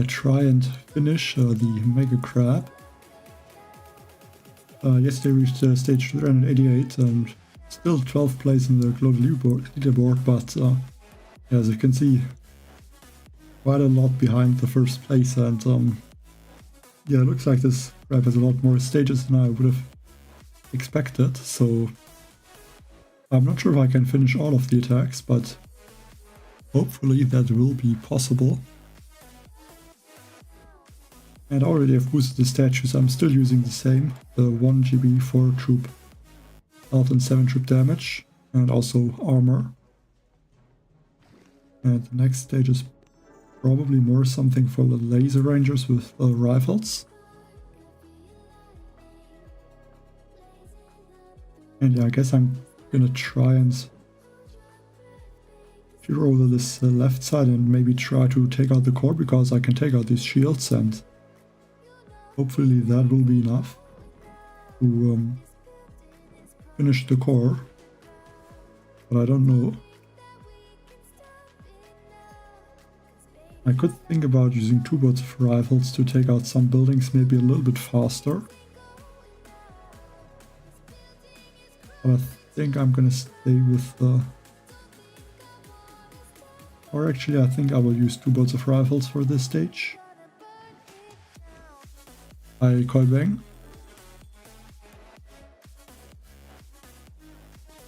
try and finish the Mega Crab. Yesterday we reached stage 388 and still 12th place in the global leaderboard, but as you can see, quite a lot behind the first place, and yeah, it looks like this crab has a lot more stages than I would have expected, so I'm not sure if I can finish all of the attacks, but hopefully that will be possible. And I already have boosted the statues. I'm still using the same, the 1 GB 4 troop health and 7 troop damage, and also armor. And the next stage is probably more something for the laser rangers with rifles. And yeah, I guess I'm gonna try and shoot over this left side and maybe try to take out the core, because I can take out these shields, and hopefully that will be enough to finish the core, but I don't know. I could think about using 2 boats of rifles to take out some buildings maybe a little bit faster. But I think I'm gonna stay with the... Or actually I think I will use 2 boats of rifles for this stage. I coil bang.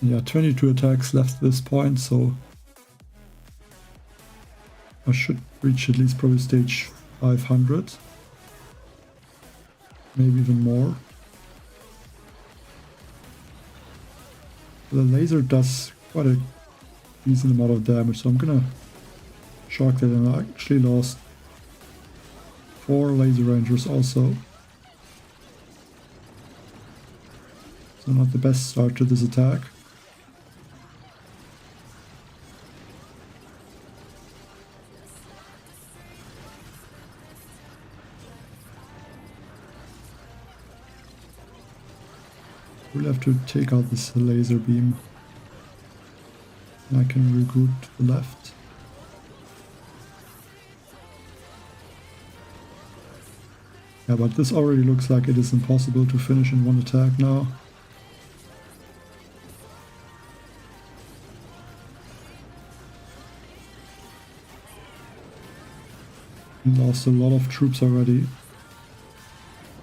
Yeah, 22 attacks left at this point, so I should reach at least probably stage 500. Maybe even more. The laser does quite a decent amount of damage, so I'm gonna shock that, and I actually lost 4 laser rangers also. So not the best start to this attack. We'll have to take out this laser beam. And I can regroup to the left. Yeah, but this already looks like it is impossible to finish in one attack now. Lost a lot of troops already.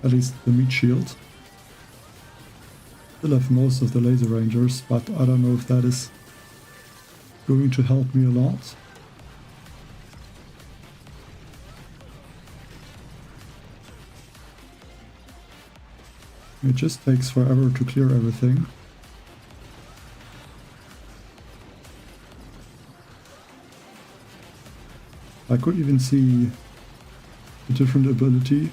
At least the meat shield. Still have most of the laser rangers, but I don't know if that is going to help me a lot. It just takes forever to clear everything. I could even see a different ability.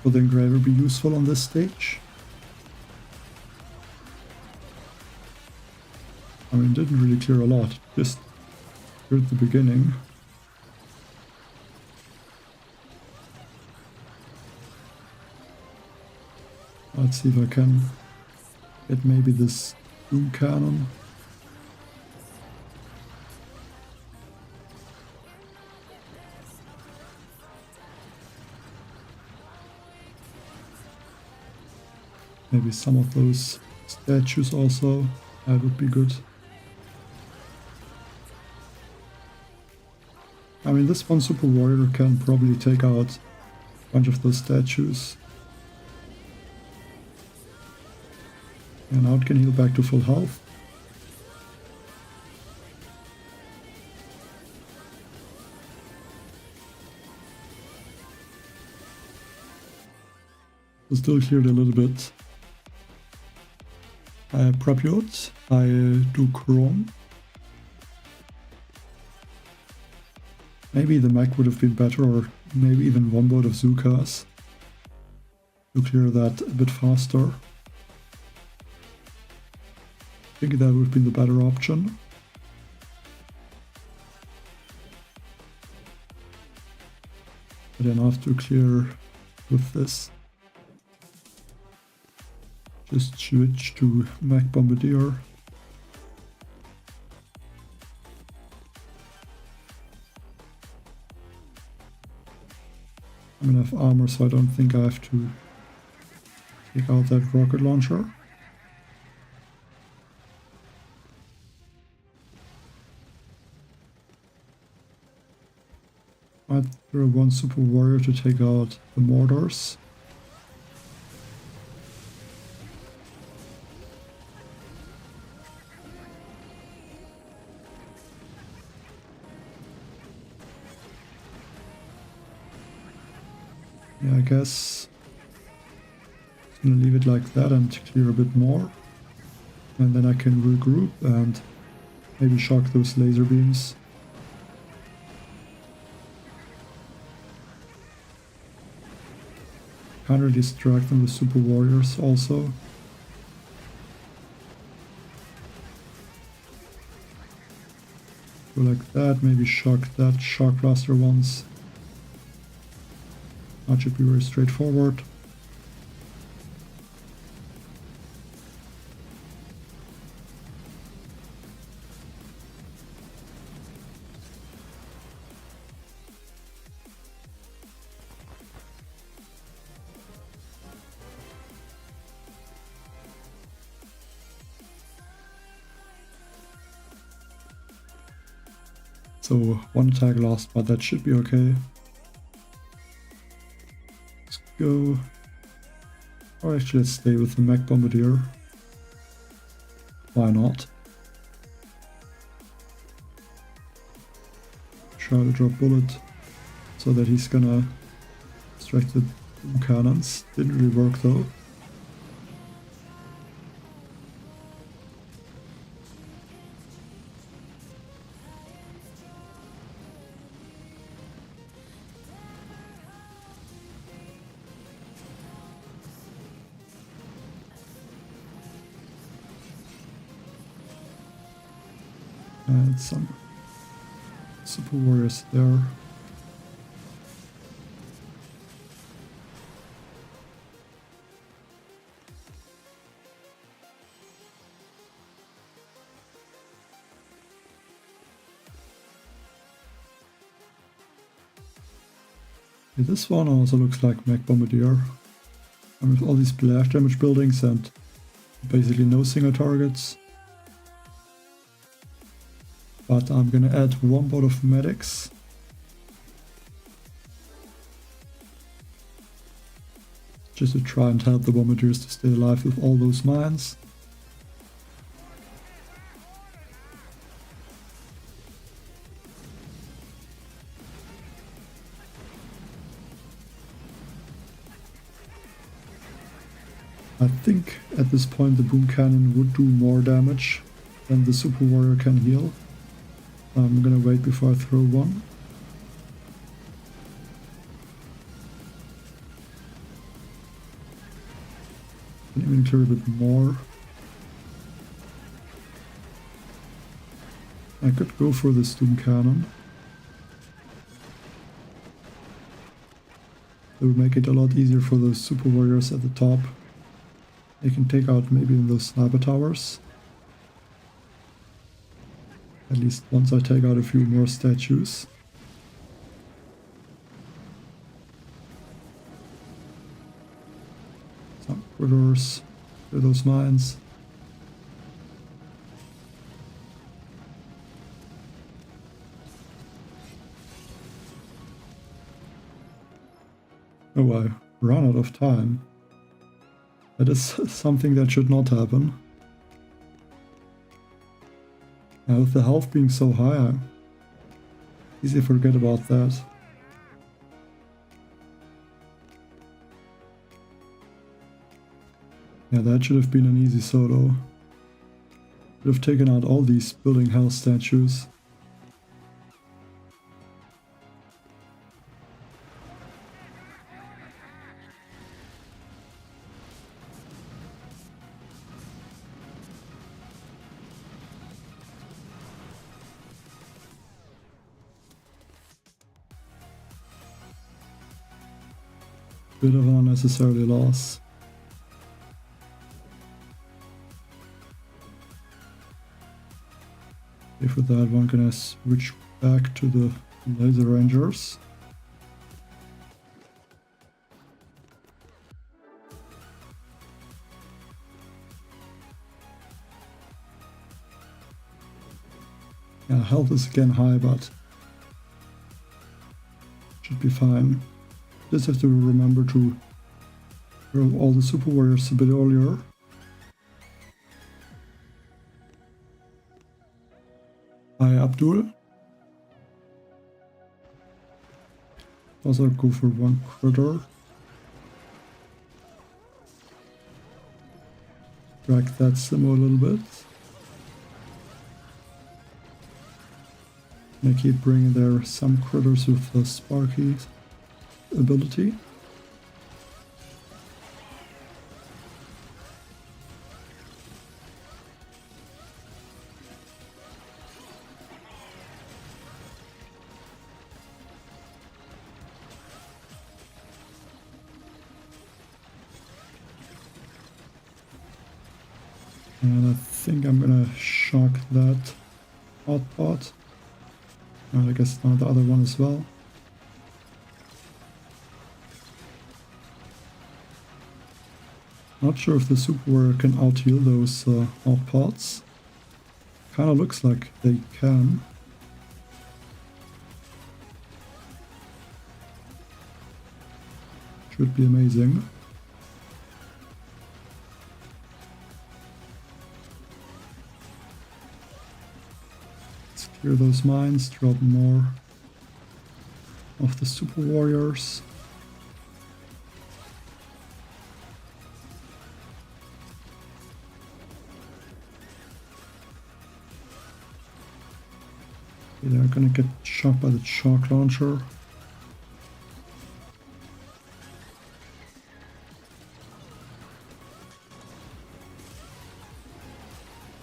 Will the engraver be useful on this stage? I mean, it didn't really clear a lot, just cleared at the beginning. Let's see if I can get maybe this zoom cannon. Maybe some of those statues also, that would be good. I mean, this one super warrior can probably take out a bunch of those statues. And now it can heal back to full health. Still cleared a little bit. I Propiot, I do Chrome. Maybe the mech would have been better, or maybe even one boat of Zukas to clear that a bit faster. I think that would have been the better option. But then I have to clear with this. Just switch to Mech Bombardier. I'm gonna have armor, so I don't think I have to take out that rocket launcher. Might throw one super warrior to take out the mortars. Yeah, I guess I'm gonna leave it like that and clear a bit more. And then I can regroup and maybe shock those laser beams. Can't really distract them with super warriors also. Go like that, maybe shock that shock blaster once. That should be very straightforward. So one attack lost, but that should be okay. Let's go. Or actually, let's stay with the mech bombardier. Why not? Try to drop bullet so that he's gonna distract the boom cannons. Didn't really work though. And some super warriors there. This one also looks like mech bombardier. And with all these splash damage buildings and basically no single targets. But I'm gonna add one bot of medics. Just to try and help the bombardiers to stay alive with all those mines. I think at this point the boom cannon would do more damage than the super warrior can heal. I'm gonna wait before I throw one. Can even clear a bit more. I could go for the Doom Cannon. It would make it a lot easier for those super warriors at the top. They can take out maybe in those sniper towers. At least once I take out a few more statues. Some critters, clear those mines. Oh, I ran out of time. That is something that should not happen. Now with the health being so high, easy to forget about that. Yeah, that should have been an easy solo. Could have taken out all these building house statues. Bit of an unnecessary loss. Okay, for that one gonna switch back to the laser rangers. Yeah, health is again high, but should be fine. Just have to remember to throw all the super warriors a bit earlier. Hi Abdul. Also go for one critter. Drag that Simo a little bit. And I keep bringing there some critters with the Sparky ability. And I think I'm gonna shock that hotpot. And I guess now the other one as well. Not sure if the super warrior can out-heal those hotpots. Kinda looks like they can. Should be amazing. Clear those mines, drop more of the super warriors. They're gonna get shot by the shock launcher.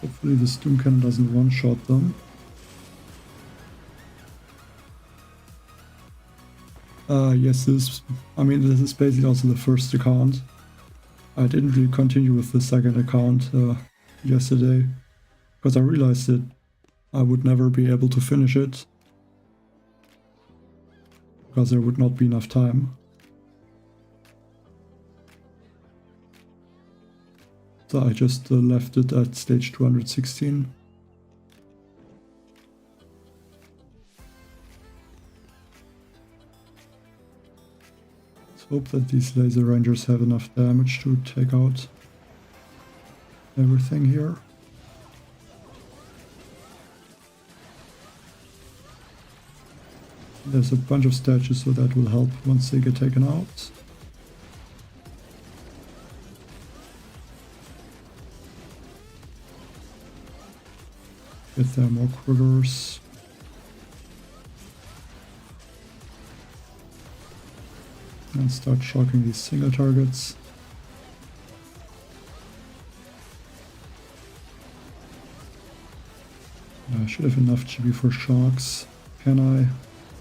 Hopefully the Doom Cannon doesn't one-shot them. Yes, this is basically also the first account. I didn't really continue with the second account yesterday because I realized that I would never be able to finish it because there would not be enough time. So I just left it at stage 216. Hope that these laser rangers have enough damage to take out everything here. There's a bunch of statues, so that will help once they get taken out. Get there more critters. And start shocking these single targets. I should have enough GB for shocks. Can I?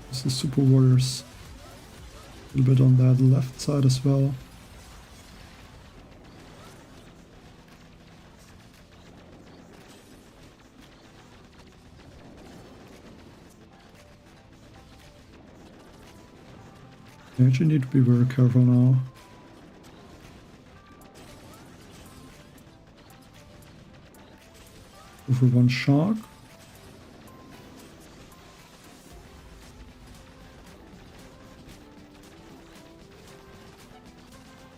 This is super warriors. A little bit on that left side as well. I actually need to be very careful now. Go for one shock.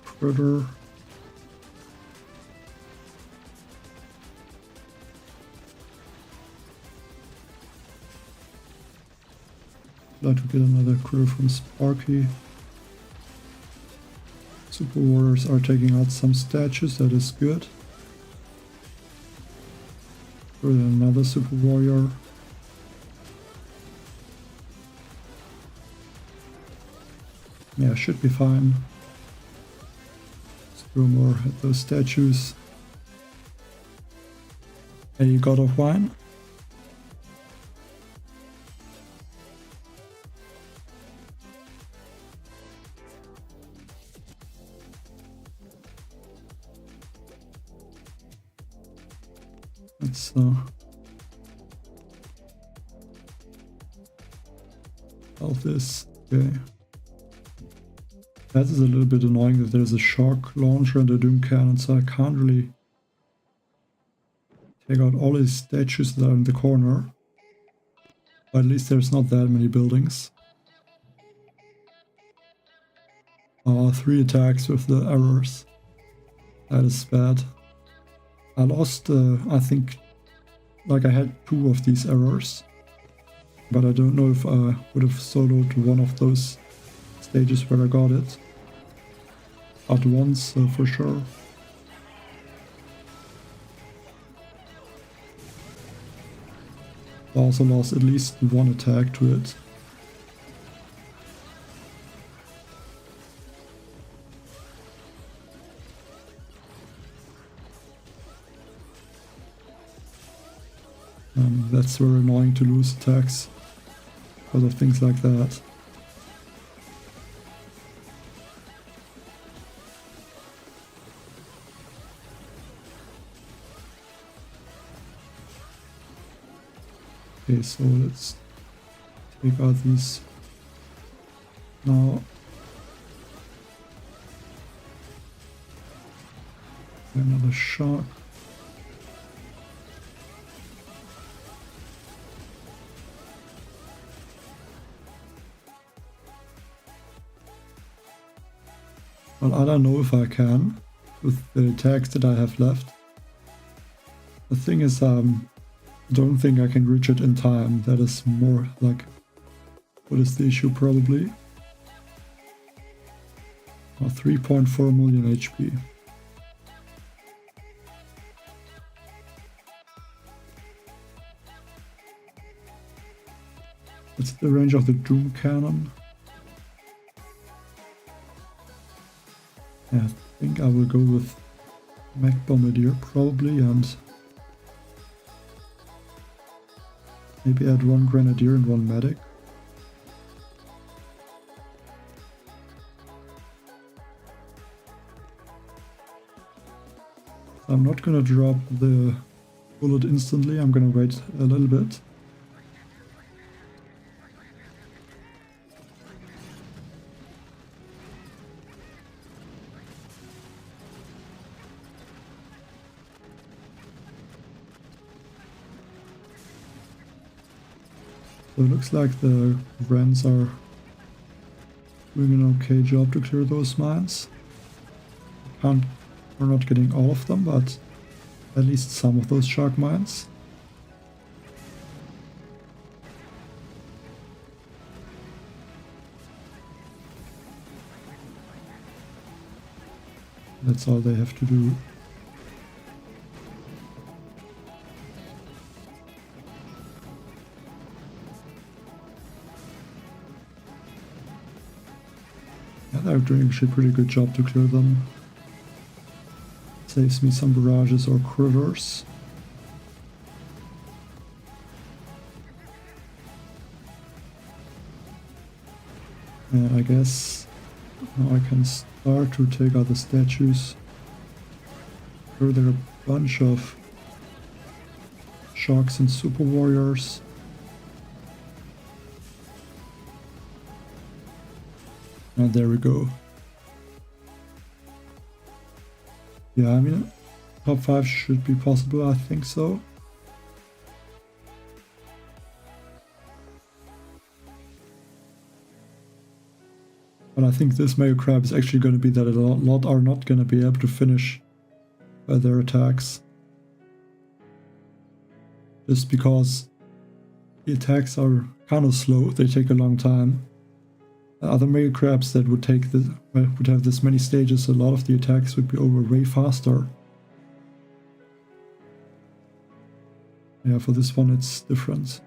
Critter. Like to get another critter from Sparky. Super warriors are taking out some statues, that is good. For another super warrior. Yeah, should be fine. Let's throw more at those statues. A God of Wine. Let's health this. Okay. That is a little bit annoying that there's a shock launcher and a Doom Cannon, so I can't really take out all these statues that are in the corner. But at least there's not that many buildings. 3 attacks with the errors. That is bad. I lost, I think, like I had 2 of these errors. But I don't know if I would have soloed one of those stages where I got it. At once, for sure. I also lost at least 1 attack to it. That's very annoying to lose attacks because of things like that. Okay, so let's take out these now. Another shark. Well, I don't know if I can with the attacks that I have left. The thing is, don't think I can reach it in time. That is more like what is the issue probably. 3.4 million HP. What's the range of the Doom Cannon? Yeah, I think I will go with Mech Bombardier probably, and maybe add 1 Grenadier and 1 Medic. I'm not gonna drop the bullet instantly, I'm gonna wait a little bit. So it looks like the Wrens are doing an okay job to clear those mines. We're not getting all of them, but at least some of those shark mines. That's all they have to do. They're doing actually a pretty good job to clear them. Saves me some barrages or critters. And I guess now I can start to take out the statues. Here there are a bunch of sharks and super warriors. And there we go. Yeah, I mean, top 5 should be possible, I think so. But I think this Mega Crab is actually going to be that a lot are not going to be able to finish their attacks. Just because the attacks are kind of slow, they take a long time. Other Mega Crabs that would have this many stages, a lot of the attacks would be over way faster. Yeah, for this one it's different.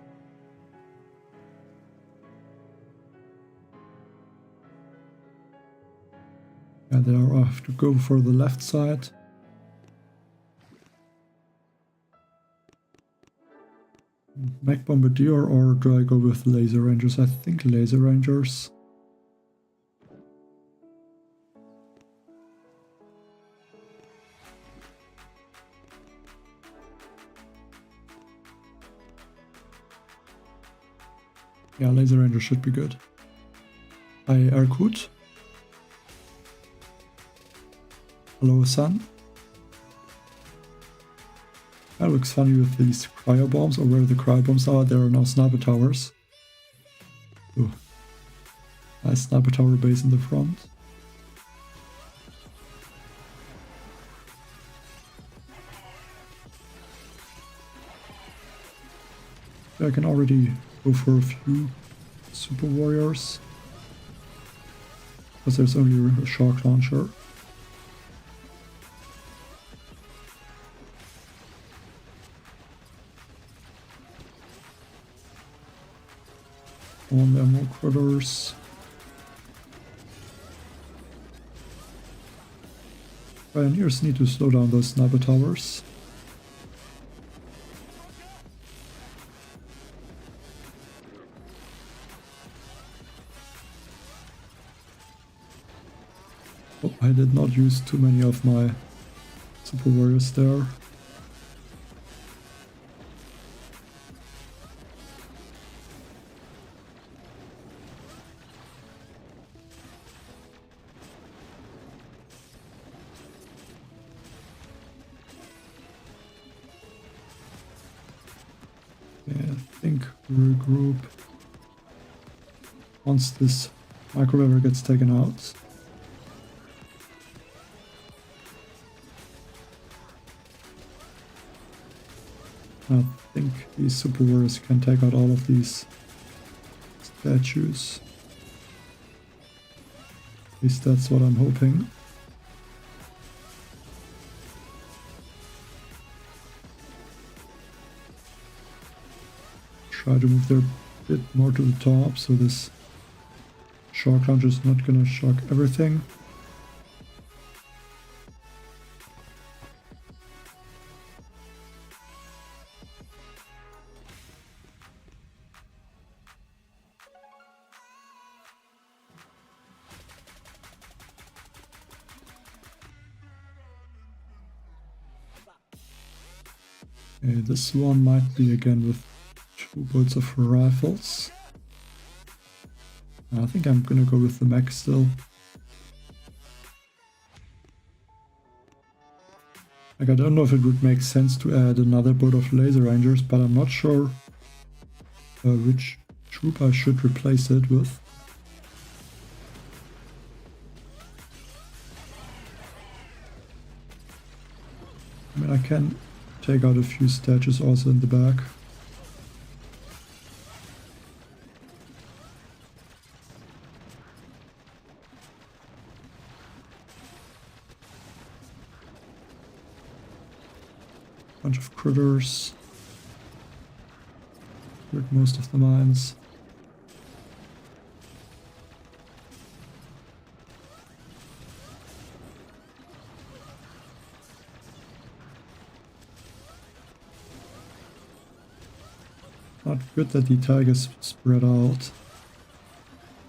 Yeah, there I have to go for the left side. Mech Bombardier, or do I go with Laser Rangers? I think Laser Rangers. Yeah, Laser Ranger should be good. Hi, Erkut. Hello, Sun. That looks funny with these cryo bombs, or where the cryo bombs are. There are now sniper towers. Nice sniper tower base in the front. I can already go for a few super warriors, because there's only a shock launcher. On there are more critters. Pioneers need to slow down those sniper towers. Oh, I did not use too many of my super warriors there. Regroup once this microweaver gets taken out. I think these super warriors can take out all of these statues. At least that's what I'm hoping. Try to move their bit more to the top, so this shock launcher is not gonna shock everything. Okay, this one might be again with 2 bolts of rifles. I think I'm gonna go with the mech still. Like, I don't know if it would make sense to add another boat of laser rangers, but I'm not sure which troop I should replace it with. I mean, I can take out a few statues also in the back. Bunch of critters. Cleared most of the mines. Not good that the tigers spread out,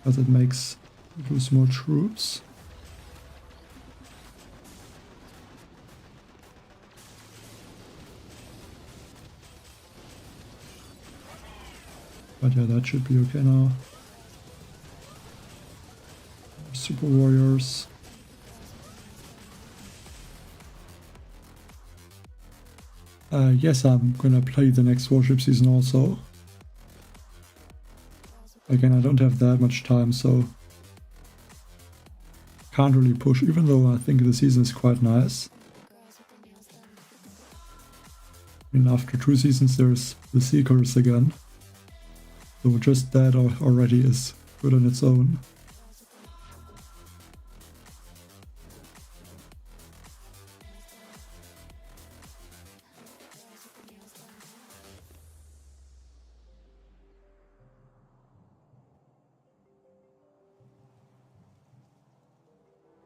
as it makes it lose more troops. But yeah, that should be okay now. Super warriors. Yes, I'm gonna play the next warship season also. Again, I don't have that much time, so can't really push, even though I think the season is quite nice. I mean, after 2 seasons there's the Seekers again. So just that already is good on its own.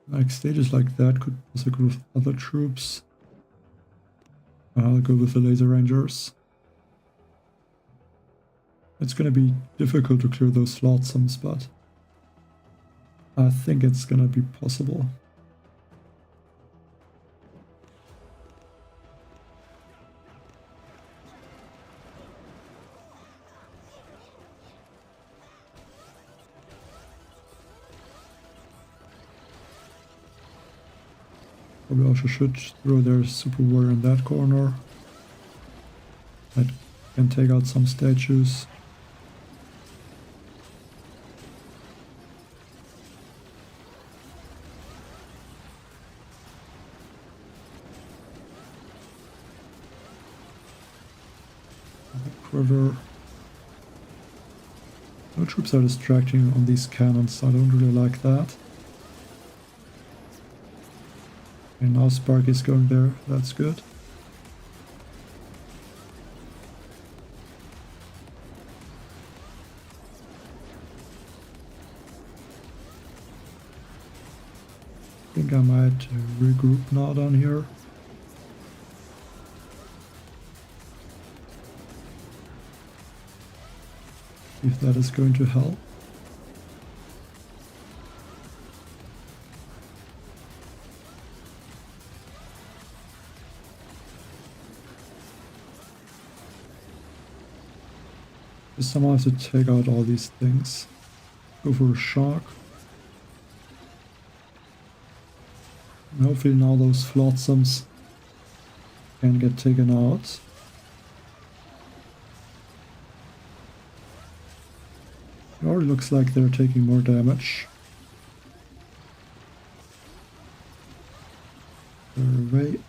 Like stages like that could also go with other troops. I'll go with the laser rangers. It's gonna be difficult to clear those flotsams, but I think it's gonna be possible. Probably also should throw their super warrior in that corner. That can take out some statues. river. No troops are distracting on these cannons, I don't really like that. And now Spark is going there, that's good. I think I might regroup now down here. If that is going to help. Just somehow have to take out all these things. Go for a shock. And hopefully now those flotsams can get taken out. It already looks like they're taking more damage. They're away.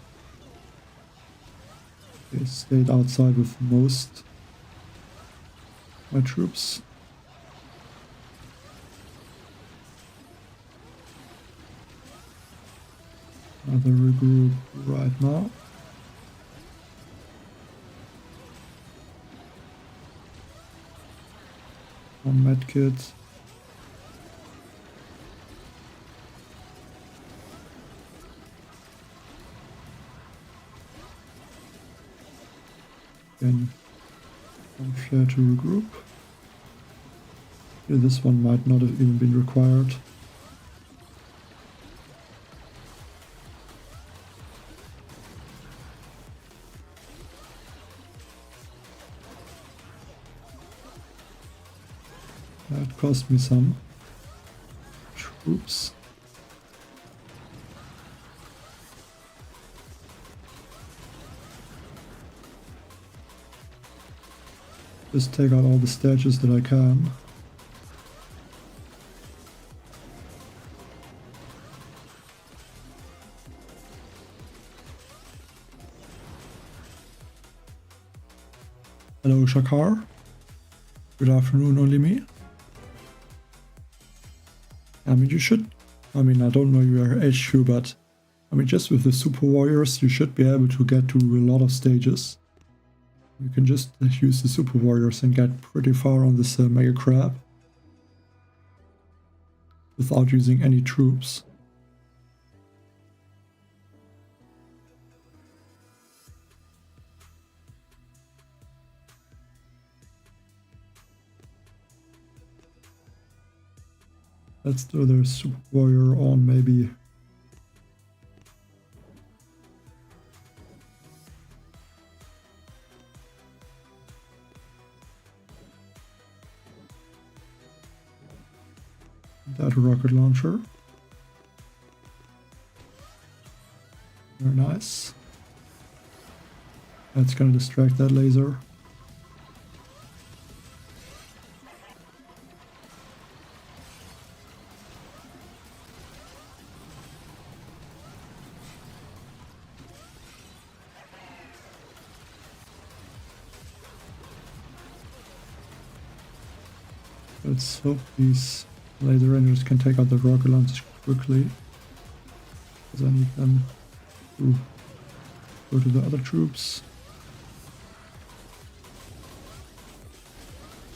They stayed outside with most my troops. Another regroup right now. One medkit. Then one flare to regroup. Yeah, this one might not have even been required. That cost me some troops. Just take out all the statues that I can. Hello Shakar. Good afternoon, only me. I mean, you should, I don't know your HQ, but I mean, just with the Super Warriors, you should be able to get to a lot of stages. You can just use the Super Warriors and get pretty far on this Mega Crab without using any troops. Let's throw the Super Warrior on maybe. That rocket launcher. Very nice. That's gonna distract that laser. Let's hope these laser rangers can take out the rocket launchers quickly, because I need them to go to the other troops.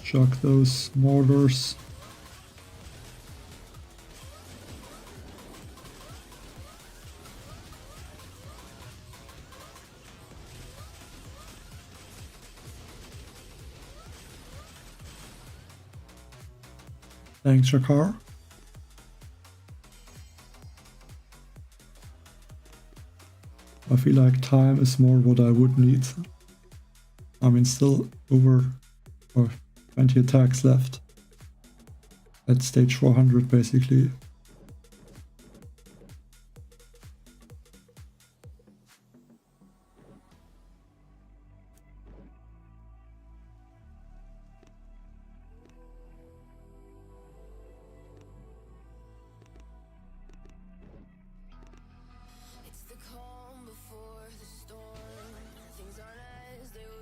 Shock those mortars. Thanks, Shakar. I feel like time is more what I would need. I mean, still over 20 attacks left at stage 400 basically.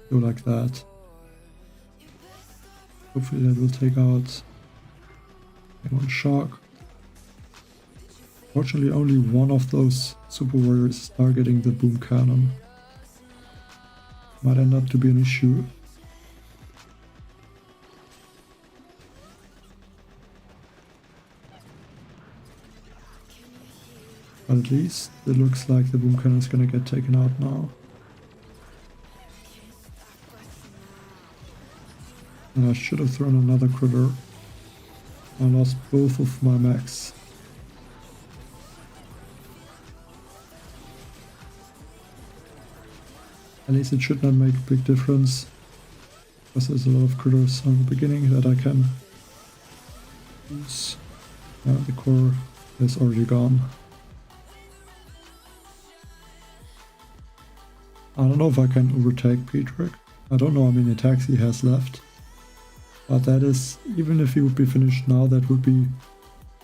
Go like that. Hopefully that will take out one shark. Fortunately, only one of those super warriors is targeting the boom cannon. Might end up to be an issue. But at least it looks like the boom cannon is gonna get taken out now. And I should have thrown another critter. I lost both of my mechs. At least it should not make a big difference, because there's a lot of critters on the beginning that I can use. The core is already gone. I don't know if I can overtake Petrick. I don't know how many attacks he has left. But that is, even if he would be finished now, that would be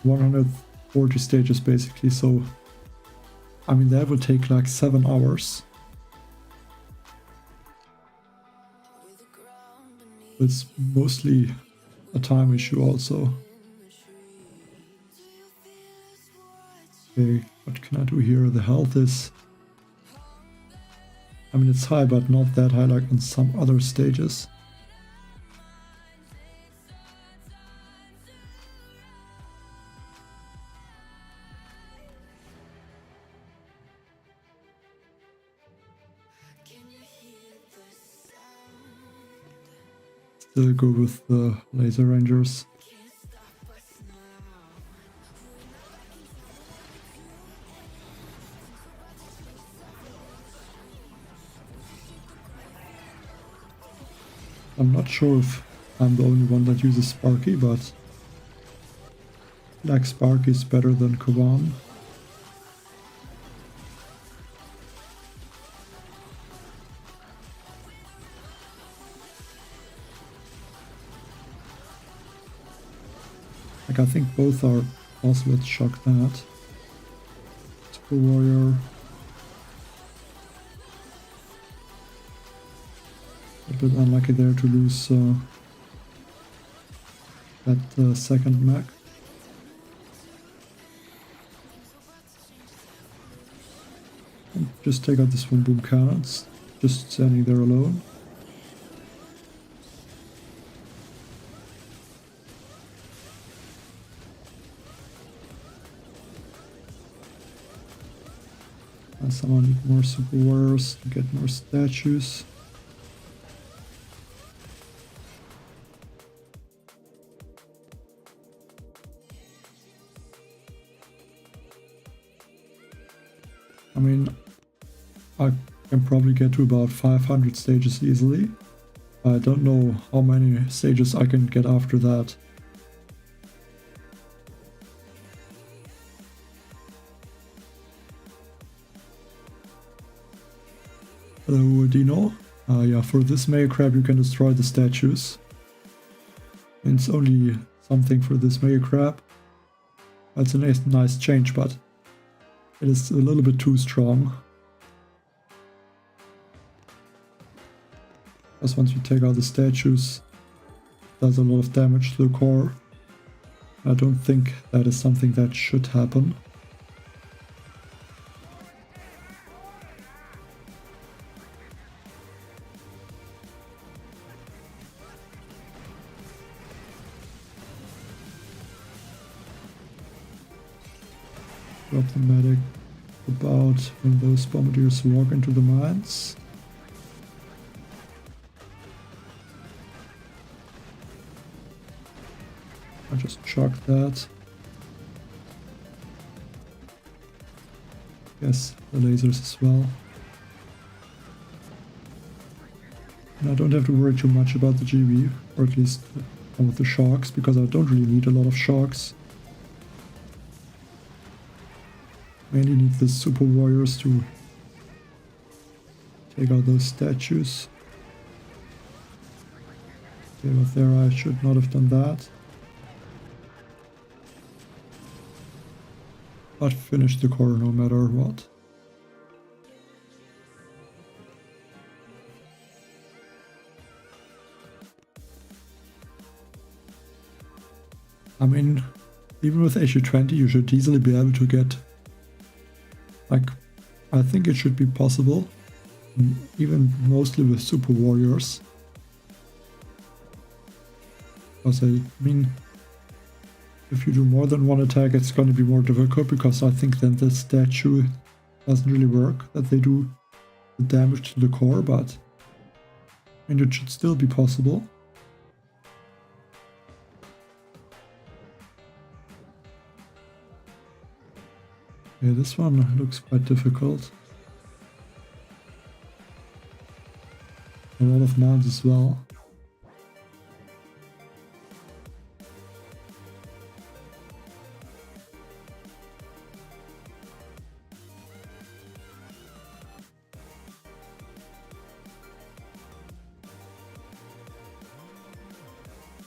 140 stages basically. So, I mean, that would take like 7 hours. It's mostly a time issue also. Okay, what can I do here? The health is... I mean, it's high, but not that high like on some other stages. Still go with the laser rangers. I'm not sure if I'm the only one that uses Sparky, but like Sparky is better than Kawan. Like, I think both are also with shock that. Super Warrior. A bit unlucky there to lose that second mech. And just take out this one boom cannons, just standing there alone. And someone need more super warriors to get more statues. I mean, I can probably get to about 500 stages easily. I don't know how many stages I can get after that. Hello, Dino. Yeah, for this Mega Crab you can destroy the statues. And it's only something for this Mega Crab. It's a nice change, but it is a little bit too strong. Because once you take out the statues, it does a lot of damage to the core. I don't think that is something that should happen. Drop the medic about when those bombardiers walk into the mines. I just chuck that. Yes, the lasers as well. And I don't have to worry too much about the GB, or at least with the sharks, because I don't really need a lot of sharks. Mainly need the super warriors to take out those statues. Okay, but there I should not have done that. But finish the core no matter what. I mean, even with issue 20 you should easily be able to get, like, I think it should be possible, even mostly with super warriors. Because I mean, if you do more than one attack it's going to be more difficult, because I think then the statue doesn't really work, that they do the damage to the core, but I mean, it should still be possible. Yeah, this one looks quite difficult. A lot of mounts as well.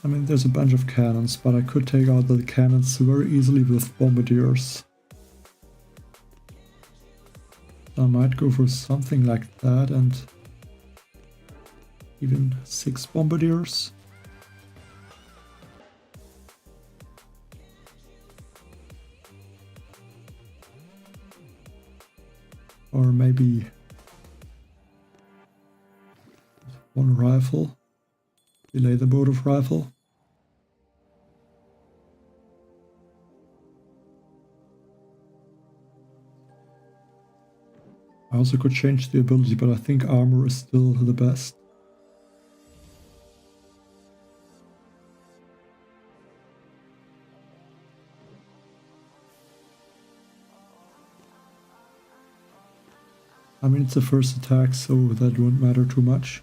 I mean, there's a bunch of cannons, but I could take out the cannons very easily with bombardiers. I might go for something like that and even 6 bombardiers. Or maybe 1 rifle. Delay the boat of rifle. I also could change the ability, but I think armor is still the best. I mean, it's the first attack, so that won't matter too much.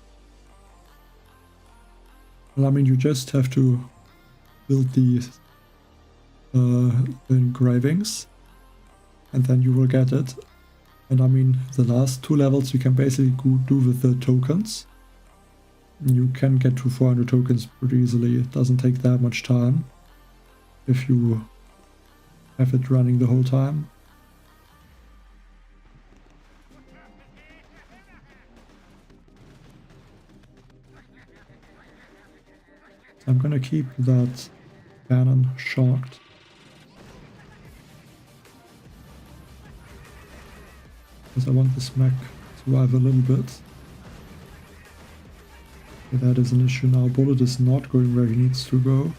Well, I mean, you just have to build the engravings, and then you will get it. And I mean, the last 2 levels you can basically do with the tokens. You can get to 400 tokens pretty easily. It doesn't take that much time if you have it running the whole time. I'm gonna keep that cannon shocked. Because I want this mech to survive a little bit. Okay, that is an issue now. Bullet is not going where he needs to go.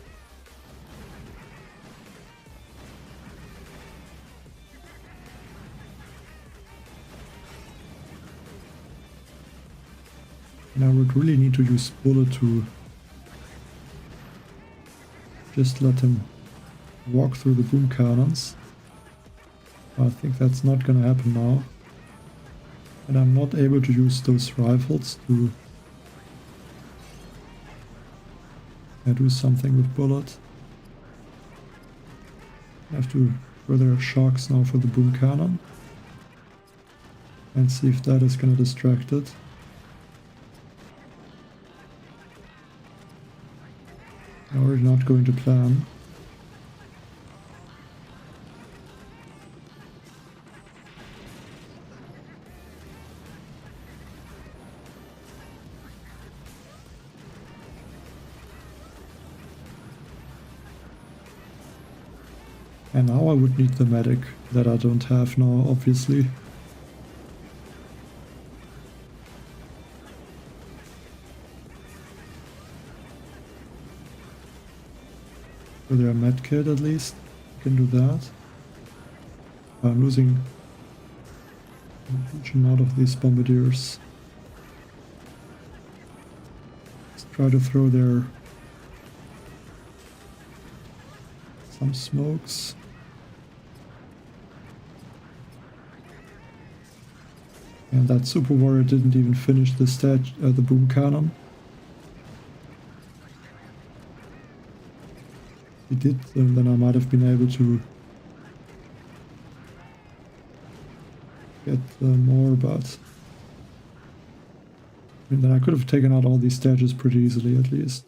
And I would really need to use Bullet to just let him walk through the boom cannons. I think that's not gonna happen now. And I'm not able to use those rifles to do something with Bullet. I have to further shocks now for the boom cannon. And see if that is gonna distract it. Or not going to plan. And now I would need the medic that I don't have now, obviously. With their medkit at least, I can do that. I'm losing a huge amount of these bombardiers. Let's try to throw there some smokes. And that super warrior didn't even finish the boom cannon. He did, and then I might have been able to get more, but I mean, then I could have taken out all these stages pretty easily at least.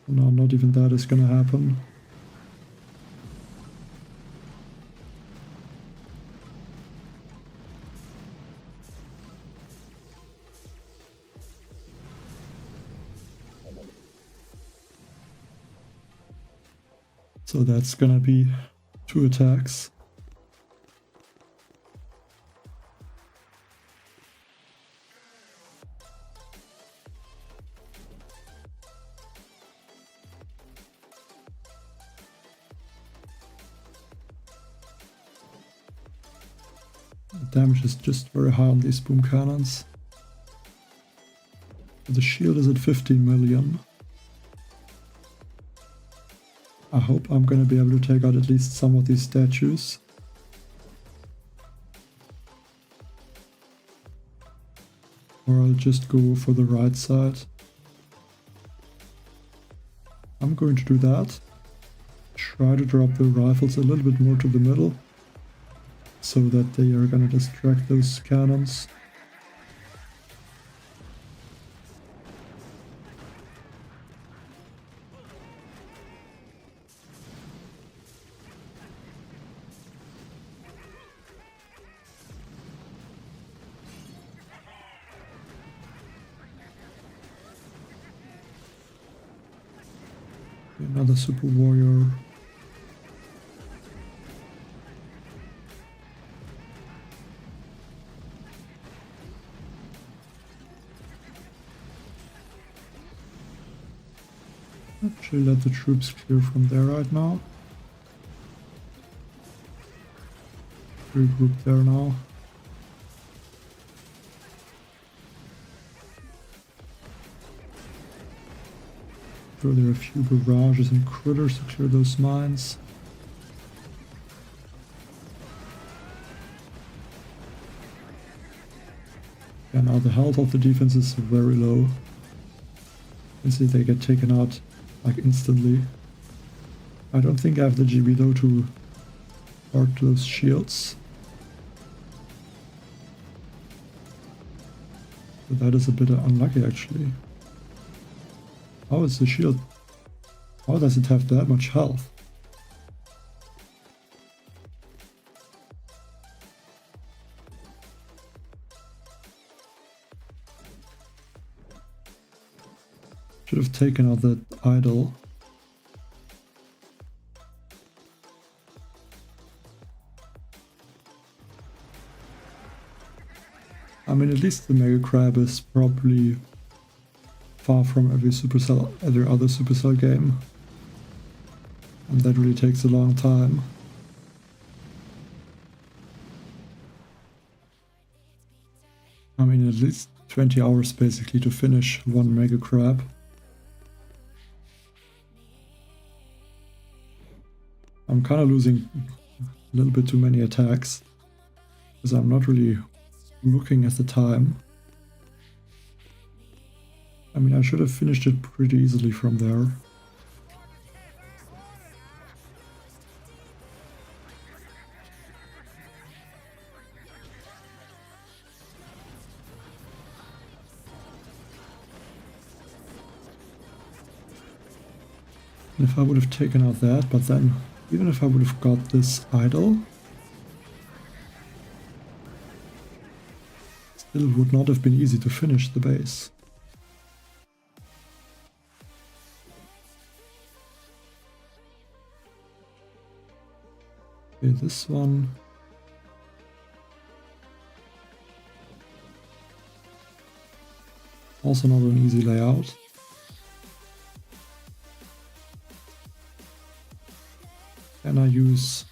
No, not even that is gonna happen. So that's gonna be 2 attacks. The damage is just very high on these boom cannons. The shield is at 15 million. I hope I'm gonna be able to take out at least some of these statues. Or I'll just go for the right side. I'm going to do that. Try to drop the rifles a little bit more to the middle, so that they are gonna distract those cannons. Another super warrior. Actually, let the troops clear from there right now. Regroup there now. Throw there a few barrages and critters to clear those mines. Yeah, now the health of the defense is very low. You can see they get taken out like instantly. I don't think I have the GB though to guard those shields. But that is a bit unlucky actually. How is the shield? How does it have that much health? Should have taken out that idol. I mean, at least the Mega Crab is probably far from every other Supercell game. And that really takes a long time. I mean, at least 20 hours basically to finish one Mega Crab. I'm kind of losing a little bit too many attacks, because I'm not really looking at the time. I mean, I should have finished it pretty easily from there. And if I would have taken out that, but then even if I would have got this idol, still would not have been easy to finish the base. Okay, this one. Also not an easy layout. Can I use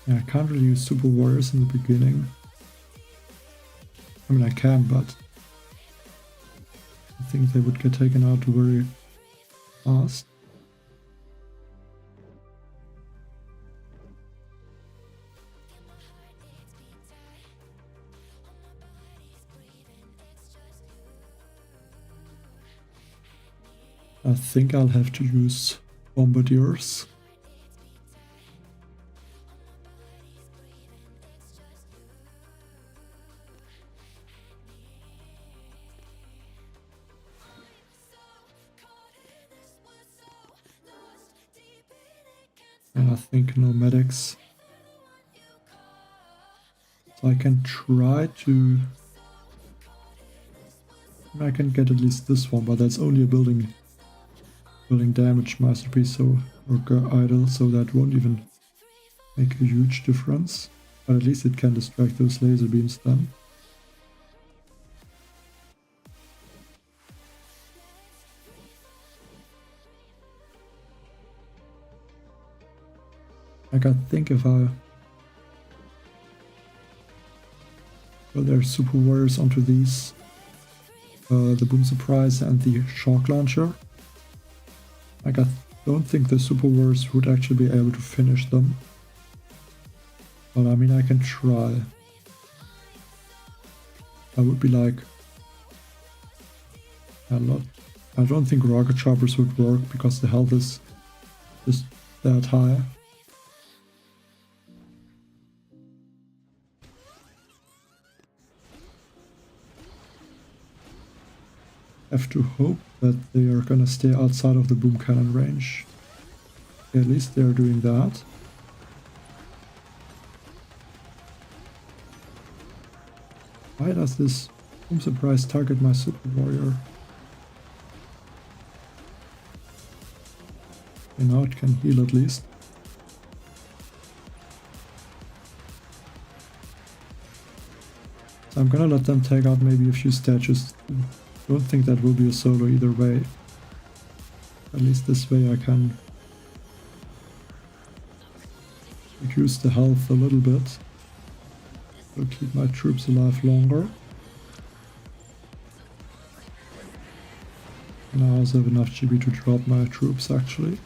I can't really use super warriors in the beginning. I mean, I can, but I think they would get taken out very fast. I think I'll have to use bombardiers. And I think no medics. So I can try to I can get at least this one, but that's only a building damage masterpiece, so or idol, so that won't even make a huge difference. But at least it can distract those laser beams then. Like, I think if I put their super warriors onto these, the boom surprise and the shock launcher, like, I don't think the super warriors would actually be able to finish them. But I mean, I can try. I would be like a lot. I don't think rocket choppers would work because the health is just that high. Have to hope that they are gonna stay outside of the boom cannon range. At least they are doing that. Why does this boom surprise target my super warrior? Okay, now it can heal at least. So I'm gonna let them take out maybe a few statues. Don't think that will be a solo either way. At least this way I can reduce the health a little bit. So keep my troops alive longer. And I also have enough GB to drop my troops actually.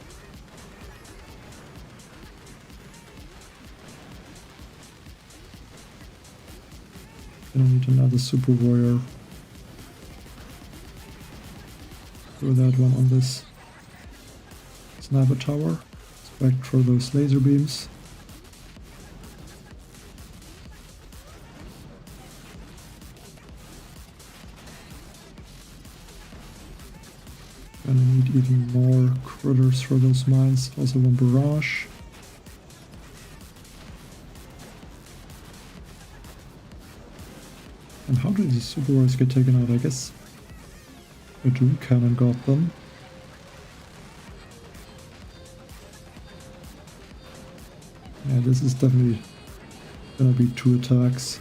I need another super warrior. Throw that one on this sniper tower. Expect for those laser beams. Gonna need even more critters for those mines. Also one barrage. And how did these super warriors get taken out? I guess a doom cannon got them. Yeah, this is definitely gonna be 2 attacks.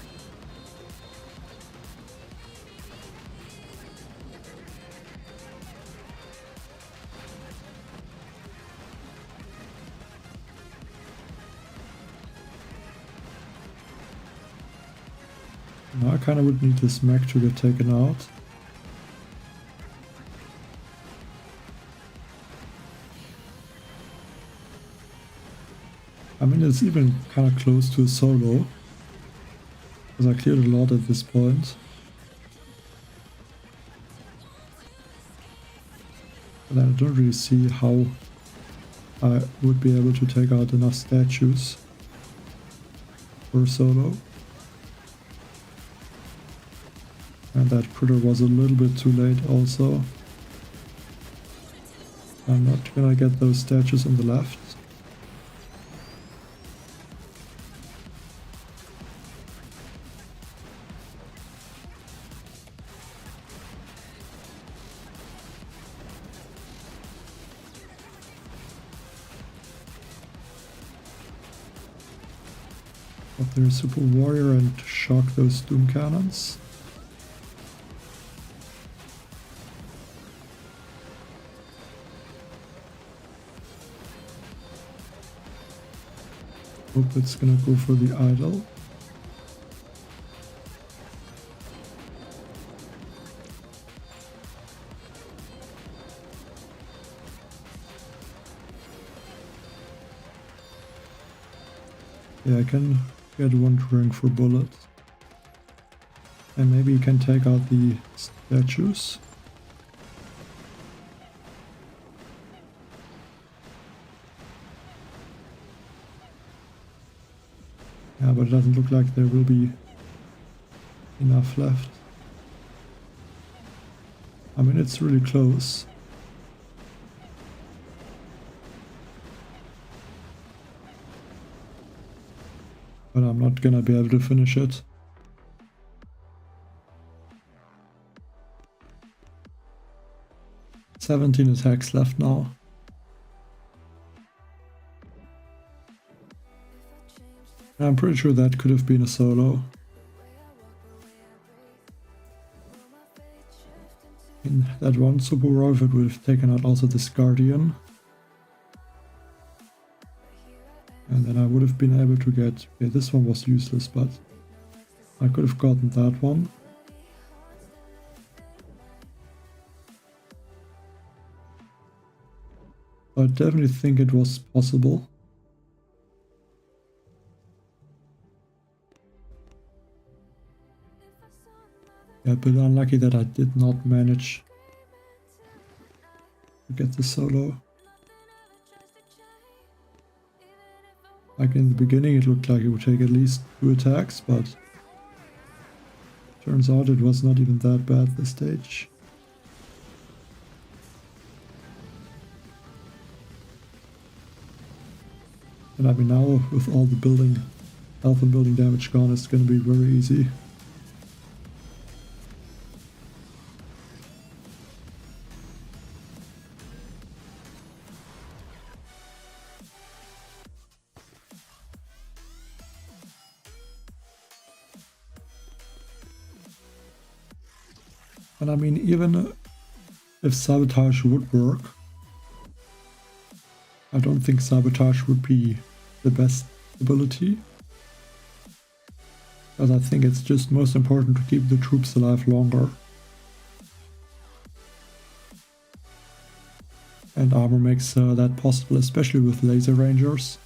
Now I kinda would need this mech to get taken out. I mean, it's even kind of close to a solo, because I cleared a lot at this point. But I don't really see how I would be able to take out enough statues for a solo. And that critter was a little bit too late also. I'm not gonna get those statues on the left. Put their super warrior and shock those doom cannons. Hope it's gonna go for the idol. Yeah, I can get one drink for bullets. And maybe you can take out the statues. Yeah, but it doesn't look like there will be enough left. I mean, it's really close. But I'm not gonna be able to finish it. 17 attacks left now. I'm pretty sure that could have been a solo. In that one super roar, if it would have taken out also this Guardian. And then I would have been able to get... Yeah, this one was useless, but I could have gotten that one. I definitely think it was possible. Yeah, but unlucky that I did not manage to get the solo. Like in the beginning it looked like it would take at least 2 attacks, but turns out it was not even that bad this stage. And I mean now with all the building, health and building damage gone, it's gonna be very easy. And I mean, even if Sabotage would work, I don't think Sabotage would be the best ability. Because I think it's just most important to keep the troops alive longer. And armor makes that possible, especially with laser rangers.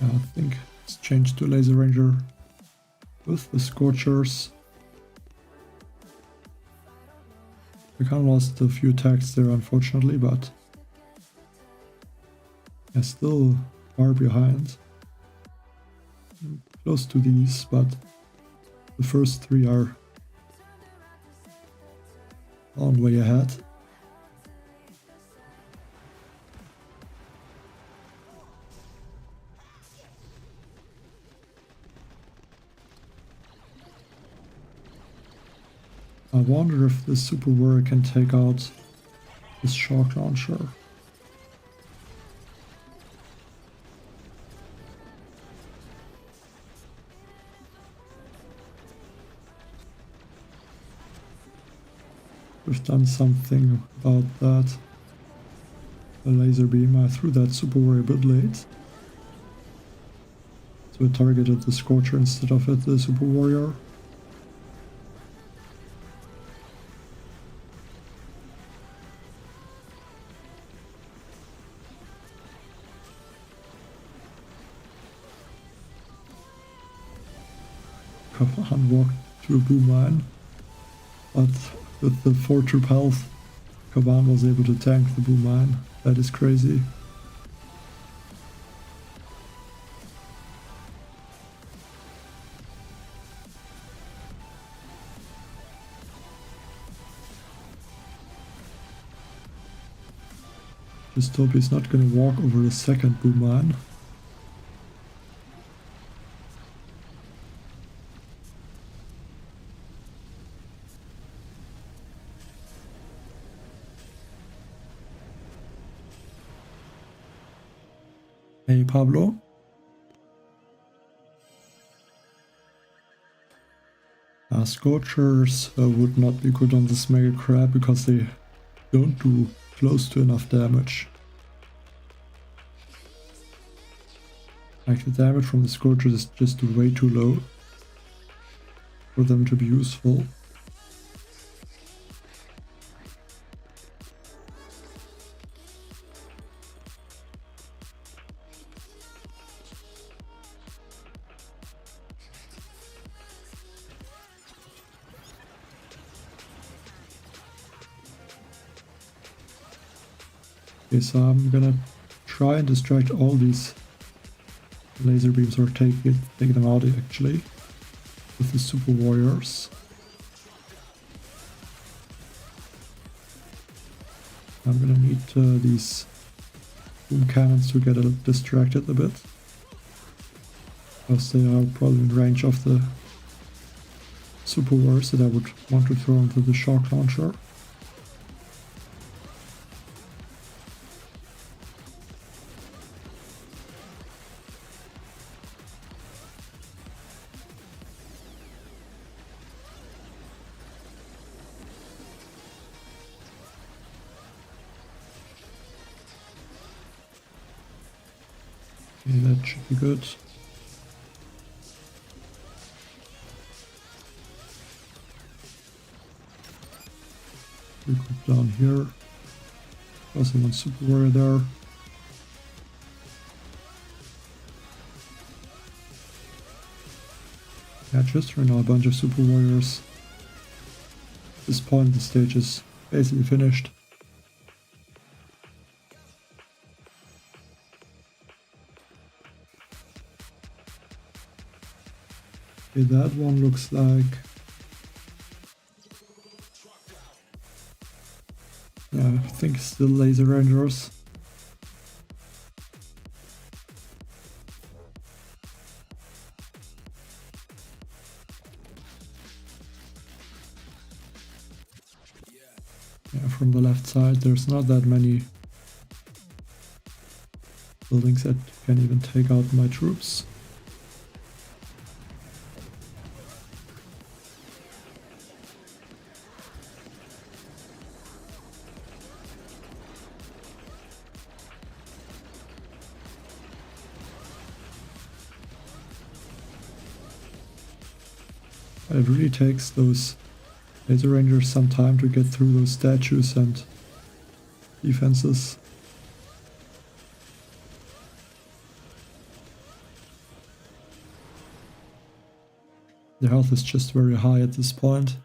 I think it's changed to Laser Ranger with the Scorchers. We kind of lost a few attacks there unfortunately, but I'm still far behind. Close to these, but the first 3 are on way ahead. I wonder if the Super Warrior can take out this shock launcher. We've done something about that. The laser beam, I threw that Super Warrior a bit late. So it targeted the Scorcher instead of the Super Warrior. Kaban walked through a boom mine, but with the 4 troop health, Kaban was able to tank the boom mine. That is crazy. Dystopia is not going to walk over the second boom mine. Hey Pablo. Scorchers would not be good on this Mega Crab because they don't do close to enough damage. Like the damage from the Scorchers is just way too low for them to be useful. Okay, so I'm gonna try and distract all these laser beams, or take them out actually with the Super Warriors. I'm gonna need these boom cannons to get distracted a bit. because they are probably in range of the super wars that I would want to throw into the shock launcher. Okay, that should be good. We go down here. Also one super warrior there. Yeah, just right now a bunch of super warriors. At this point the stage is basically finished. Okay, that one looks like... yeah, I think still laser rangers. Yeah, from the left side there's not that many buildings that can even take out my troops. It really takes those laser rangers some time to get through those statues and defenses. The health is just very high at this point.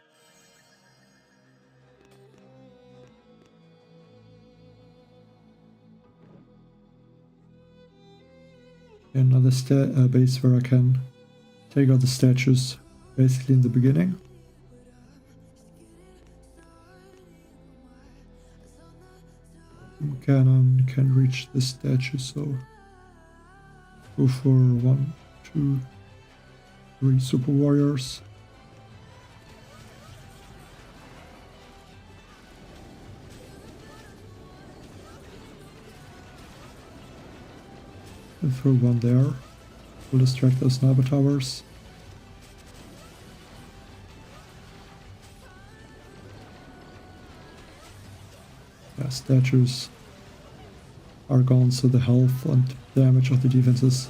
Another base where I can take out the statues basically in the beginning. Cannon can reach the statue, so go for 1, 2, 3 super warriors. And throw one there. We'll distract those sniper towers. Yeah, statues are gone, so the health and damage of the defenses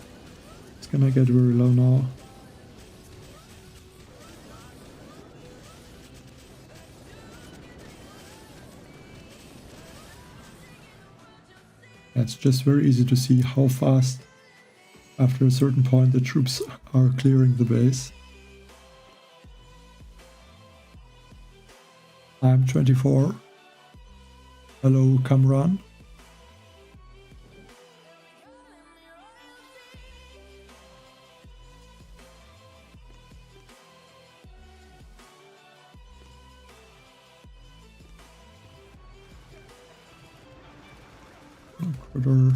is gonna get very low now. It's just very easy to see how fast, after a certain point, the troops are clearing the base. I'm 24. Hello, Kamran. Critter.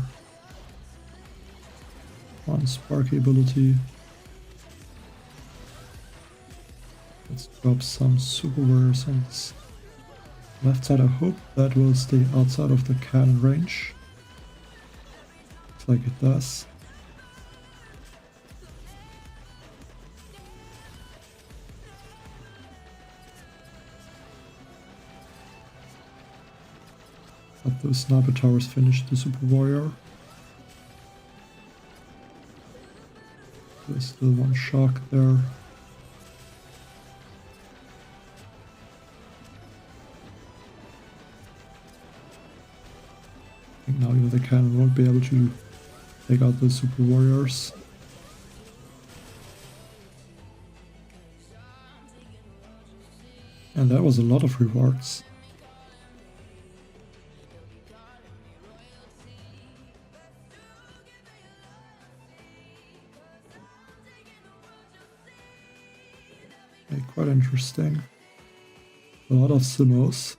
One sparky ability. Let's drop some super warriors on this left side. I hope that will stay outside of the cannon range. Looks like it does. But those sniper towers finish the super warrior. There's still one shock there. I think now the cannon won't be able to take out the super warriors. And that was a lot of rewards. Quite interesting. A lot of simmos.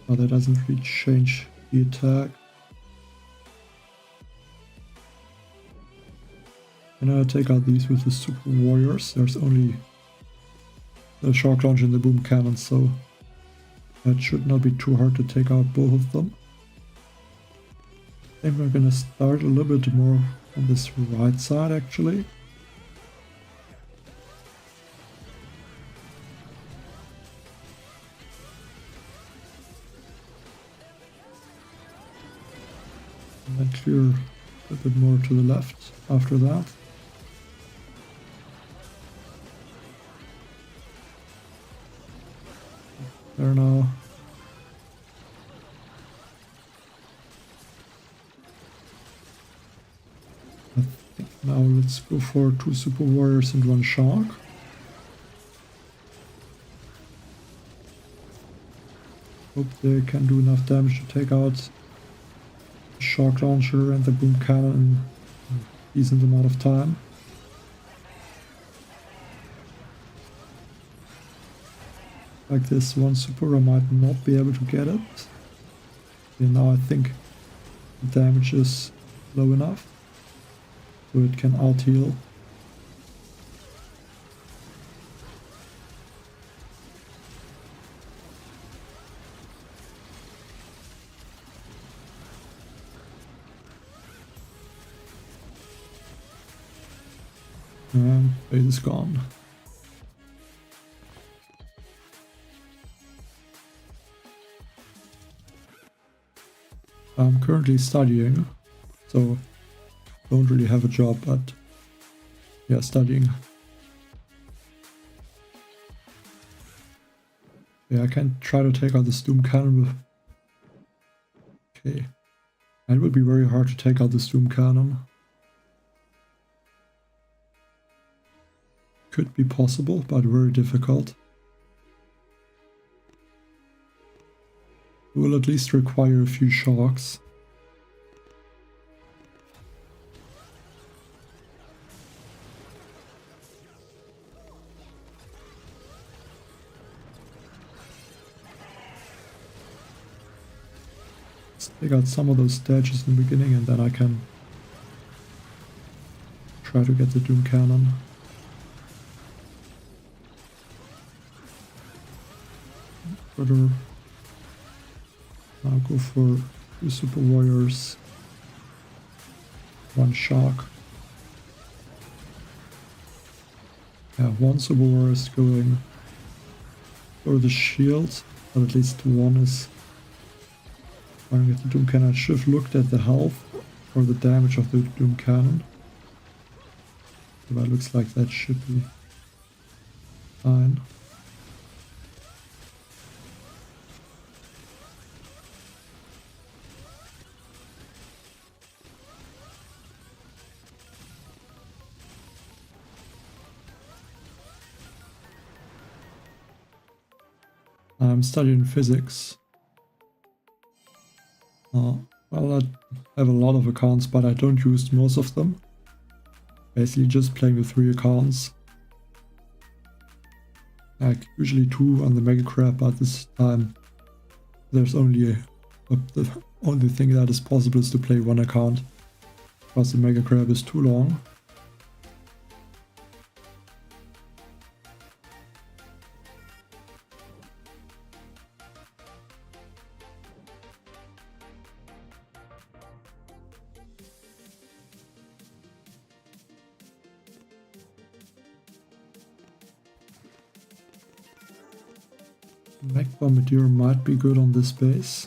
Oh, that doesn't really change the attack. And I take out these with the super warriors. There's only the shock launch and the boom cannon, so that should not be too hard to take out both of them. I think we're gonna start a little bit more on this right side actually. And then clear a bit more to the left after that. There now. I think now let's go for 2 super warriors and 1 shark. Hope they can do enough damage to take out the shock launcher and the boom cannon in a decent amount of time. Like this, 1 super I might not be able to get it. Okay, now I think the damage is low enough so it can out heal. And base is gone. I'm currently studying, so don't really have a job, but yeah, studying. Yeah, I can try to take out this Doom Cannon with... Okay. It would be very hard to take out this Doom Cannon. Could be possible, but very difficult. It will at least require a few sharks. Let's take out some of those statues in the beginning and then I can try to get the Doom Cannon. Further. I'll go for 2 super warriors, 1 shark. Yeah, 1 super warrior is going for the shield, but at least 1 is firing at the Doom Cannon. I should have looked at the health or the damage of the Doom Cannon. But it looks like that should be fine. I'm studying physics. Well, I have a lot of accounts, but I don't use most of them. Basically just playing with 3 accounts. Like usually 2 on the Mega Crab, but this time there's only the only thing that is possible is to play 1 account, because the Mega Crab is too long. Mech Bombardier might be good on this base.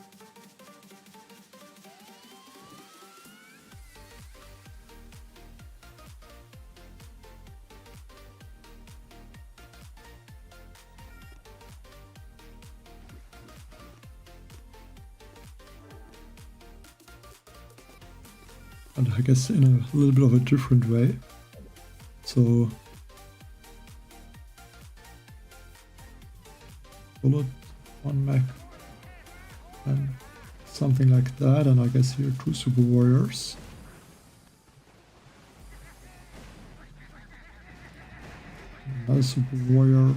And I guess in a little bit of a different way. So bullet, 1 mech, and something like that, and I guess here 2 super warriors. Another super warrior.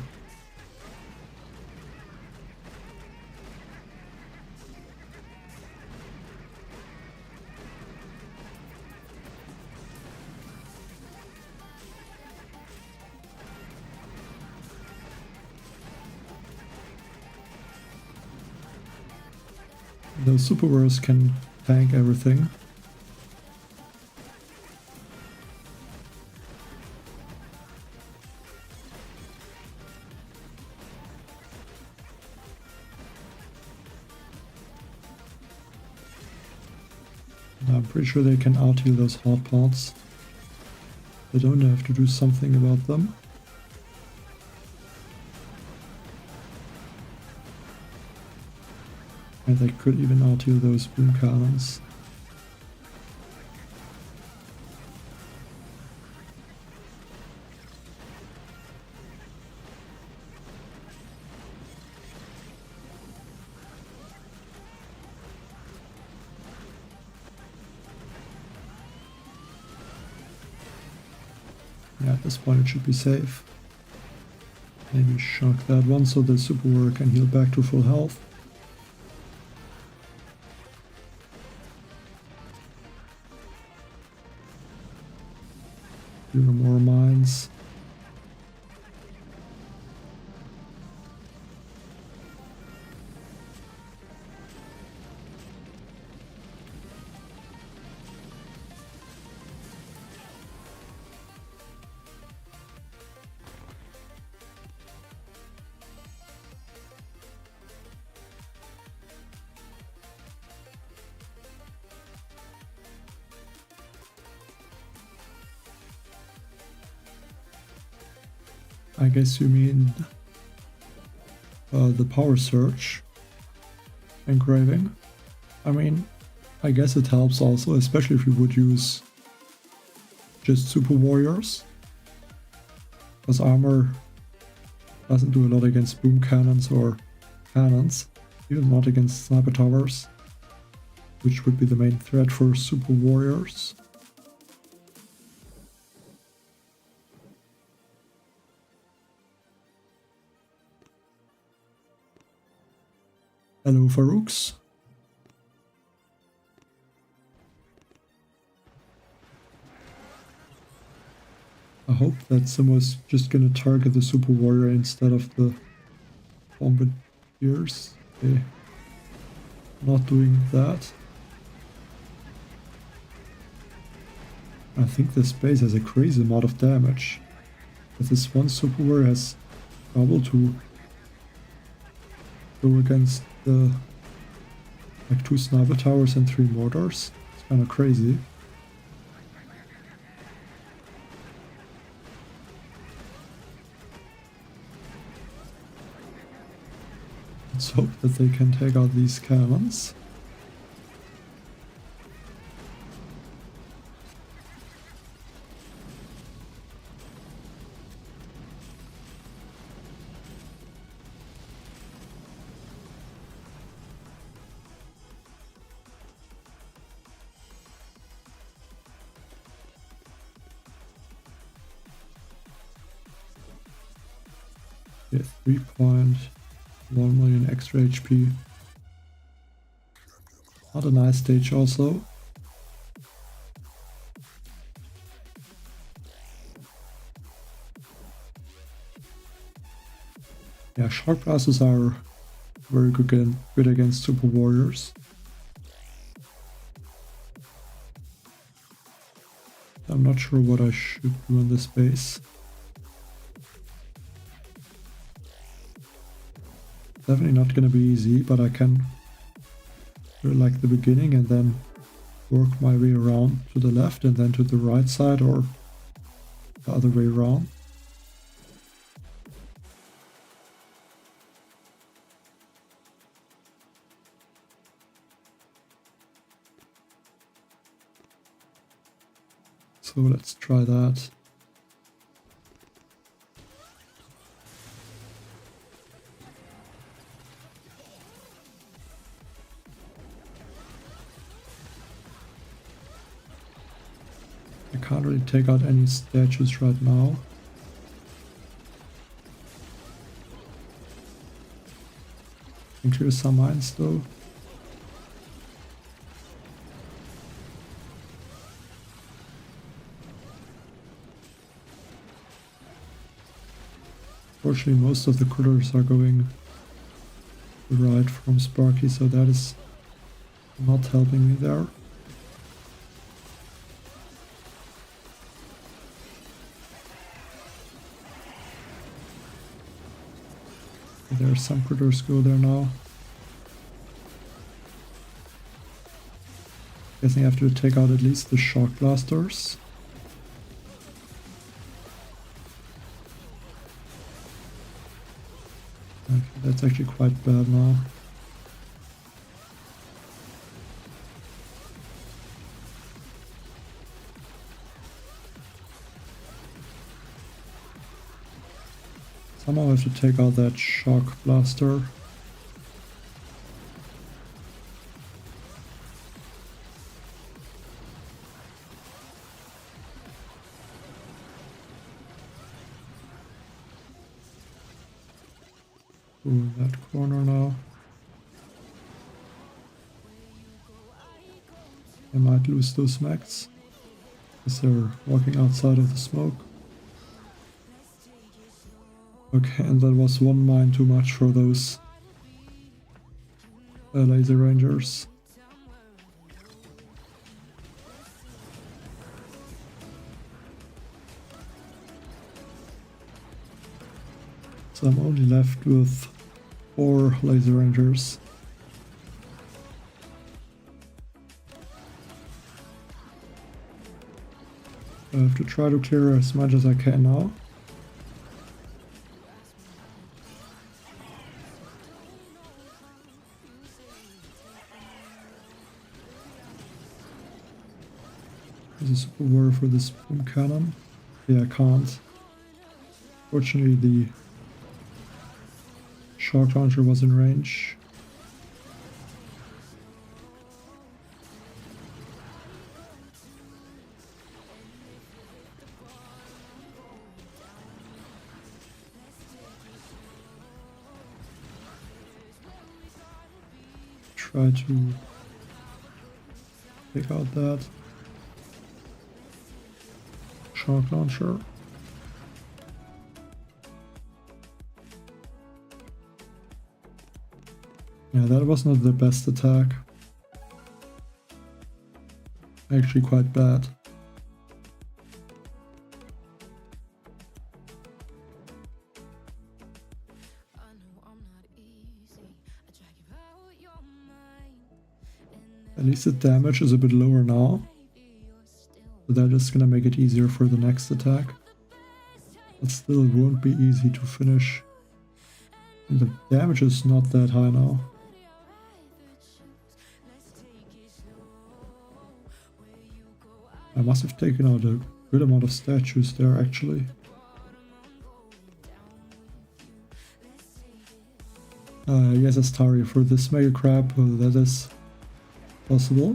those super warriors can tank everything. And I'm pretty sure they can out-heal those hard parts. They don't have to do something about them. And they could even out-heal those boom cannons. Yeah, at this point it should be safe. Maybe shock that one so the super warrior can heal back to full health. Few more mines. I guess you mean the power surge engraving. I mean, I guess it helps also, especially if you would use just super warriors. Because armor doesn't do a lot against boom cannons or cannons, even not against sniper towers, which would be the main threat for super warriors. Hello, Farouks. I hope that someone's just gonna target the super warrior instead of the bombardiers. Okay. Not doing that. I think this base has a crazy amount of damage. But this one super warrior has trouble to go against the like 2 sniper towers and 3 mortars. It's kind of crazy. Let's hope that they can take out these cannons. Yeah, 3.1 million extra HP. Not a nice stage also. Yeah, shark blasters are very good against super warriors. I'm not sure what I should do in this base. Definitely not gonna be easy, but I can do like the beginning and then work my way around to the left and then to the right side, or the other way around. So let's try that. I can't really take out any statues right now. Can clear some mines though. Fortunately, most of the critters are going right from Sparky, so that is not helping me there. There's some critters go there now. Guessing I have to take out at least the shock blasters. Okay, that's actually quite bad now. Somehow I have to take out that shock blaster. Ooh, that corner now. I might lose those mechs because they're walking outside of the smoke. Okay, and that was one mine too much for those laser rangers. So I'm only left with 4 laser rangers. I have to try to clear as much as I can now. There's a super warrior for this boom cannon. Yeah, I can't. Fortunately, the shock launcher was in range. Try to take out that shock launcher. Yeah, that was not the best attack. Actually quite bad. At least the damage is a bit lower now. So that is gonna make it easier for the next attack. But still it won't be easy to finish. And the damage is not that high now. I must have taken out a good amount of statues there actually. Yes, Astaria for this Mega Crab, that is possible.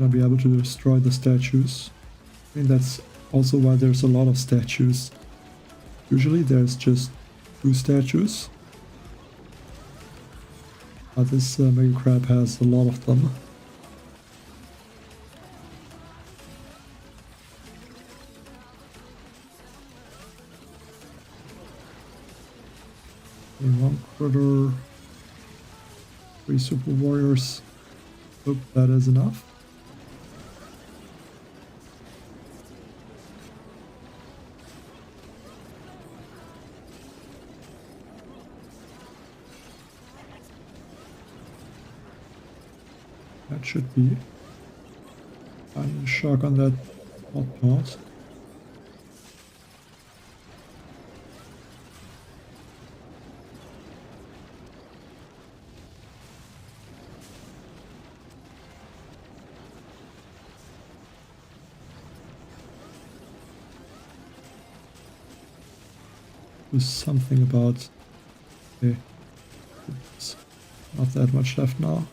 I'll be able to destroy the statues. I think that's also why there's a lot of statues. Usually there's just 2 statues. But this Mega Crab has a lot of them. Okay, 1 critter, 3 super warriors. Hope that is enough. That should be. I need a shock on that hot pot. Do something about. Okay, it's not that much left now.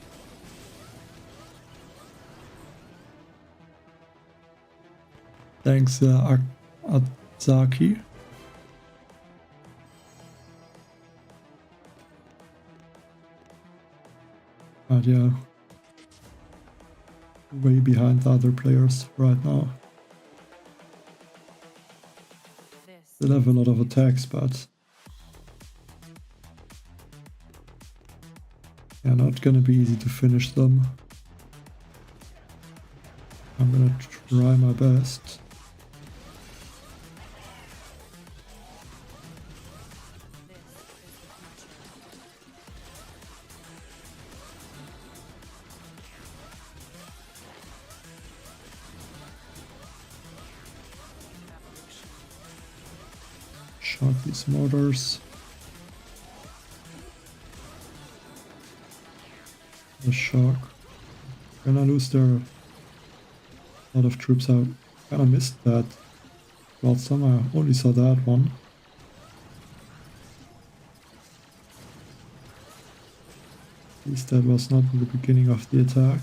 Thanks, Azaki. But yeah, way behind the other players right now. Still have a lot of attacks, but Yeah, not gonna be easy to finish them. I'm gonna try my best. Shot these mortars. The shock. Gonna lose there. A lot of troops out. Kinda missed that. Well, some I only saw that one. At least that was not the beginning of the attack.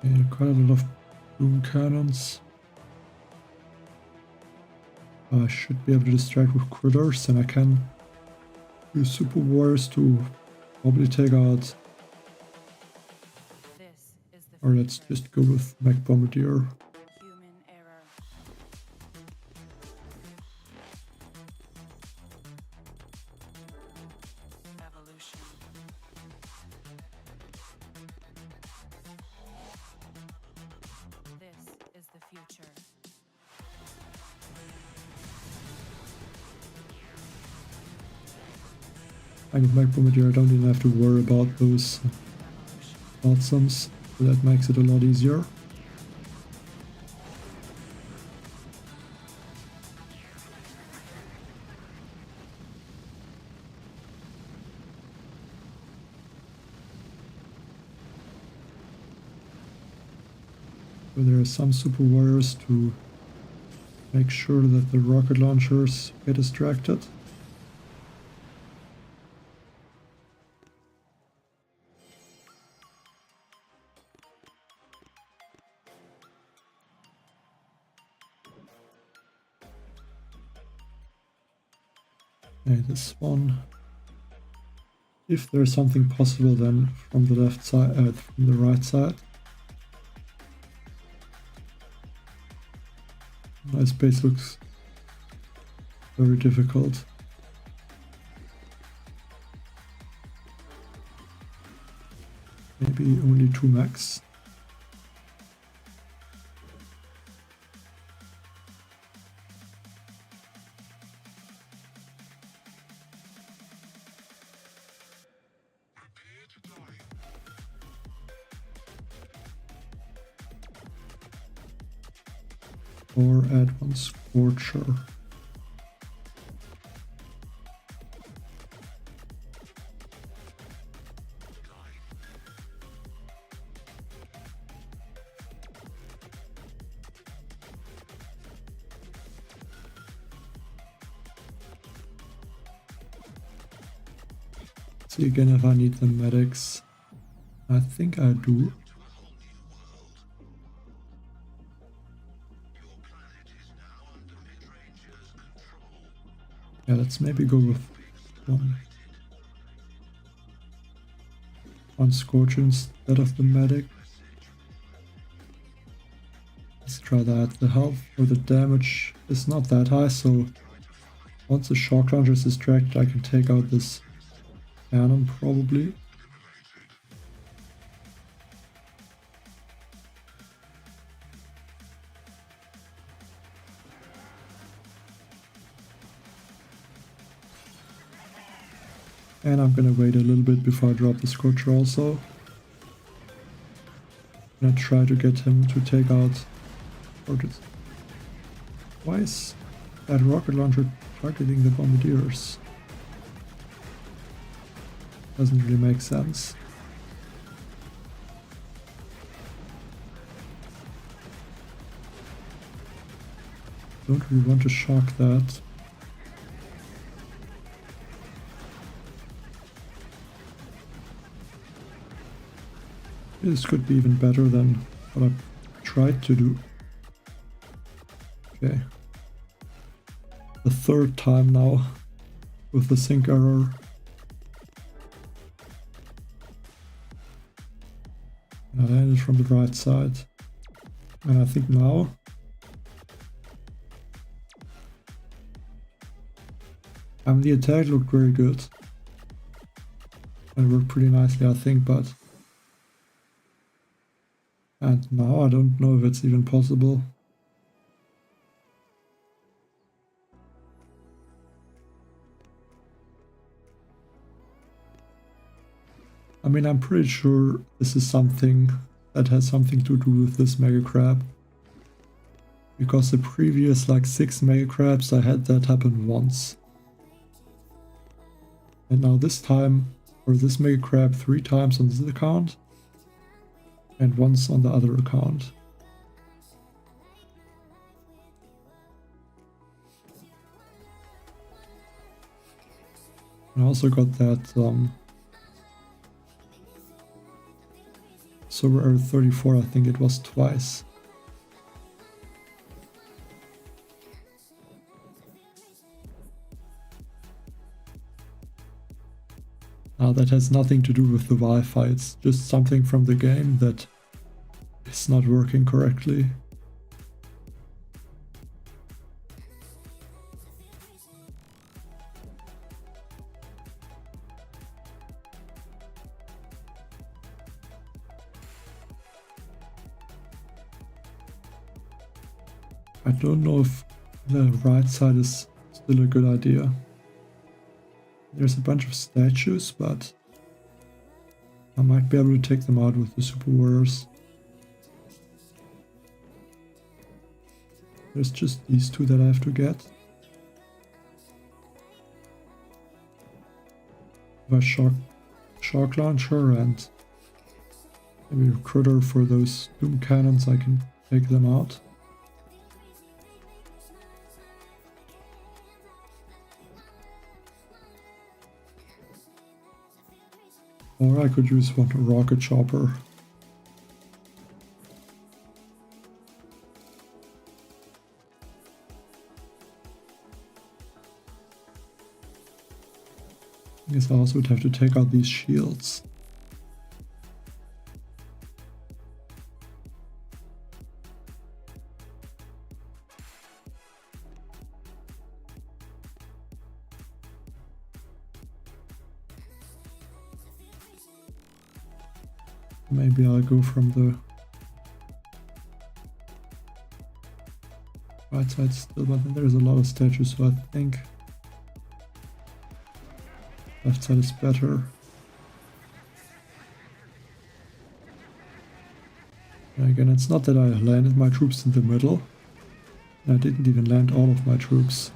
And quite a lot of boom cannons. I should be able to distract with critters, and I can use super wars to probably take out. Or let's just go with mech bombardier. And with mech bombardier, I don't even have to worry about those awesomes, so that makes it a lot easier. So there are some super warriors to make sure that the rocket launchers get distracted. Okay, this one. If there's something possible, then from the left side, from the right side. My space looks very difficult. Maybe only 2 mechs. Or add 1 Scorcher. See again if I need the medics. I think I do. Yeah, let's maybe go with one Scorcher instead of the medic. Let's try that. The health or the damage is not that high, so once the shock launcher is distracted, I can take out this cannon probably. And I'm gonna wait a little bit before I drop the Scorcher also. I'm gonna try to get him to take out rockets. Why is that rocket launcher targeting the bombardiers? Doesn't really make sense. Don't really want to shock that. This could be even better than what I tried to do. Okay. The third time now with the sync error. And I landed from the right side. And I think now the attack looked very good. And worked pretty nicely, I think, but and now I don't know if it's even possible. I mean, I'm pretty sure this is something that has something to do with this Mega Crab. Because the previous like 6 Mega Crabs I had that happen once. And now this time, or this Mega Crab 3 times on this account. And once on the other account. I also got that Server error 34, I think it was twice. Now that has nothing to do with the Wi-Fi, it's just something from the game that is not working correctly. I don't know if the right side is still a good idea. There's a bunch of statues, but I might be able to take them out with the Super Warriors. There's just these 2 that I have to get. A shock launcher and maybe a critter for those doom cannons, I can take them out. Or I could use one rocket chopper. I guess I also would have to take out these shields. Maybe I'll go from the right side still, but then there's a lot of statues, so I think left side is better. And again, it's not that I landed my troops in the middle. I didn't even land all of my troops.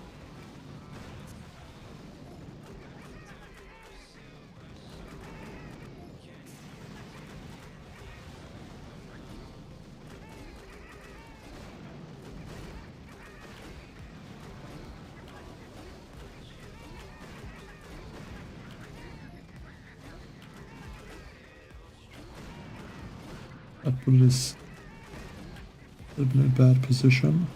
That bullet is a little bit in a bad position.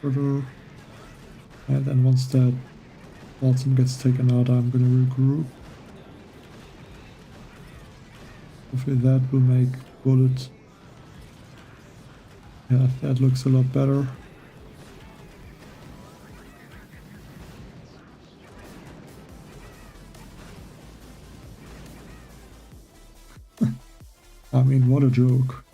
Further. And then once that Walton gets taken out, I'm gonna regroup. Hopefully that will make bullet. Yeah, that looks a lot better. I mean, what a joke.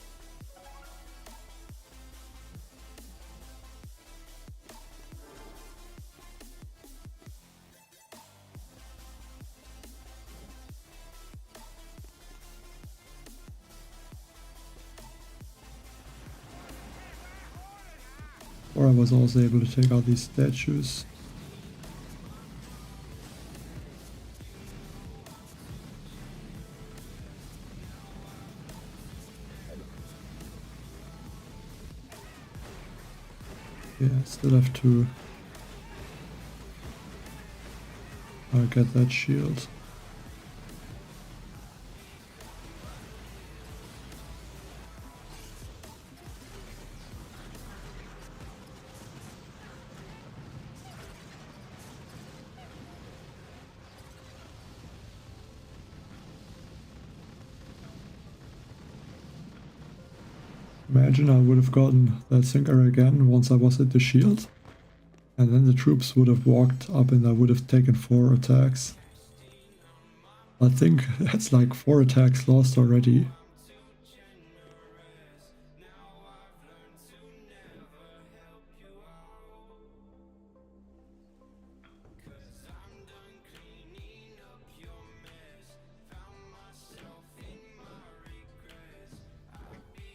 Or I was also able to take out these statues. Yeah, I still have to get that shield. Imagine I would have gotten that sinker again once I was at the shield, and then the troops would have walked up and I would have taken 4 attacks. I think that's like 4 attacks lost already.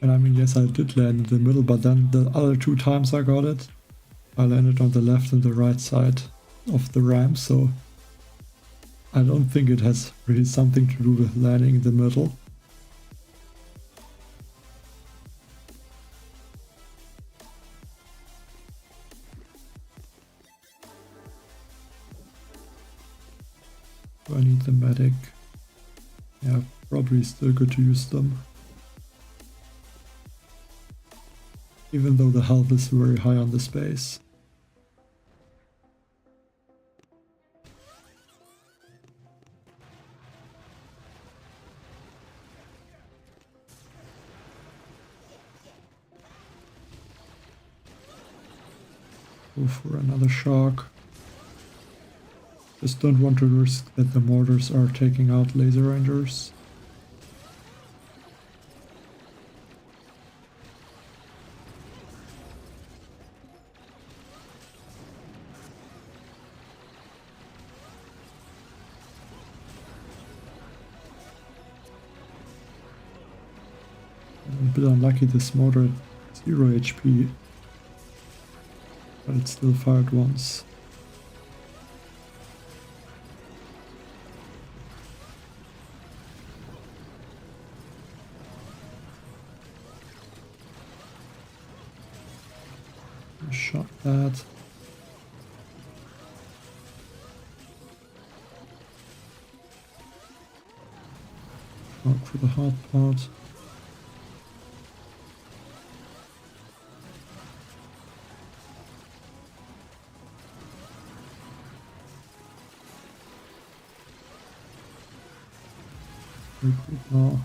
And I mean, yes, I did land in the middle, but then the other 2 times I got it, I landed on the left and the right side of the ramp, so I don't think it has really something to do with landing in the middle. Do I need the medic? Yeah, probably still good to use them. Even though the health is very high on this base. Go for another shock. Just don't want to risk that the mortars are taking out laser rangers. I'm a bit unlucky this mortar at 0 HP, but it still fired once. Shot that. Mark for the hard part. Very good now.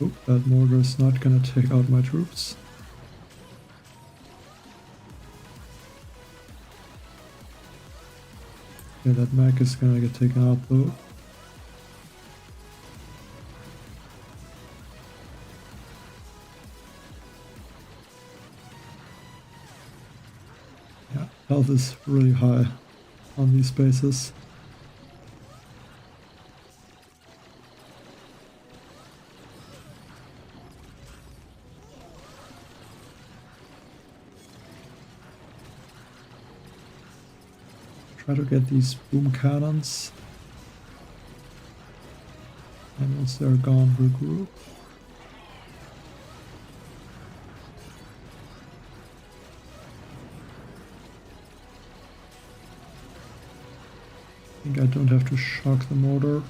Oh, that mortar is not gonna take out my troops. Yeah, that mech is gonna get taken out though. Yeah, health is really high on these bases. Try to get these boom cannons. And once they're gone, regroup. I think I don't have to shock the mortar.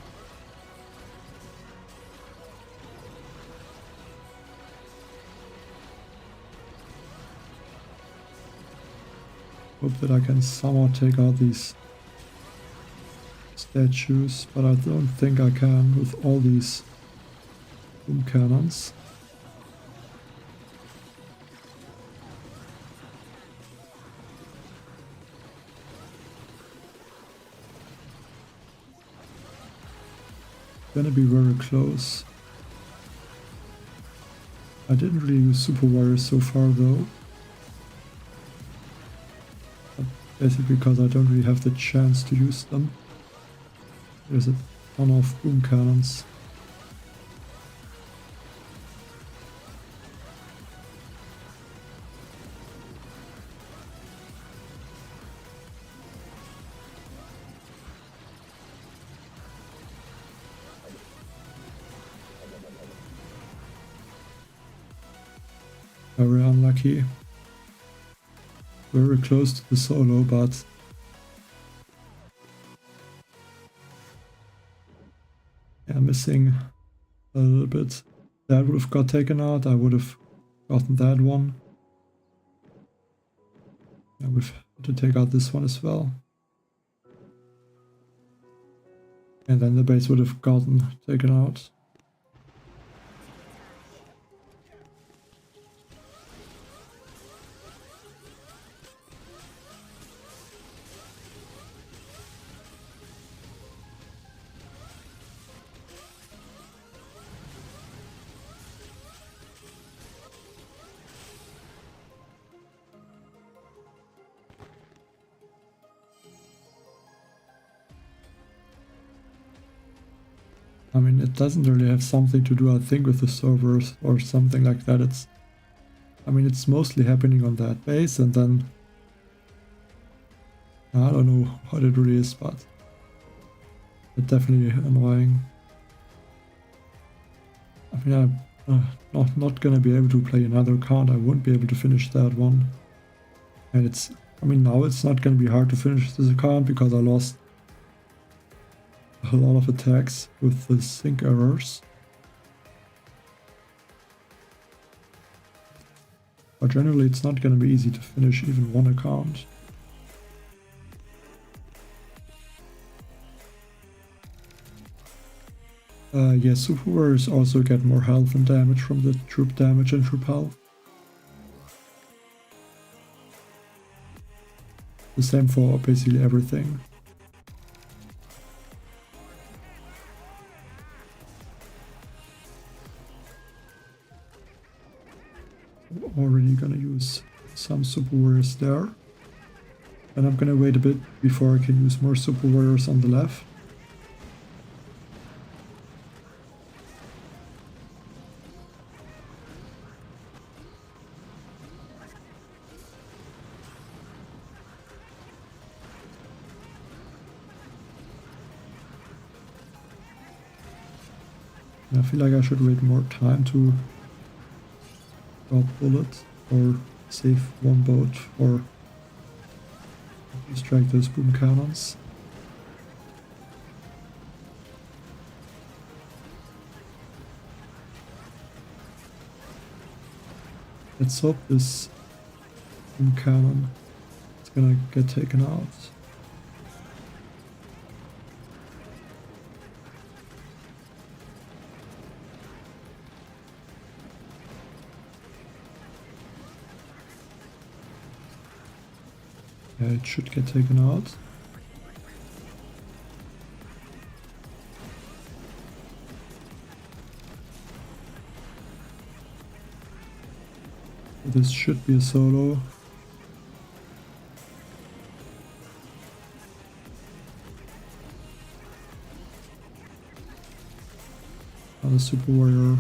Hope that I can somehow take out these statues, but I don't think I can with all these boom cannons. Gonna be very close. I didn't really use super warriors so far though. Basically because I don't really have the chance to use them. There's a ton of boom cannons. Very unlucky. Very close to the solo, but yeah, missing a little bit. That would have got taken out. I would have gotten that one. Yeah, we've had to take out this one as well. And then the base would have gotten taken out. I mean, it doesn't really have something to do, I think, with the servers or something like that. It's mostly happening on that base, and then I don't know what it really is, but it's definitely annoying. I mean, I'm not gonna be able to play another account. I won't be able to finish that one. And now it's not gonna be hard to finish this account because I lost a lot of attacks with the sync errors. But generally it's not gonna be easy to finish even one account. Yeah, super warriors also get more health and damage from the troop damage and troop health. The same for basically everything. Already gonna use some super warriors there. And I'm gonna wait a bit before I can use more super warriors on the left. I feel like I should wait more time to drop bullets or save one boat or distract those boom cannons. Let's hope this boom cannon is gonna get taken out. Yeah, it should get taken out. This should be a solo. Another super warrior.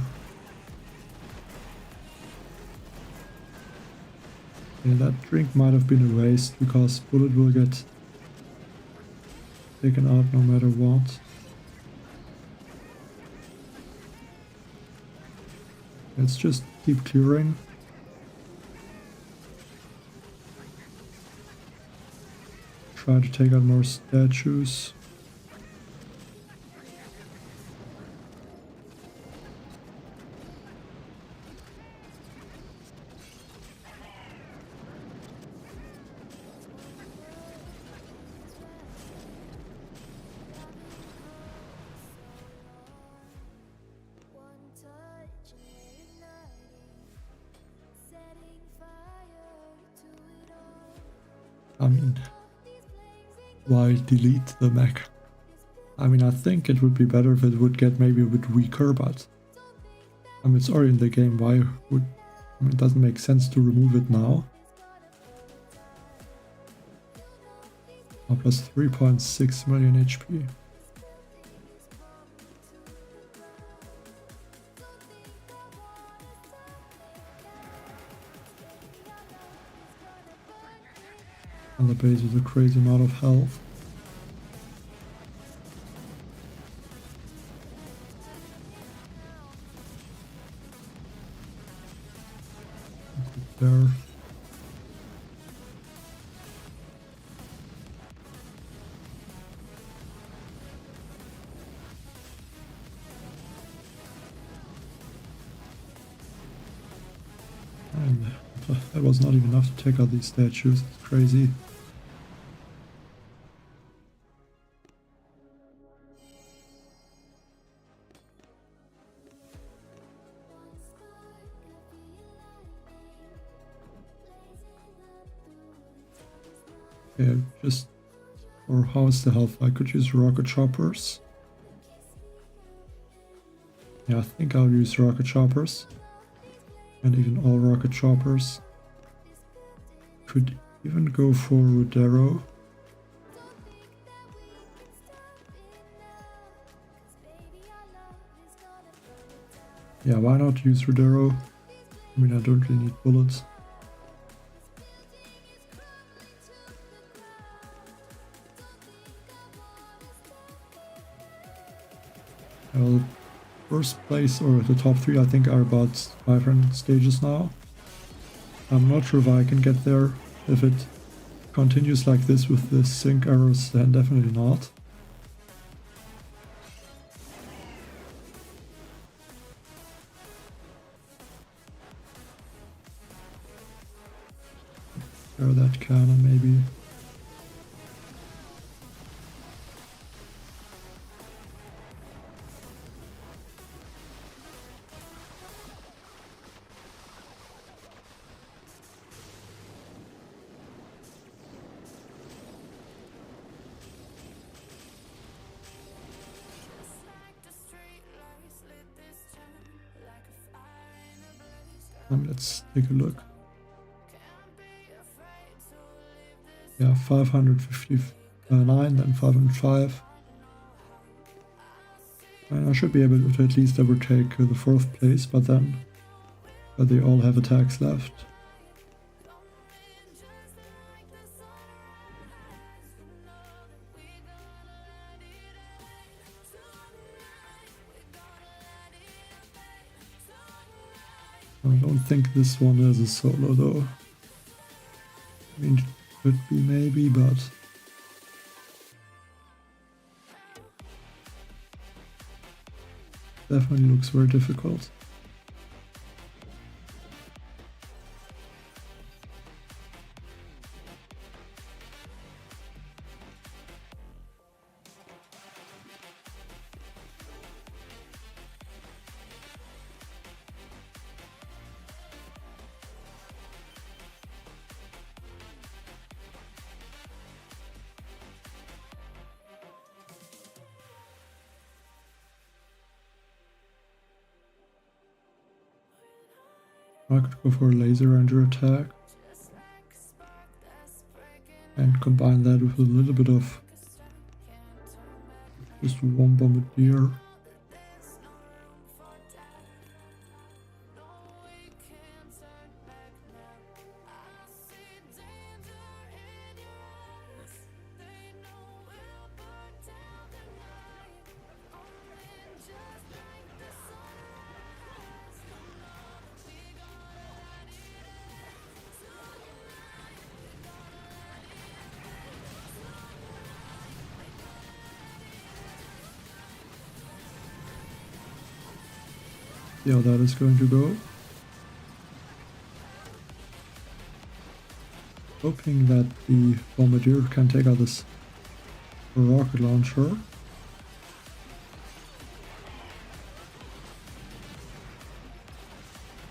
Yeah, that drink might have been a waste because bullet will get taken out no matter what. Let's just keep clearing. Try to take out more statues. I mean, why delete the mech? I mean, I think it would be better if it would get maybe a bit weaker, but I mean, it's already in the game. Why would... I mean, it doesn't make sense to remove it now. Plus 3.6 million HP. And the base with a crazy amount of health. there. And that was not even enough to take out these statues. It's crazy. Yeah, just for how's the health? I could use rocket choppers. Yeah, I think I'll use rocket choppers. And even all rocket choppers. Could even go for Rudero. Yeah, why not use Rudero? I mean, I don't really need bullets. Well, first place or the top 3 I think are about 500 stages now. I'm not sure if I can get there. If it continues like this with the sync errors, then definitely not. Or that cannon maybe. Let's take a look. Yeah, 559, then 505. And I should be able to at least overtake the 4th place, but they all have attacks left. I don't think this one is a solo though. I mean, it could be maybe, but definitely looks very difficult. I could go for a laser ranger attack and combine that with a little bit of just one bombardier. See how that is going to go. Hoping that the bombardier can take out this rocket launcher.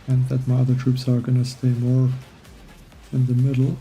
And that my other troops are gonna stay more in the middle.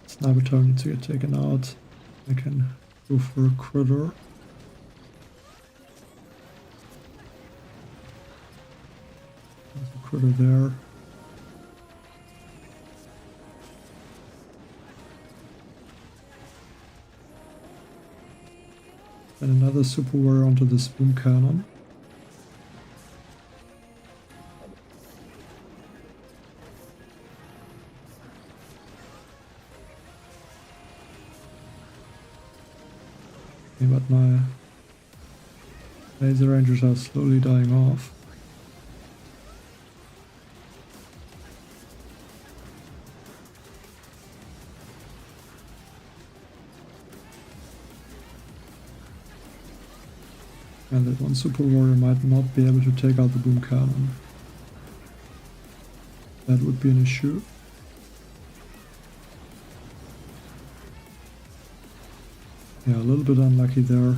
Sniper turret needs to get taken out. I can go for a critter. further there. And another super warrior onto this boom cannon. Okay, but my laser rangers are slowly dying off. And that one super warrior might not be able to take out the boom cannon. That would be an issue. Yeah, a little bit unlucky there.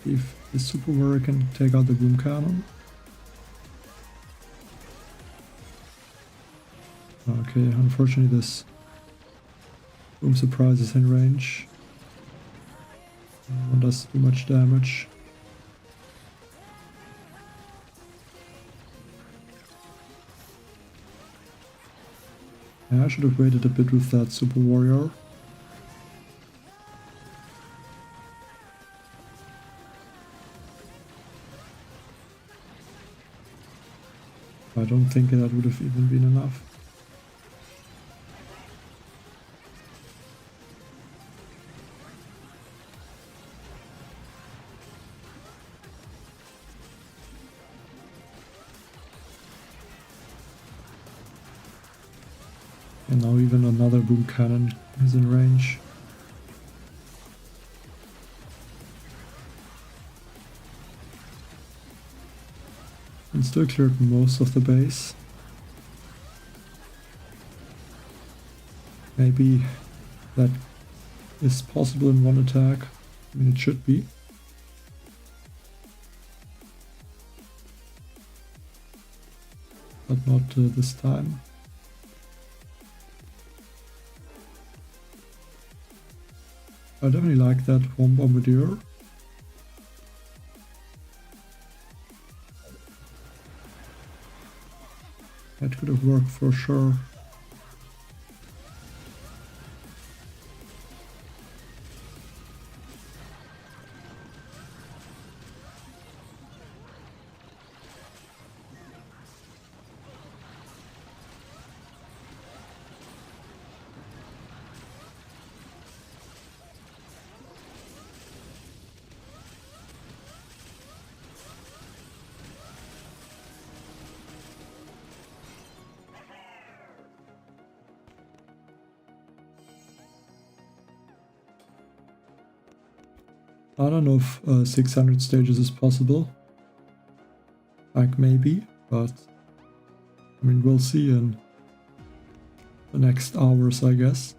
If the super warrior can take out the boom cannon. Okay, unfortunately this boom surprise is in range. One does too much damage. Yeah, I should have waited a bit with that super warrior. I don't think that would have even been enough. And now even another boom cannon is in range. And still cleared most of the base. Maybe that is possible in one attack. I mean, it should be. But not this time. I definitely like that one bombardier. That could have worked for sure. I don't know if 600 stages is possible. Like maybe, but I mean we'll see in the next hours, I guess.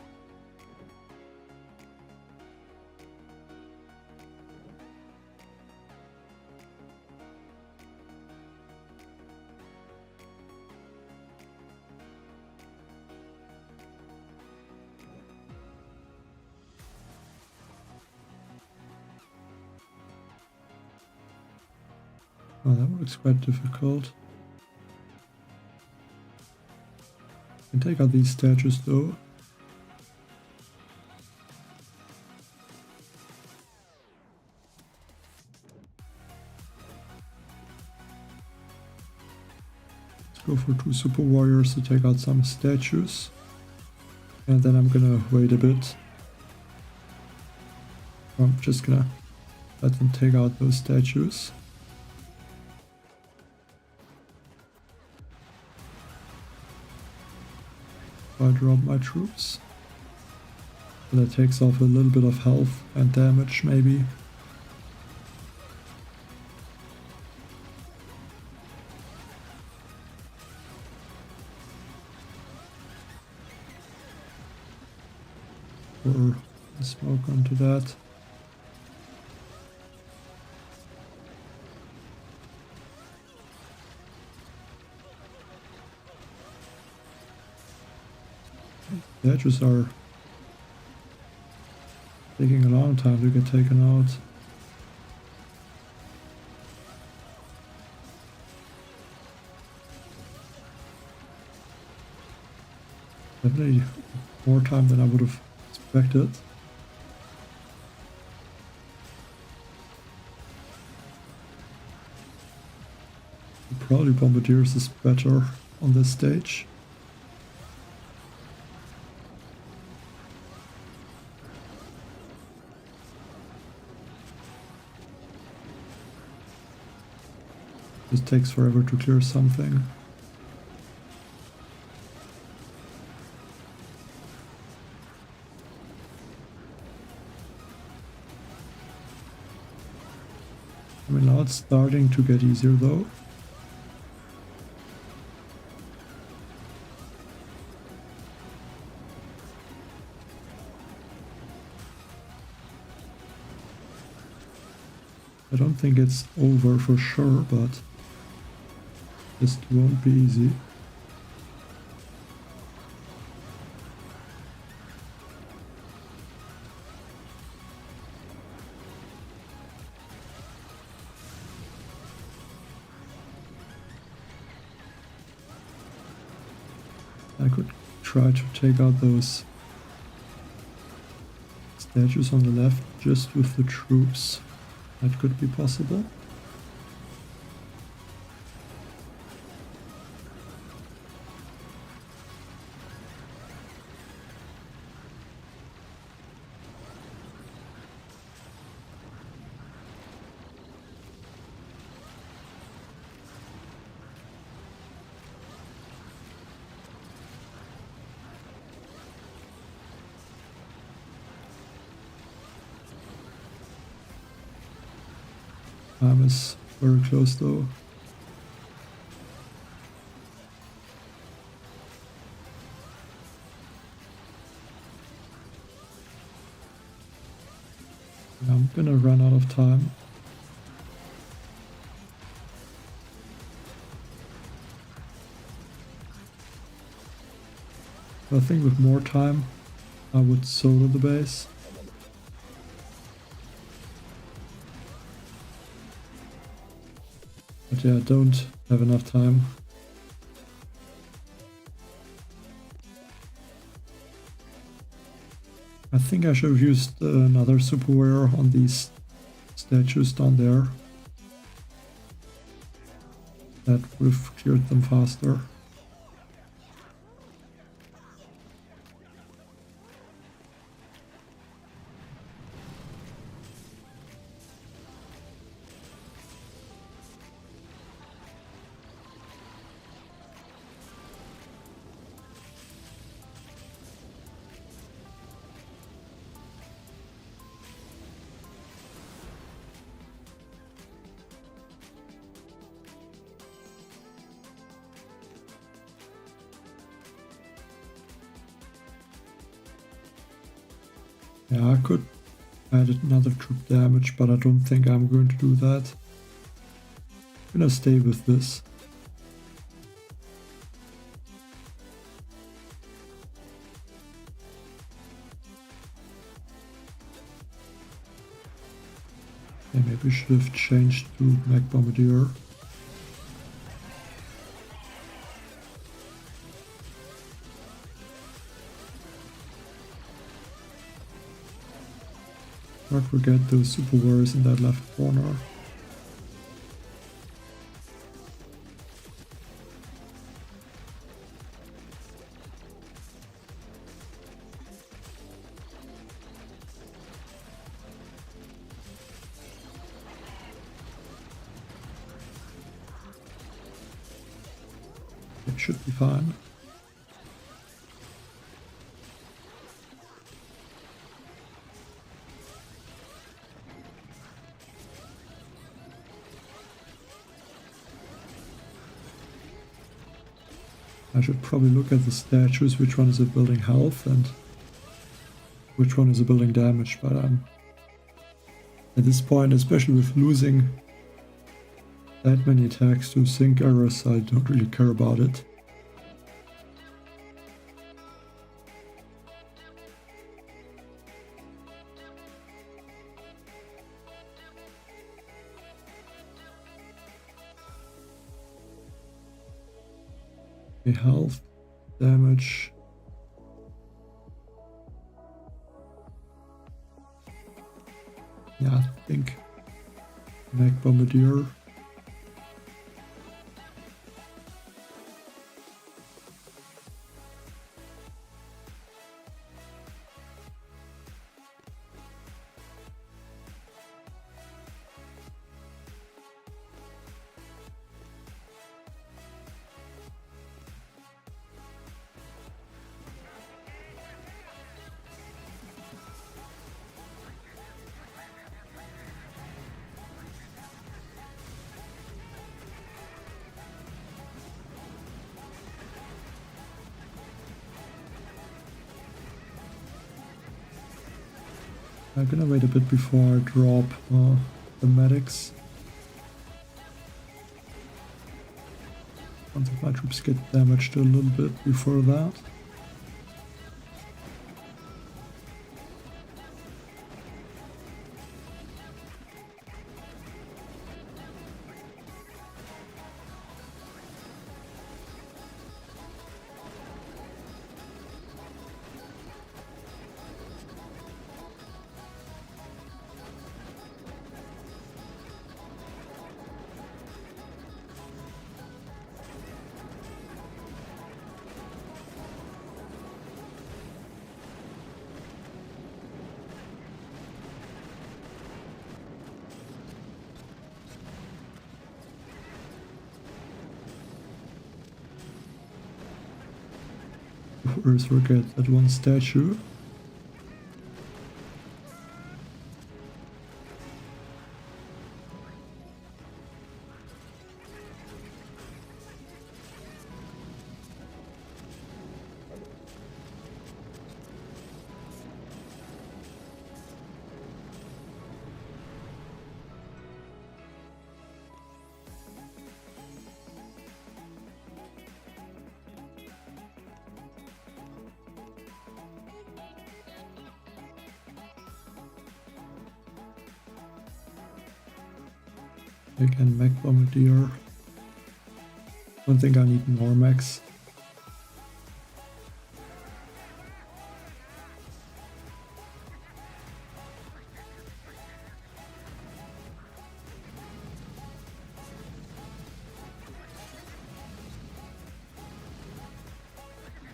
Oh, that looks quite difficult. Can take out these statues though. Let's go for 2 super warriors to take out some statues. And then I'm gonna wait a bit. I'm just gonna let them take out those statues. I drop my troops. So that takes off a little bit of health and damage maybe. pour the smoke onto that. The edges are taking a long time to get taken out. Definitely more time than I would have expected. Probably Bombardiers is better on this stage. It takes forever to clear something. I mean, now it's starting to get easier though. I don't think it's over for sure, but this won't be easy. I could try to take out those statues on the left just with the troops. That could be possible. Time is very close though. I'm gonna run out of time. I think with more time I would solo the base. But yeah, I don't have enough time. I think I should have used another superware on these statues down there. That would have cleared them faster. Yeah, I could add another troop damage, but I don't think I'm going to do that. I'm gonna stay with this. Yeah, maybe we should have changed to Mech Bombardier. Not forget those super warriors in that left corner. It should be fine. I should probably look at the statues, which one is it building health, and which one is a building damage, but at this point, especially with losing that many attacks to sync errors, I don't really care about it. Okay, health, damage. Yeah, I think Mag Bombardier. I'm gonna wait a bit before I drop the medics. Once my troops get damaged a little bit before that. First forget that one statue. Again, Mag Bombardier. Don't think I need more mags.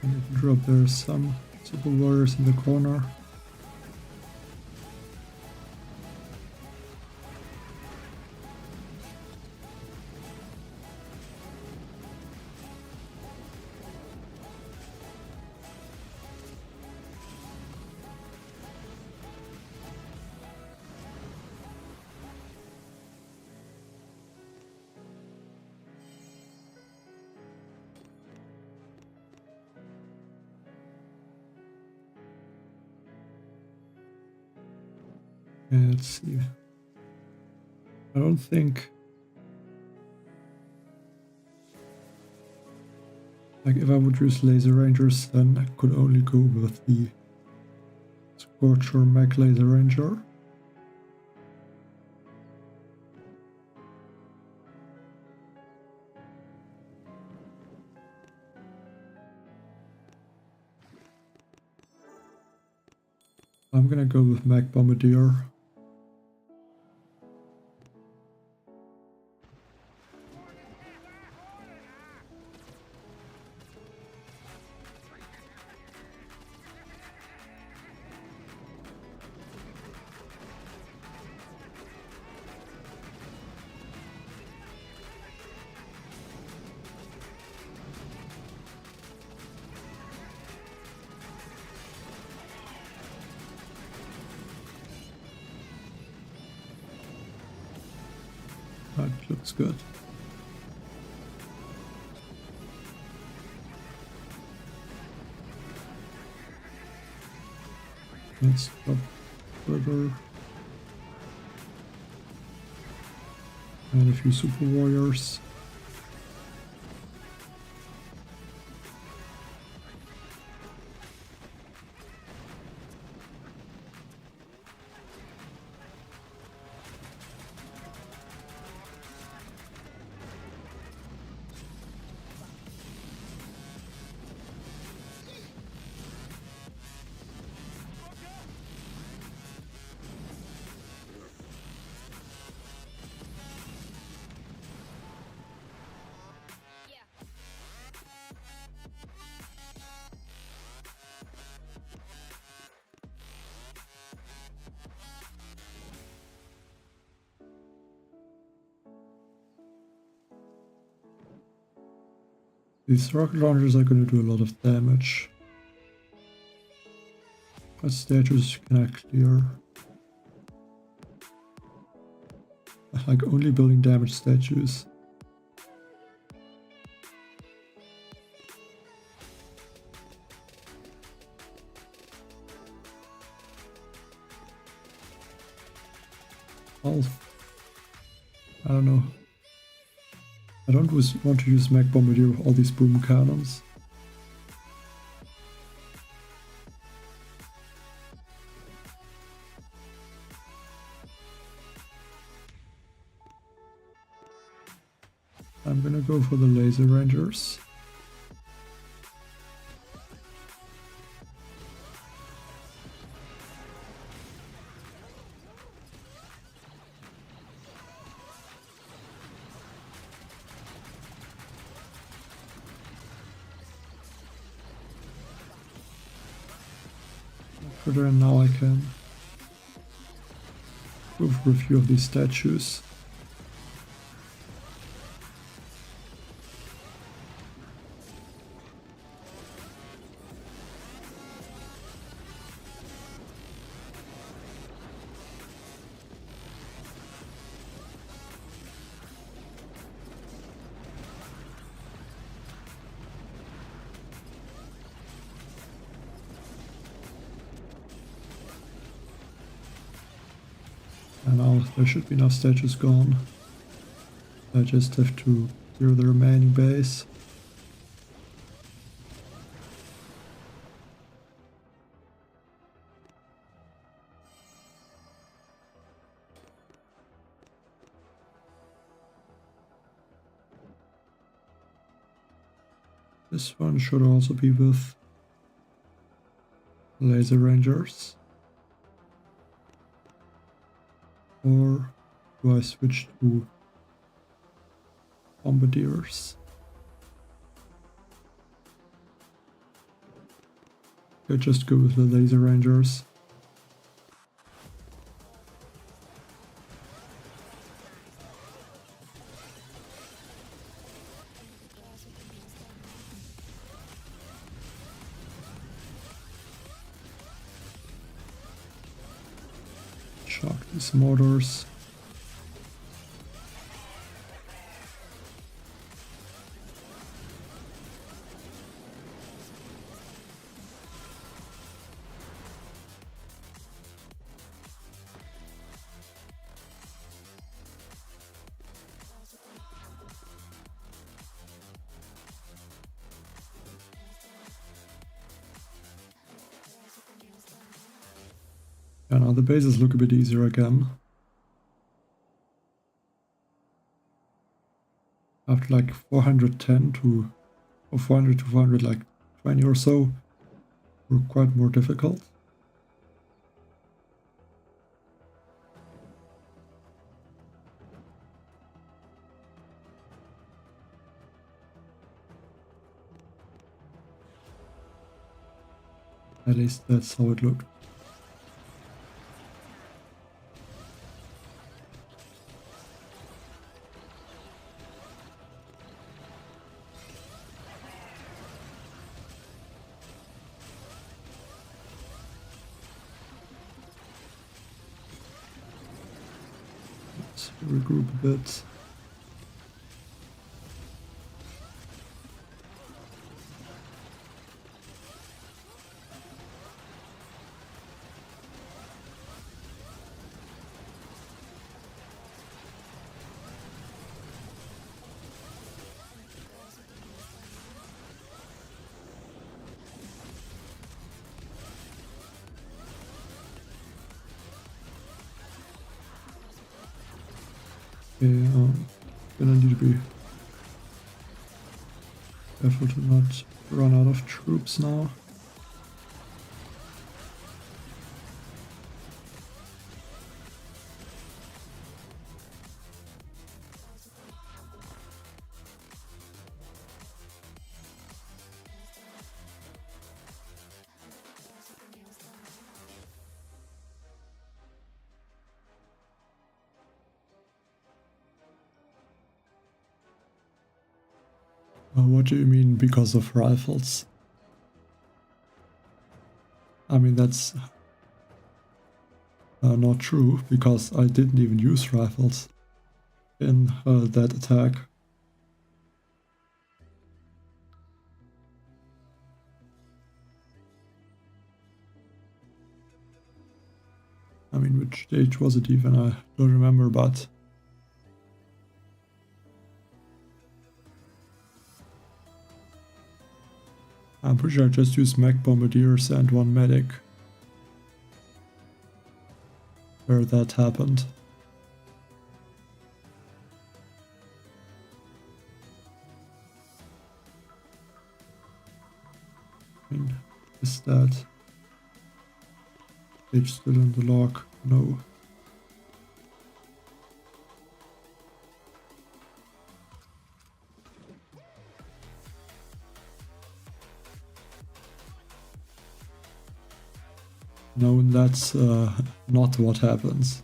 I need to drop there some super warriors in the corner. Let's see. I don't think... Like, if I would use laser rangers, then I could only go with the Scorcher Mech Laser Ranger. I'm gonna go with Mag Bombardier. That looks good. Let's drop further. And a few super warriors. These rocket launchers are going to do a lot of damage. But statues can I clear? I like only building damage statues. Well, I don't know. I don't want to use Mech Bombardier with all these boom cannons. I'm gonna go for the laser rangers. Further, and now I can go for a few of these statues. And now there should be enough statues gone. I just have to clear the remaining base. This one should also be with laser rangers. Or do I switch to bombardiers? I just go with the laser rangers. Shock these motors. And now the bases look a bit easier again. After like 410 to, or 400 to 400, like 20 or so, were quite more difficult. At least that's how it looked. Let's regroup a bit. Okay, gonna need to be careful to not run out of troops now. What do you mean because of rifles? I mean, that's not true, because I didn't even use rifles in that attack. I mean, which stage was it even? I don't remember, but I'm pretty sure I just used mech bombardiers and one medic where that happened. I mean, is that stage still in the log? No. No, that's not what happens.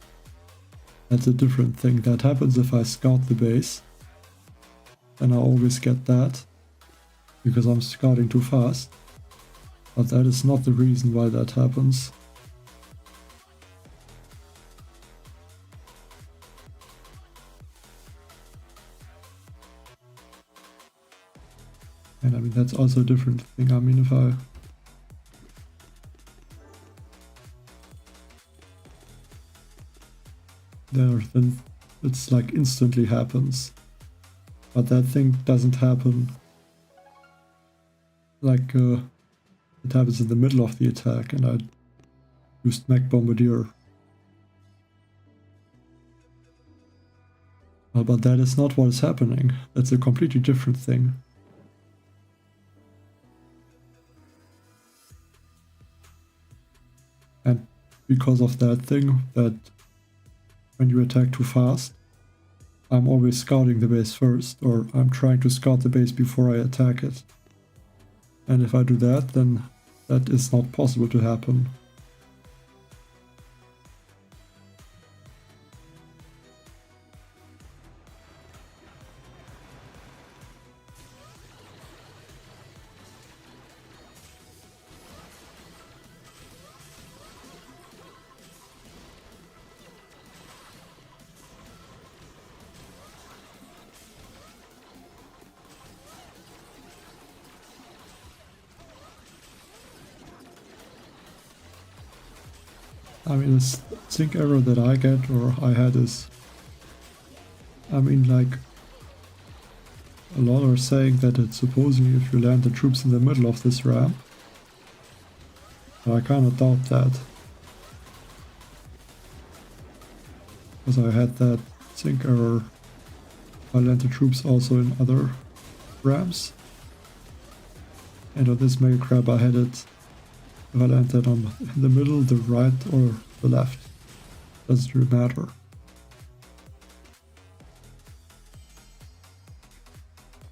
That's a different thing. That happens if I scout the base. And I always get that, because I'm scouting too fast. But that is not the reason why that happens. And I mean, that's also a different thing. I mean, if I there, then it's like instantly happens. But that thing doesn't happen like it happens in the middle of the attack, and I used mech bombardier. But that is not what is happening. That's a completely different thing. And because of that thing, that when you attack too fast, I'm always scouting the base first, or I'm trying to scout the base before I attack it. And if I do that, then that is not possible to happen. I mean, the sync error that I get, or I had, is, I mean, like, a lot are saying that it's supposedly if you land the troops in the middle of this ramp. But I kind of doubt that. Because I had that sync error. I land the troops also in other ramps. And on this mega crab I had it, if I land that on in the middle, the right, or the left. Doesn't really matter.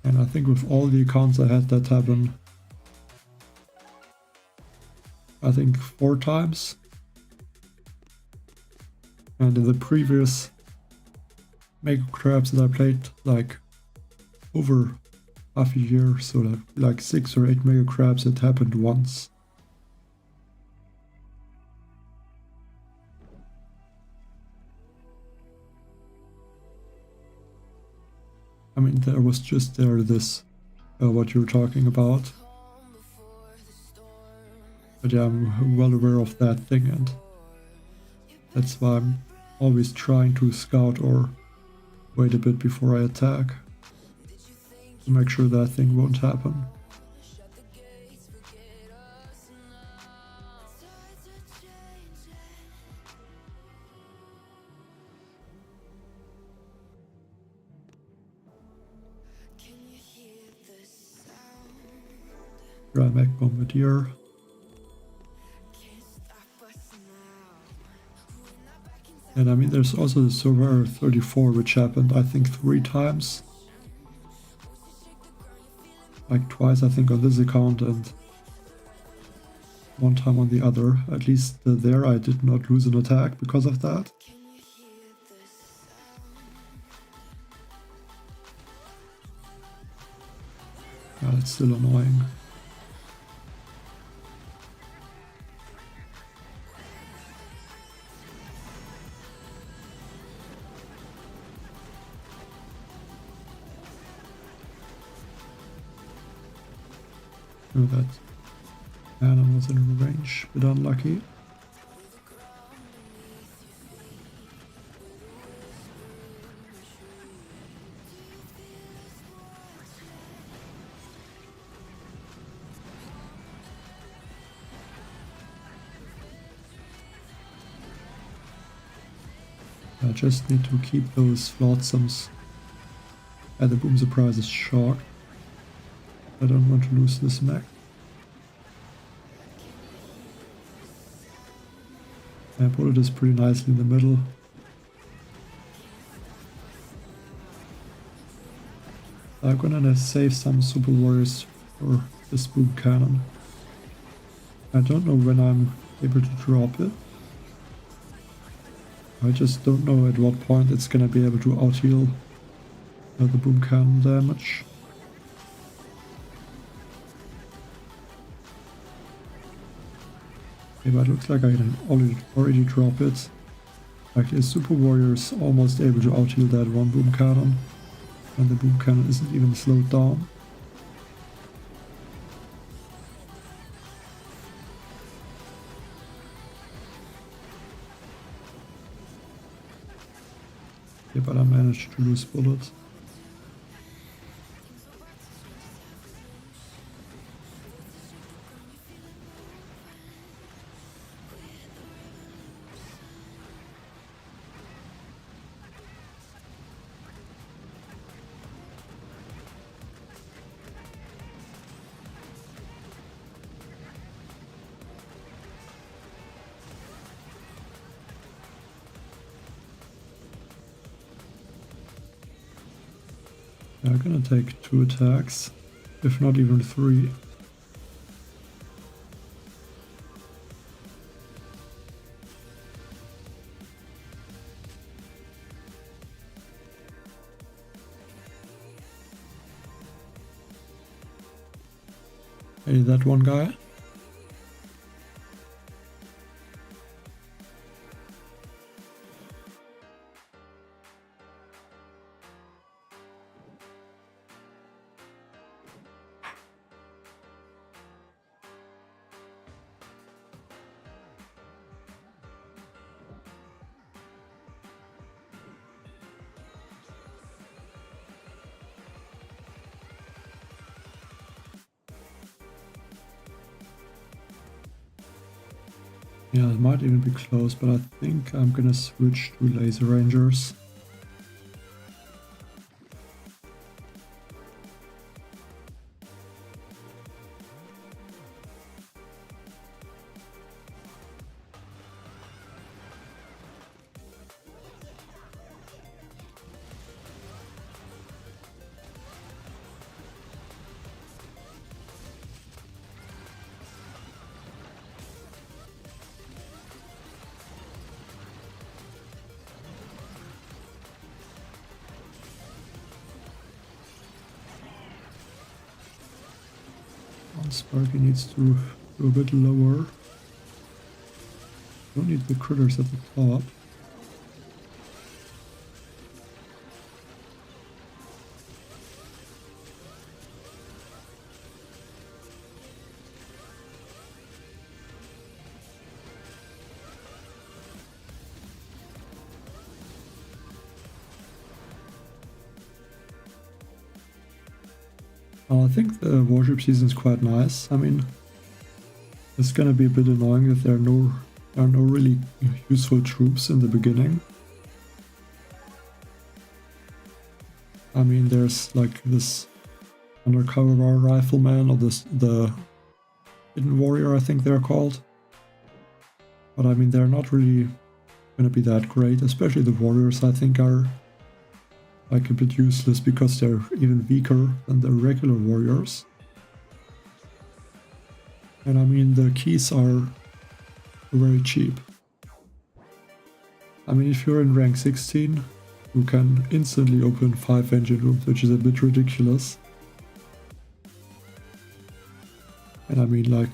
And I think with all the accounts I had that happen, I think 4 times. And in the previous mega crabs that I played, like over half a year, so like 6 or 8 mega crabs, it happened once. I mean, there was just this, what you're talking about. But yeah, I'm well aware of that thing, and that's why I'm always trying to scout or wait a bit before I attack, to make sure that thing won't happen. Dry Mech Bombardier. And I mean, there's also the Surveyor 34, which happened, I think, 3 times. Like twice, I think, on this account and 1 time on the other. At least there I did not lose an attack because of that. Yeah, it's still annoying. Oh, that cannon was in range, a bit unlucky. I just need to keep those flotsams at the Boom Surprises short. I don't want to lose this mech. I put it pretty nicely in the middle. I'm gonna save some Super Warriors for this boom cannon. I don't know when I'm able to drop it. I just don't know at what point it's gonna be able to out-heal the boom cannon damage. Okay, but it looks like I can already drop it. Like a Super Warrior is almost able to out-heal that one boom cannon. And the boom cannon isn't even slowed down. Okay, but I managed to lose bullets. I'm gonna take 2 attacks, if not even 3. Hey, that one guy. Yeah, it might even be close, but I think I'm gonna switch to Laser Rangers. Sparky needs to go a bit lower. Don't need the critters at the top. I think the warship season is quite nice. I mean, it's gonna be a bit annoying if there are no really useful troops in the beginning. I mean, there's like this undercover rifleman or the Hidden Warrior, I think they're called. But I mean, they're not really gonna be that great, especially the warriors I think are like a bit useless because they're even weaker than the regular warriors. And I mean, the keys are very cheap. I mean, if you're in rank 16, you can instantly open 5 engine rooms, which is a bit ridiculous. And I mean, like,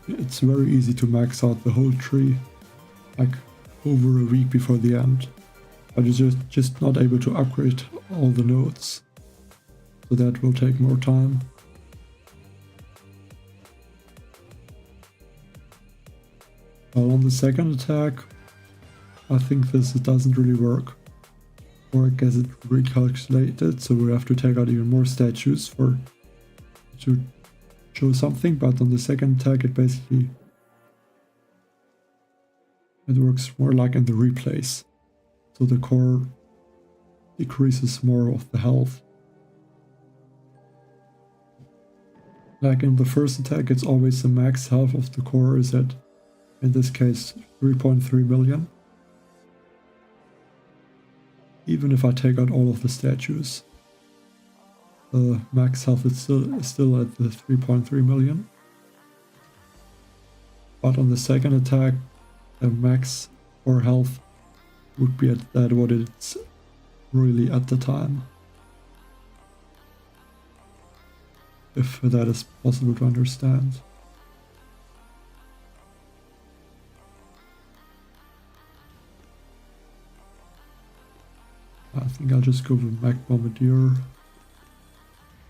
it's very easy to max out the whole tree, like, over a week before the end. But you're just not able to upgrade all the nodes. So that will take more time. Well, on the second attack, I think this doesn't really work. Or I guess it recalculated, so we have to take out even more statues to show something, but on the second attack it works more like in the replays. So the core decreases more of the health. Like in the first attack, it's always the max health of the core is at, in this case, 3.3 million. Even if I take out all of the statues, the max health is still at the 3.3 million. But on the second attack, the max core health would be at that what it's really at the time. If that is possible to understand. I think I'll just go with Mag Bombardier.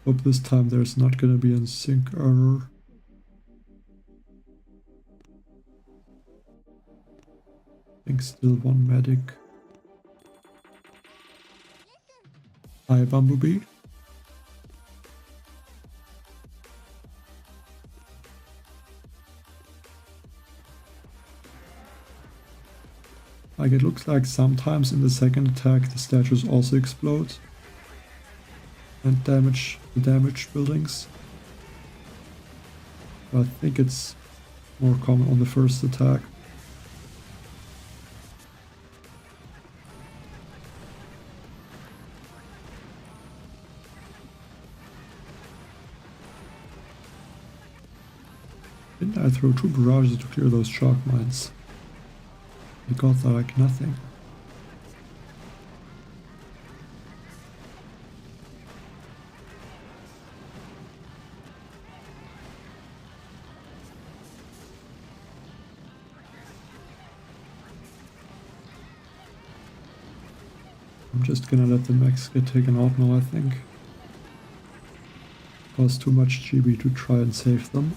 Hope this time there's not gonna be a sync error. I think still one medic. Hi, Bumblebee. Like, it looks like sometimes in the second attack the statues also explode and damage the damaged buildings. But I think it's more common on the first attack. Didn't I throw 2 barrages to clear those shark mines? It got like nothing. I'm just gonna let the mechs get taken out now, I think. Costs too much GB to try and save them.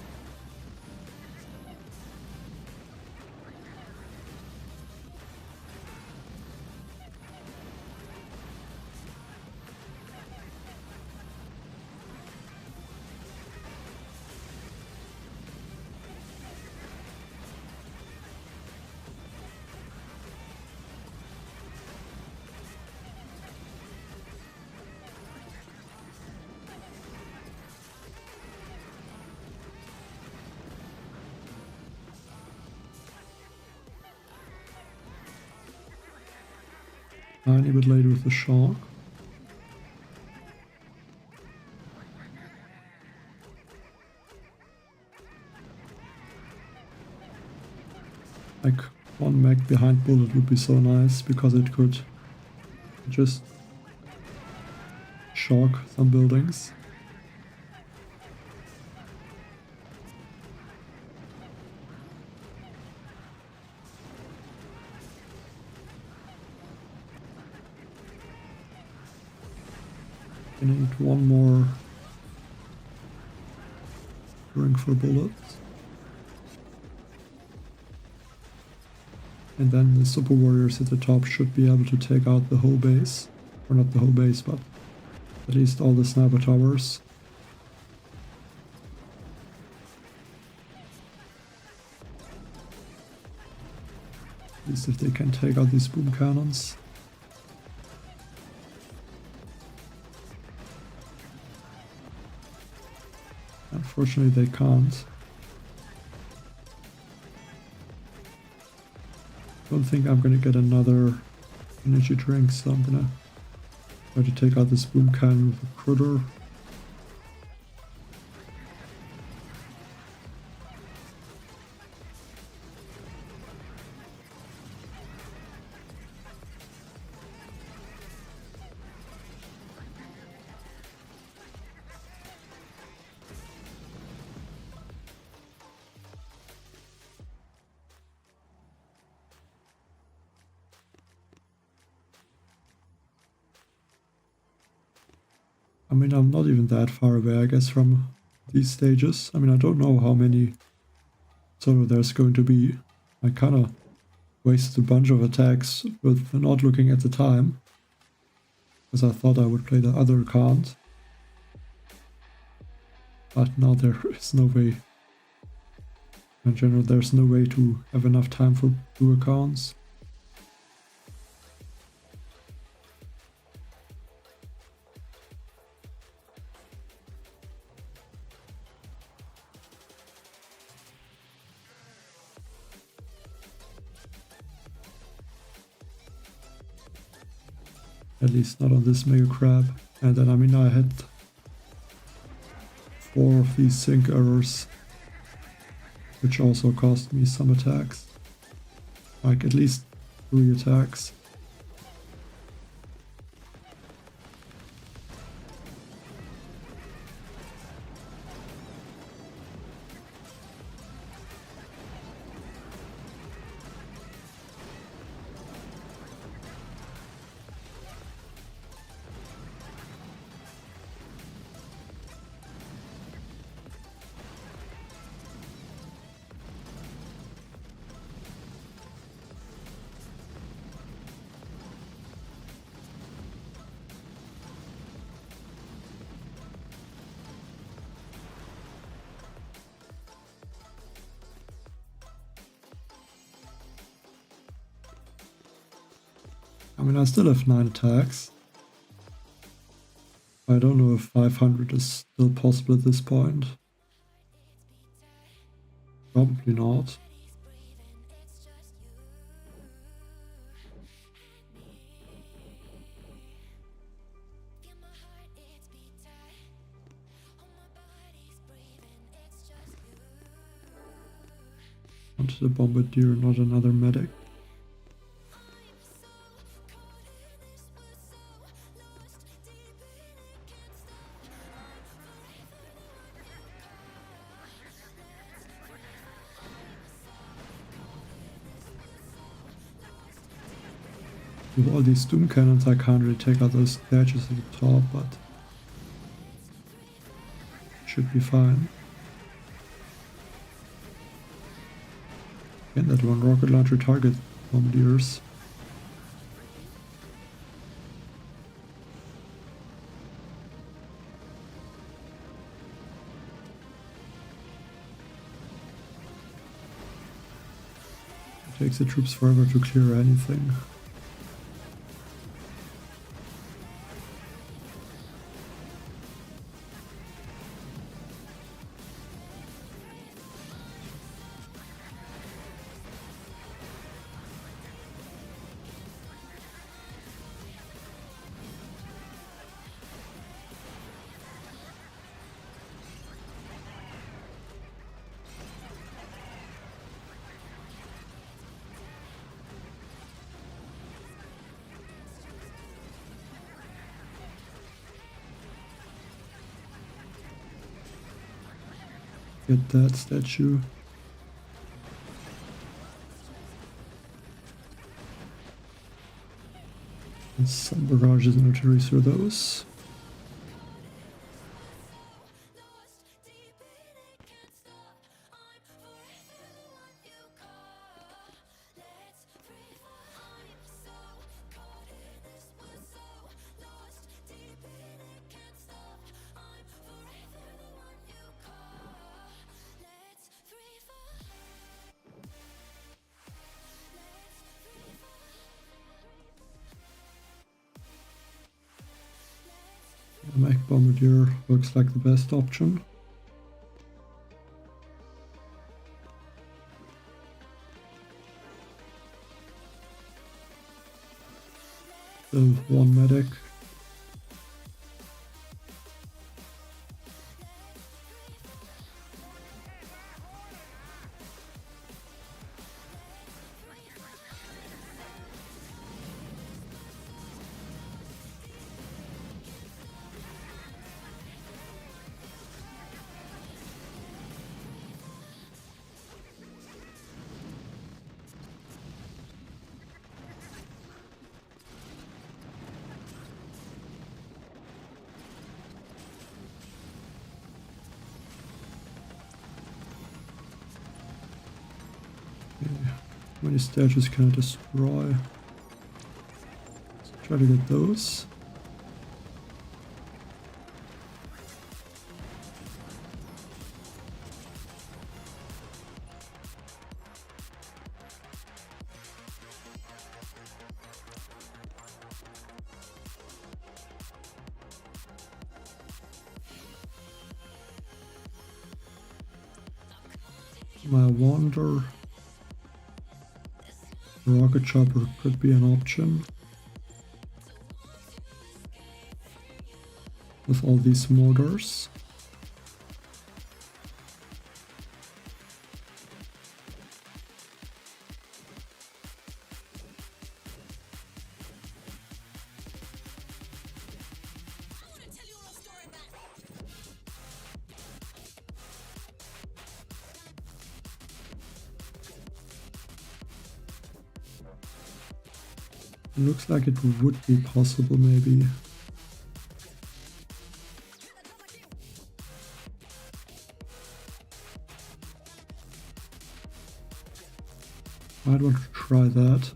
Tiny bit later with the shark. Like, one mech behind bullet would be so nice because it could just shock some buildings. I need one more drink for bullets. And then the super warriors at the top should be able to take out the whole base. Or not the whole base, but at least all the sniper towers. At least if they can take out these boom cannons. Unfortunately, they can't. Don't think I'm gonna get another energy drink, so I'm gonna try to take out this boom cannon with a critter. I mean, I'm not even that far away, I guess, from these stages. I mean, I don't know how many solo there's going to be. I kind of wasted a bunch of attacks with not looking at the time, because I thought I would play the other account. But now there is no way. In general, there's no way to have enough time for 2 accounts. At least not on this Mega Crab. And then, I mean, I had 4 of these sync errors, which also cost me some attacks. Like at least 3 attacks. I mean, I still have 9 attacks. I don't know if 500 is still possible at this point. Probably not. Onto the Bombardier, not another medic. With all these Doom Cannons, I can't really take out those statues at the top, but should be fine. Again, that one rocket launcher target bombardiers. It takes the troops forever to clear anything. Get that statue. And some barrages and artilleries for those. The Mech Bombardier looks like the best option. Still one medic. How many statues can I destroy? Let's try to get those. My wander. Rocket chopper could be an option. With all these mortars. Looks like it would be possible, maybe. Might want to try that.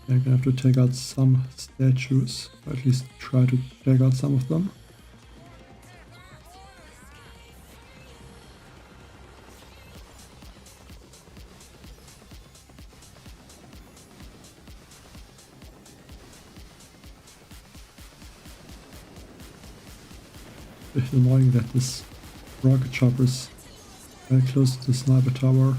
I'm gonna have to take out some statues, or at least try to take out some of them. It's annoying that this rocket chopper is very close to the sniper tower.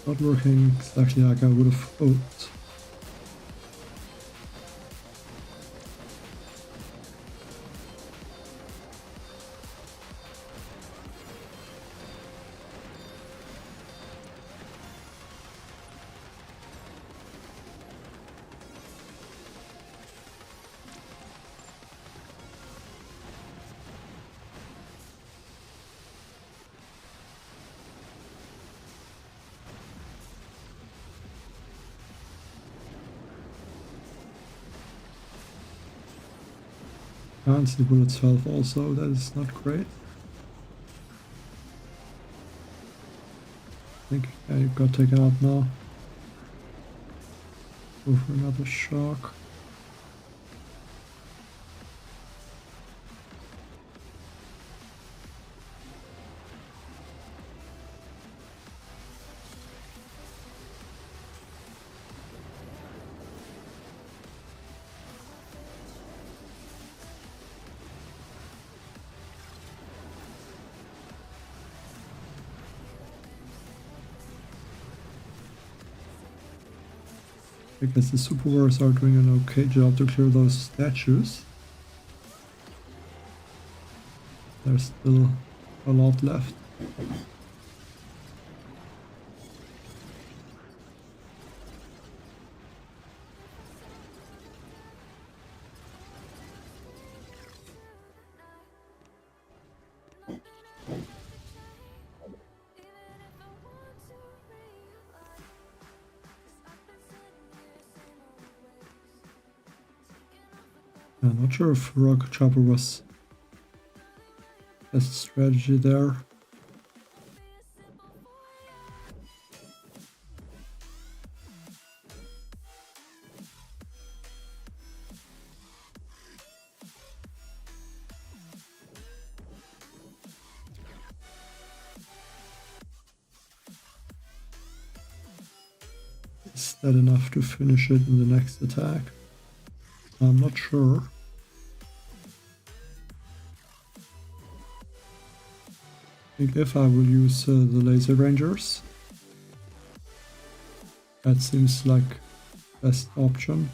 Not working exactly like I would have hoped. Can't see the bullet's health also, that is not great. I think I got taken out now. Go for another shock. I guess the Super Wars are doing an okay job to clear those statues. There's still a lot left. I'm not sure if Rocket Chopper was best strategy there. Is that enough to finish it in the next attack? I'm not sure. I think if I will use the Laser Rangers, that seems like best option.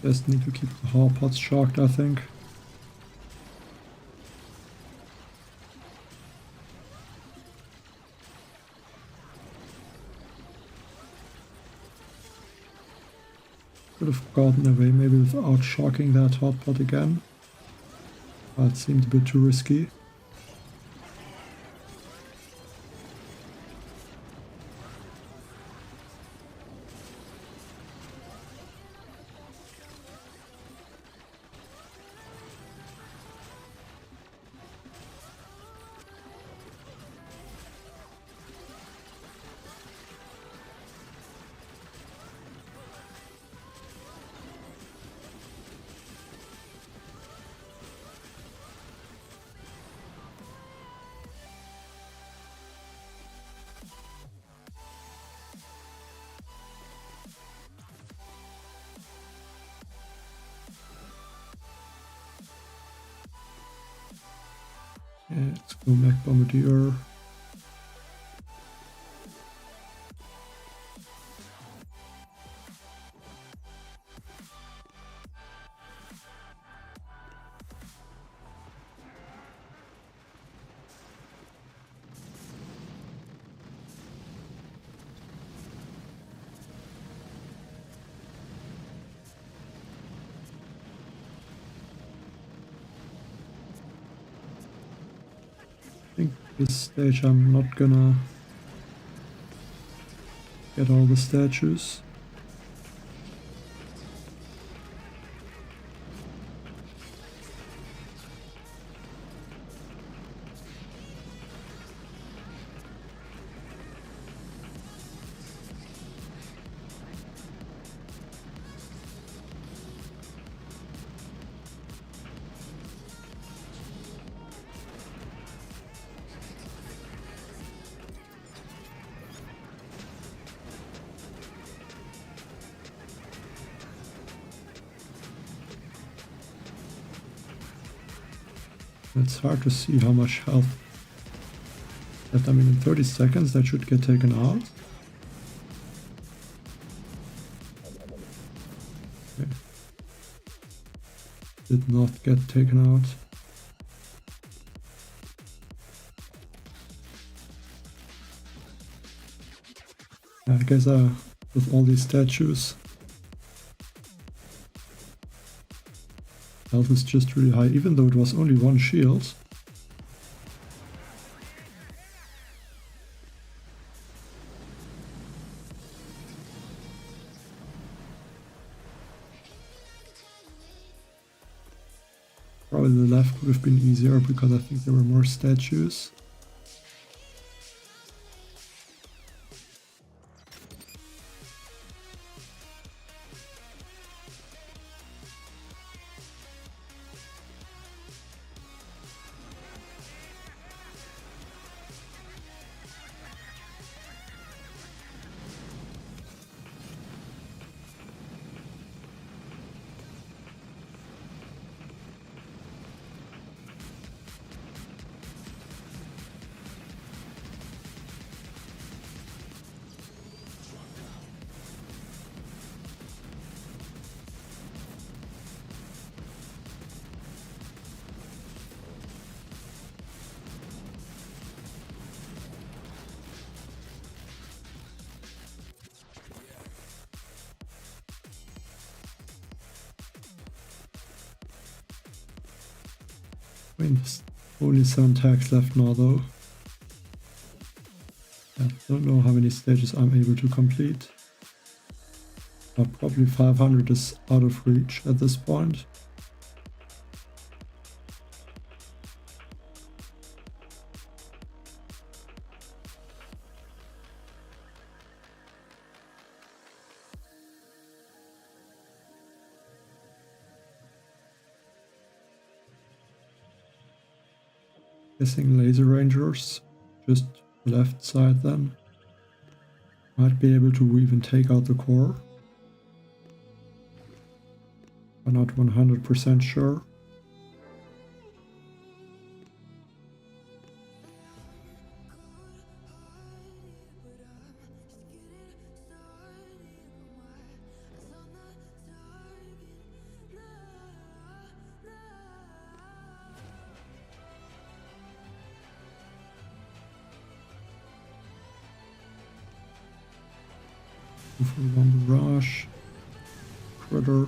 Just need to keep the hard pots shocked, I think. Could have gotten away maybe without shocking that hot pot again. That seemed a bit too risky. Yeah, let's go Mech Bombardier. I think this stage I'm not gonna get all the statues. It's hard to see how much health left. I mean, in 30 seconds that should get taken out. Okay. Did not get taken out. I guess with all these statues, health is just really high, even though it was only one shield. probably the left would have been easier because I think there were more statues. I mean, there's only 7 tags left now though. I don't know how many stages I'm able to complete. Probably 500 is out of reach at this point. Guessing laser rangers, just the left side then. Might be able to even take out the core. I'm not 100% sure. For one barrage, critter.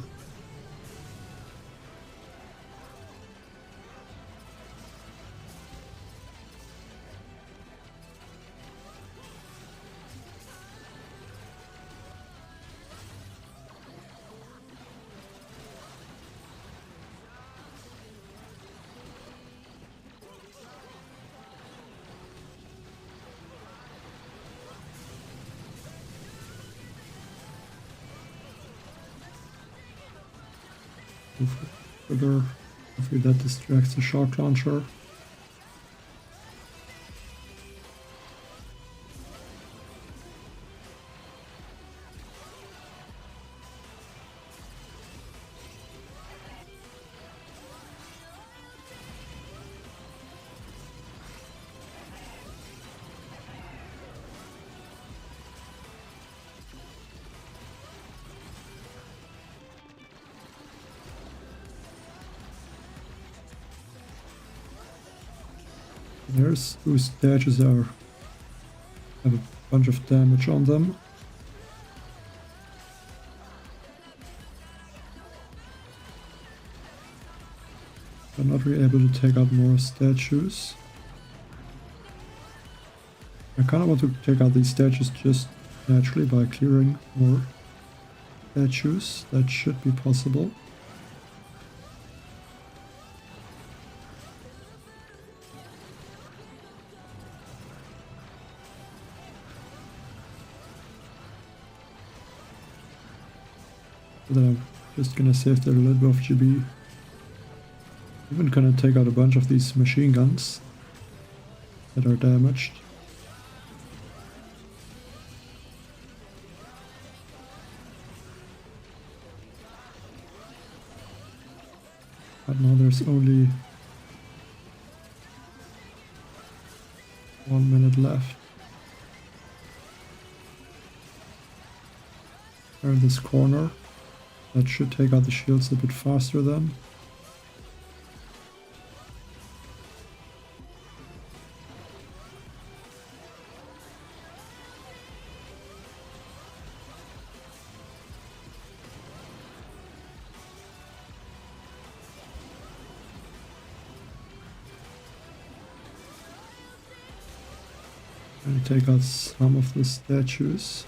Critter. Hopefully that distracts the shock launcher. There's those statues have a bunch of damage on them. I'm not really able to take out more statues. I kind of want to take out these statues just naturally by clearing more statues. That should be possible. But then I'm just gonna save there a little bit of GB. Even gonna take out a bunch of these machine guns that are damaged. But now there's only 1 minute left. There in this corner. That should take out the shields a bit faster then. And take out some of the statues.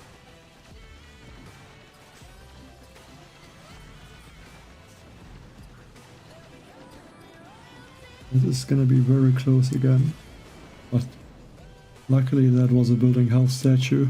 This is gonna be very close again, but luckily that was a building health statue.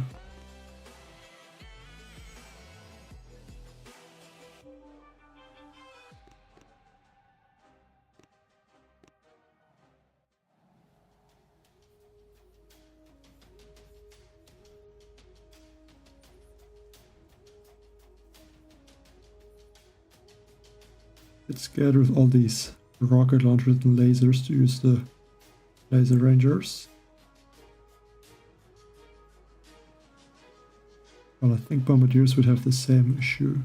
Bit scared with all these rocket launchers and lasers to use the laser rangers. Well, I think bombardiers would have the same issue.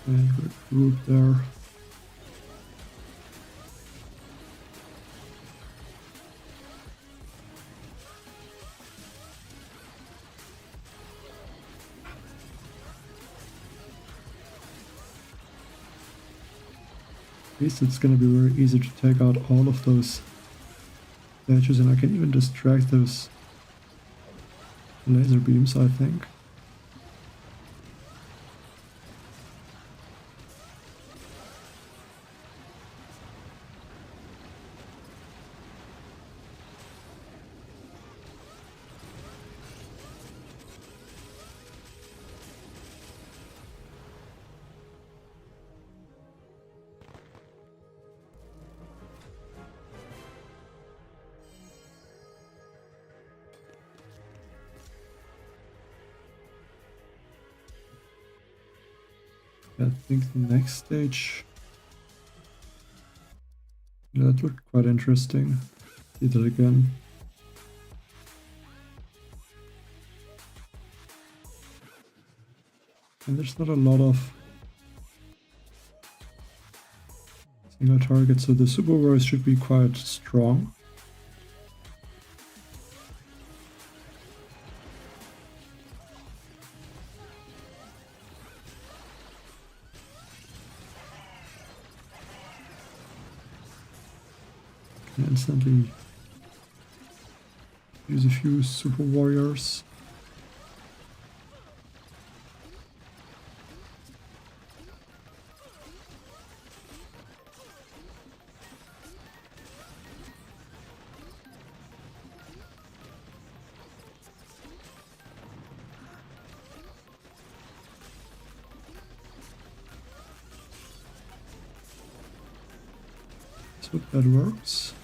And regroup there. At least it's gonna be very easy to take out all of those statues, and I can even distract those laser beams, I think. I think the next stage, that looked quite interesting. See that again. And there's not a lot of single targets, so the super warriors should be quite strong. Instantly use a few super warriors. So that works.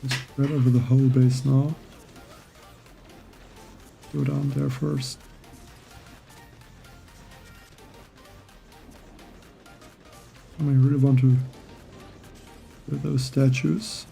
Spread over the whole base now. Go down there first. I really want to get those statues.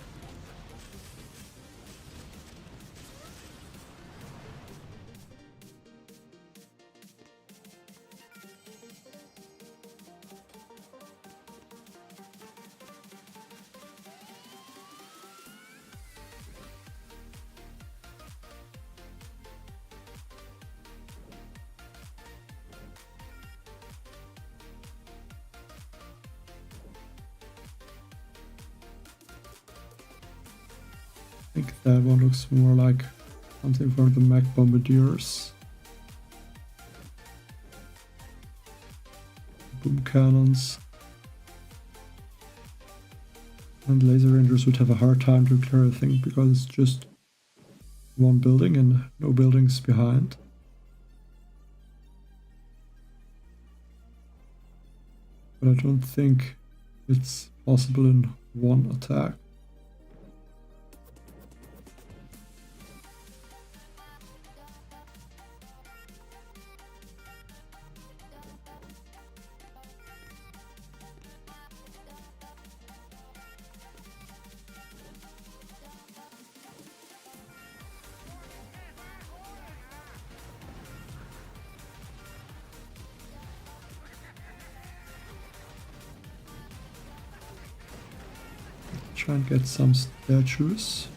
I think that one looks more like something for the mech bombardiers. Boom cannons. And laser rangers would have a hard time to clear, I think, because it's just one building and no buildings behind. But I don't think it's possible in one attack. try and get some statues.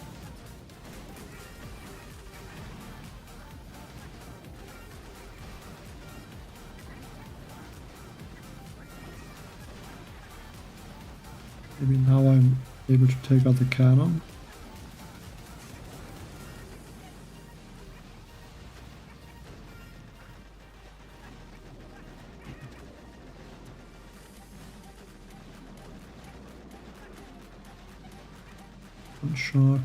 Maybe now I'm able to take out the cannon. One shark.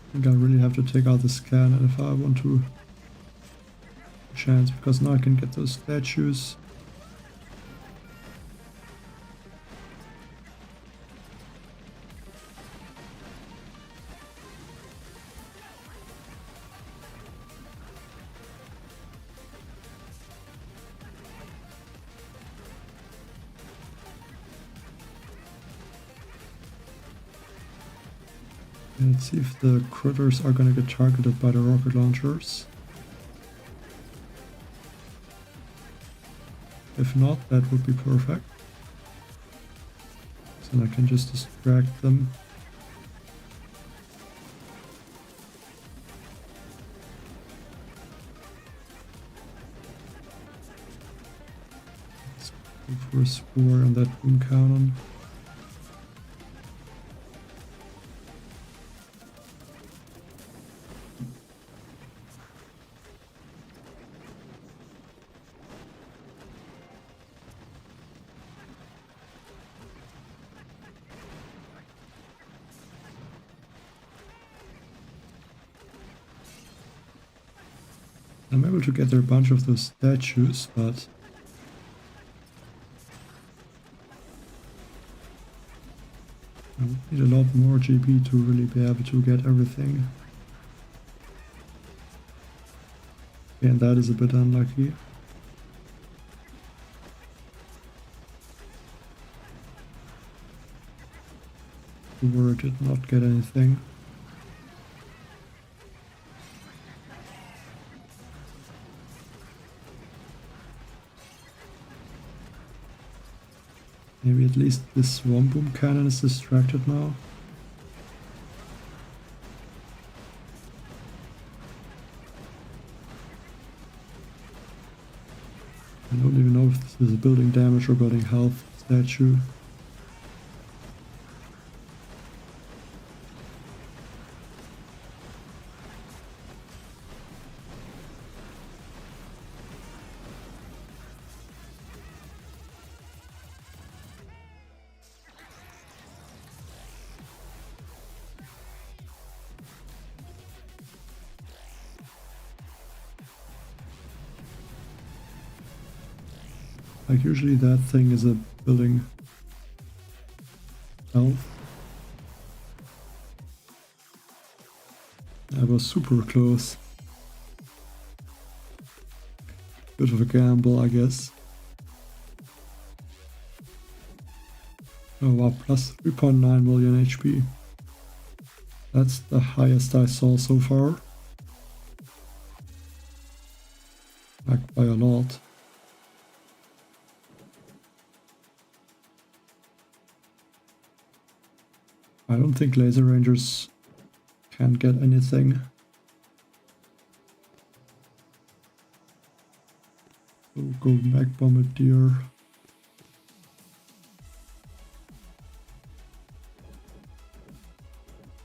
I think I really have to take out this cannon if I want to chance, because now I can get those statues. Let's see if the critters are gonna get targeted by the rocket launchers. If not, that would be perfect. So I can just distract them. Let's go for a spore on that boom cannon. I'm able to gather a bunch of those statues, but I would need a lot more GB to really be able to get everything. And that is a bit unlucky. Where I did not get anything. Maybe at least this one boom cannon is distracted now. I don't even know if this is a building damage or building health statue. Like usually that thing is a building health. I was super close. Bit of a gamble, I guess. Oh wow, plus 3.9 million HP. That's the highest I saw so far. Like by a lot. I don't think laser rangers can get anything. We'll go Mag Bombardier.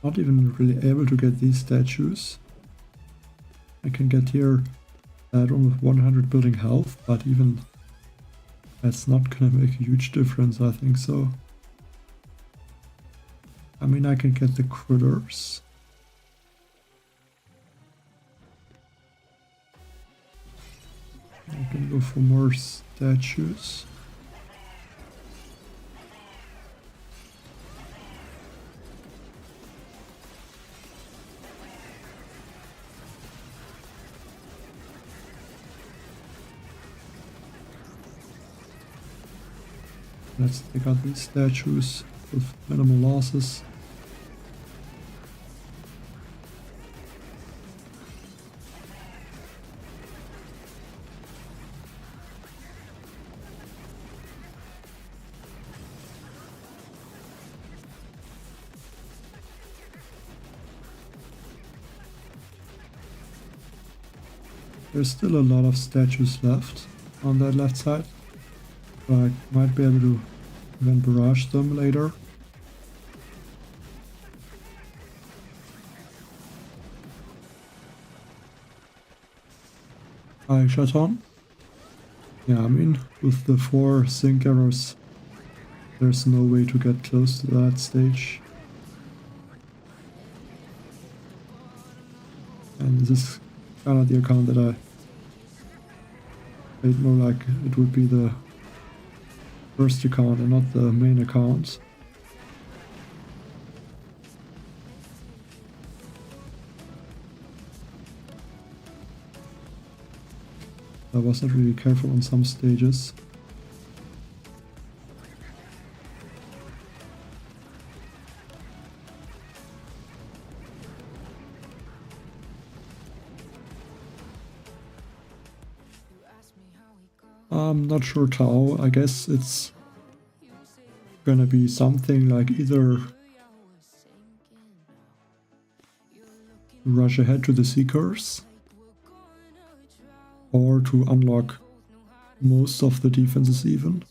Not even really able to get these statues. I can get here that one with 100 building health, but even that's not gonna make a huge difference, I think so. I mean, I can get the critters. I can go for more statues. Let's take out these statues with minimal losses. There's still a lot of statues left on that left side, but I might be able to even barrage them later. I shot on. Yeah, I mean, with the 4 sync errors, there's no way to get close to that stage. And this is kind of the account that I played more like it would be the first account and not the main account. I was not really careful on some stages. I'm not sure how. I guess it's gonna be something like either rush ahead to the Seekers or to unlock most of the defenses even.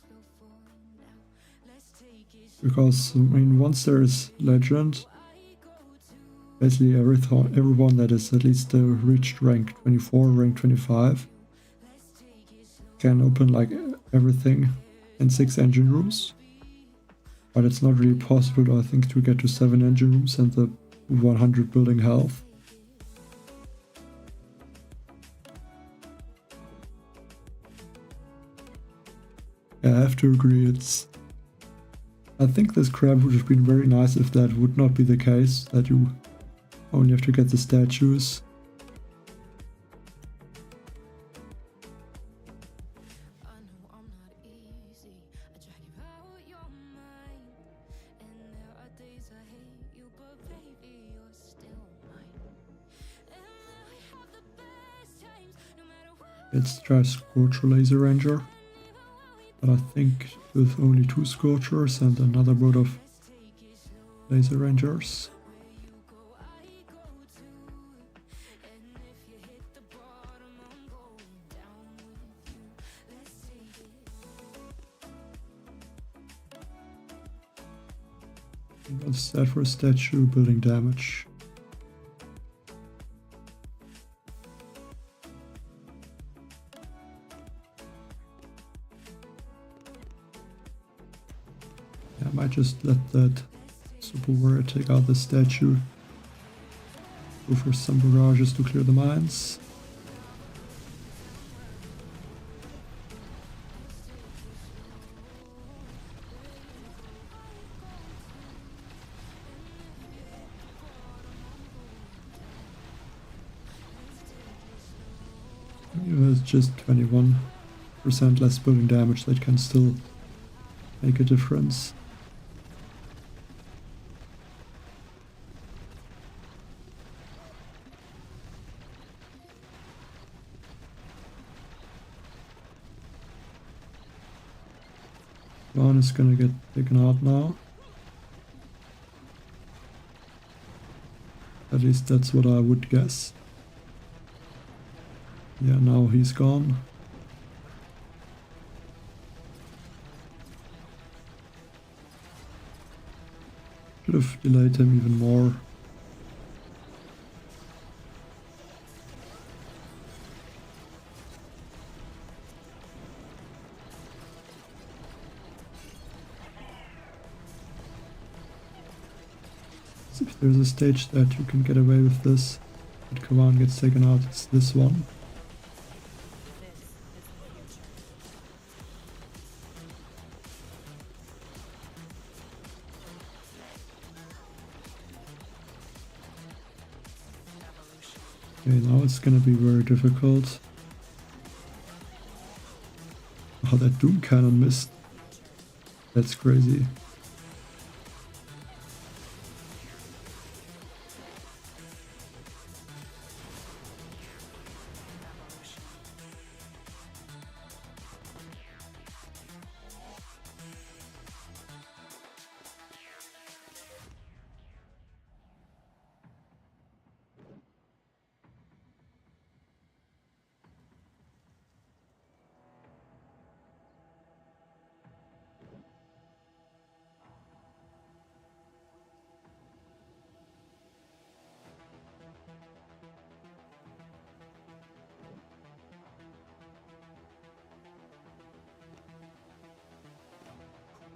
Because, I mean, once there is Legend, basically everyone that is at least reached rank 24, rank 25 can open like everything in 6 engine rooms. But it's not really possible, I think, to get to 7 engine rooms and the 100 building health. Yeah, I have to agree, I think this crab would have been very nice if that would not be the case, that you only have to get the statues. Let's try Scorcher Laser Ranger. But I think with only 2 Scorchers and another boat of Laser Rangers. What's that for a statue? Building damage. I might just let that Super Warrior take out the statue. Go for some barrages to clear the mines. It's just 21% less building damage, that can still make a difference. One is gonna get taken out now. At least that's what I would guess. Yeah, now he's gone. Should have delayed him even more. If there's a stage that you can get away with this, but Kavan gets taken out, it's this one. Okay, now it's gonna be very difficult. Oh, that Doom Cannon missed. That's crazy.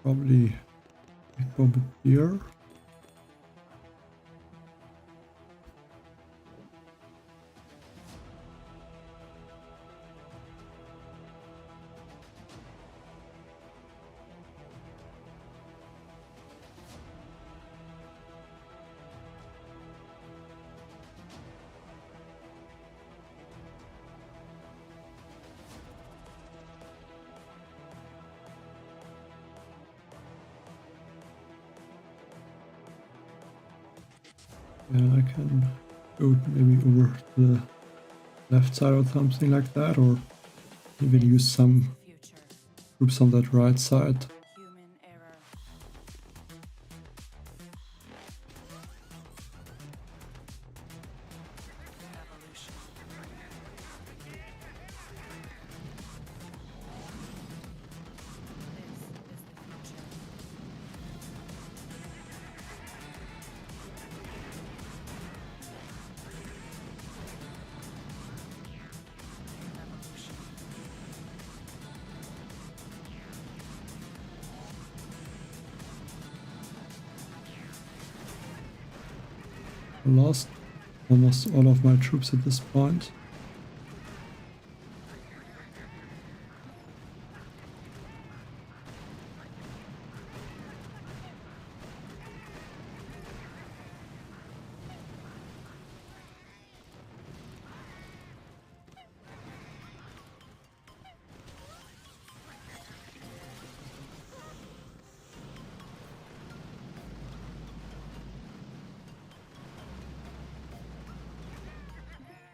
Probably big bombardier. Yeah, I can go maybe over to the left side or something like that, or even use some troops on that right side. I lost almost all of my troops at this point.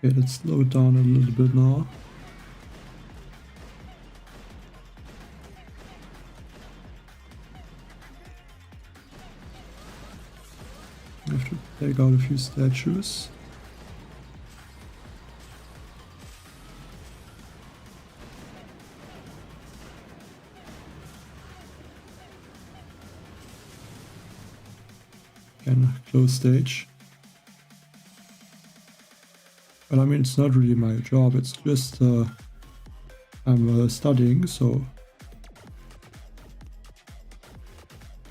Okay, let's slow it down a little bit now. I have to take out a few statues. Again, close stage. Well, I mean, it's not really my job, it's just I'm studying, so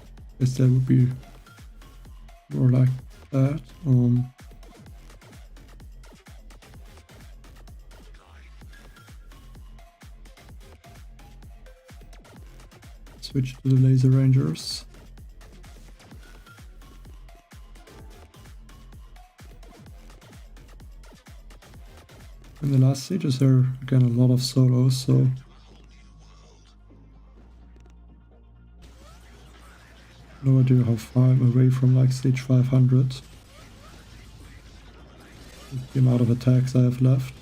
I guess that would be more like that. Switch to the laser rangers. In the last stages there are again a lot of solos, so no idea how far I'm away from like stage 500. The amount of attacks I have left.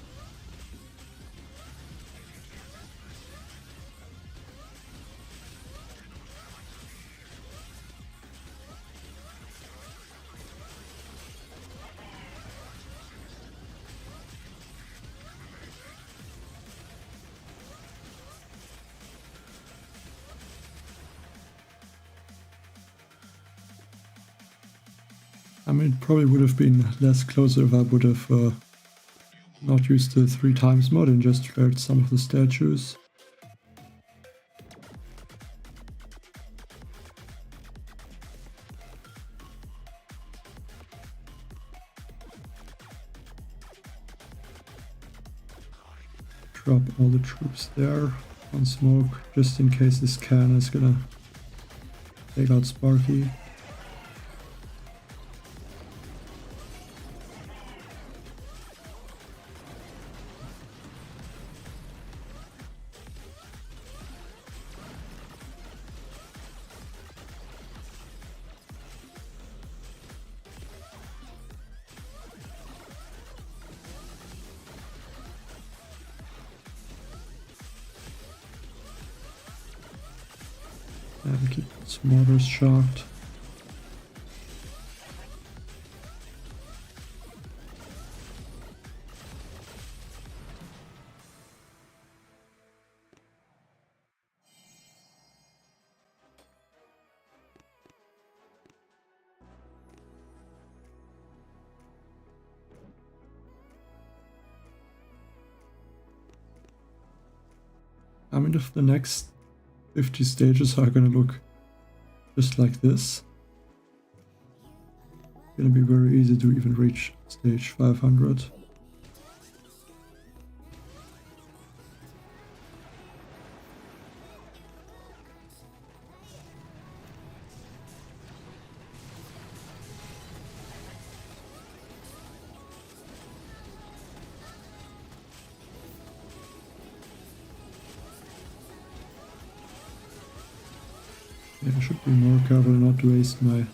I mean, it probably would have been less closer if I would have not used the 3 times mod and just cleared some of the statues. Drop all the troops there on smoke, just in case this cannon is gonna take out Sparky. And keep some mortars shocked. I mean, if the next 50 stages are gonna look just like this. Gonna be very easy to even reach stage 500. Yeah, I should be more careful not to waste my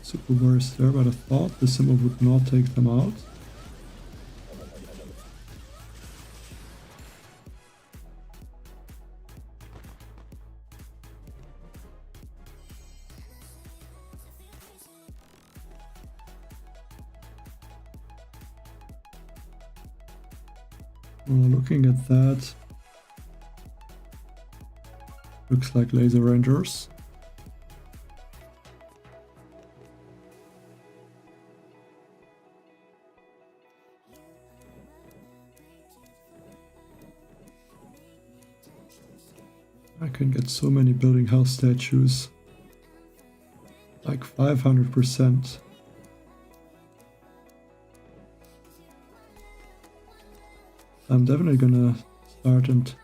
super warriors there, but I thought the symbol would not take them out. Well, looking at that, looks like laser rangers. I can get so many building house statues, like 500%. I'm definitely gonna start and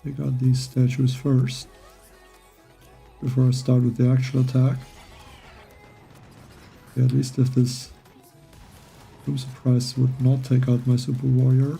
take out these statues first, before I start with the actual attack. Yeah, at least if this Boom Surprise would not take out my super warrior.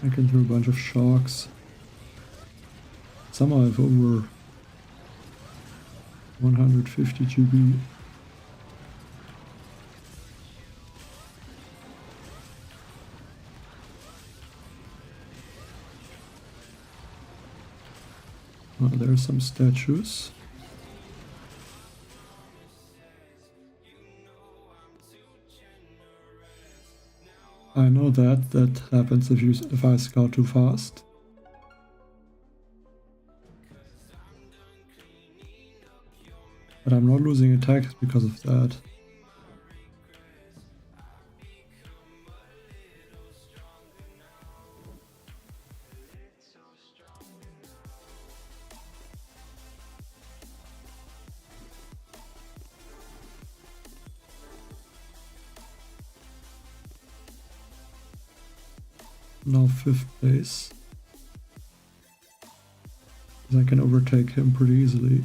I can throw a bunch of shocks. Somehow I have over 150 GB. Oh, there are some statues. I know that happens if I scout too fast. But I'm not losing attacks because of that. Now 5th place. I can overtake him pretty easily.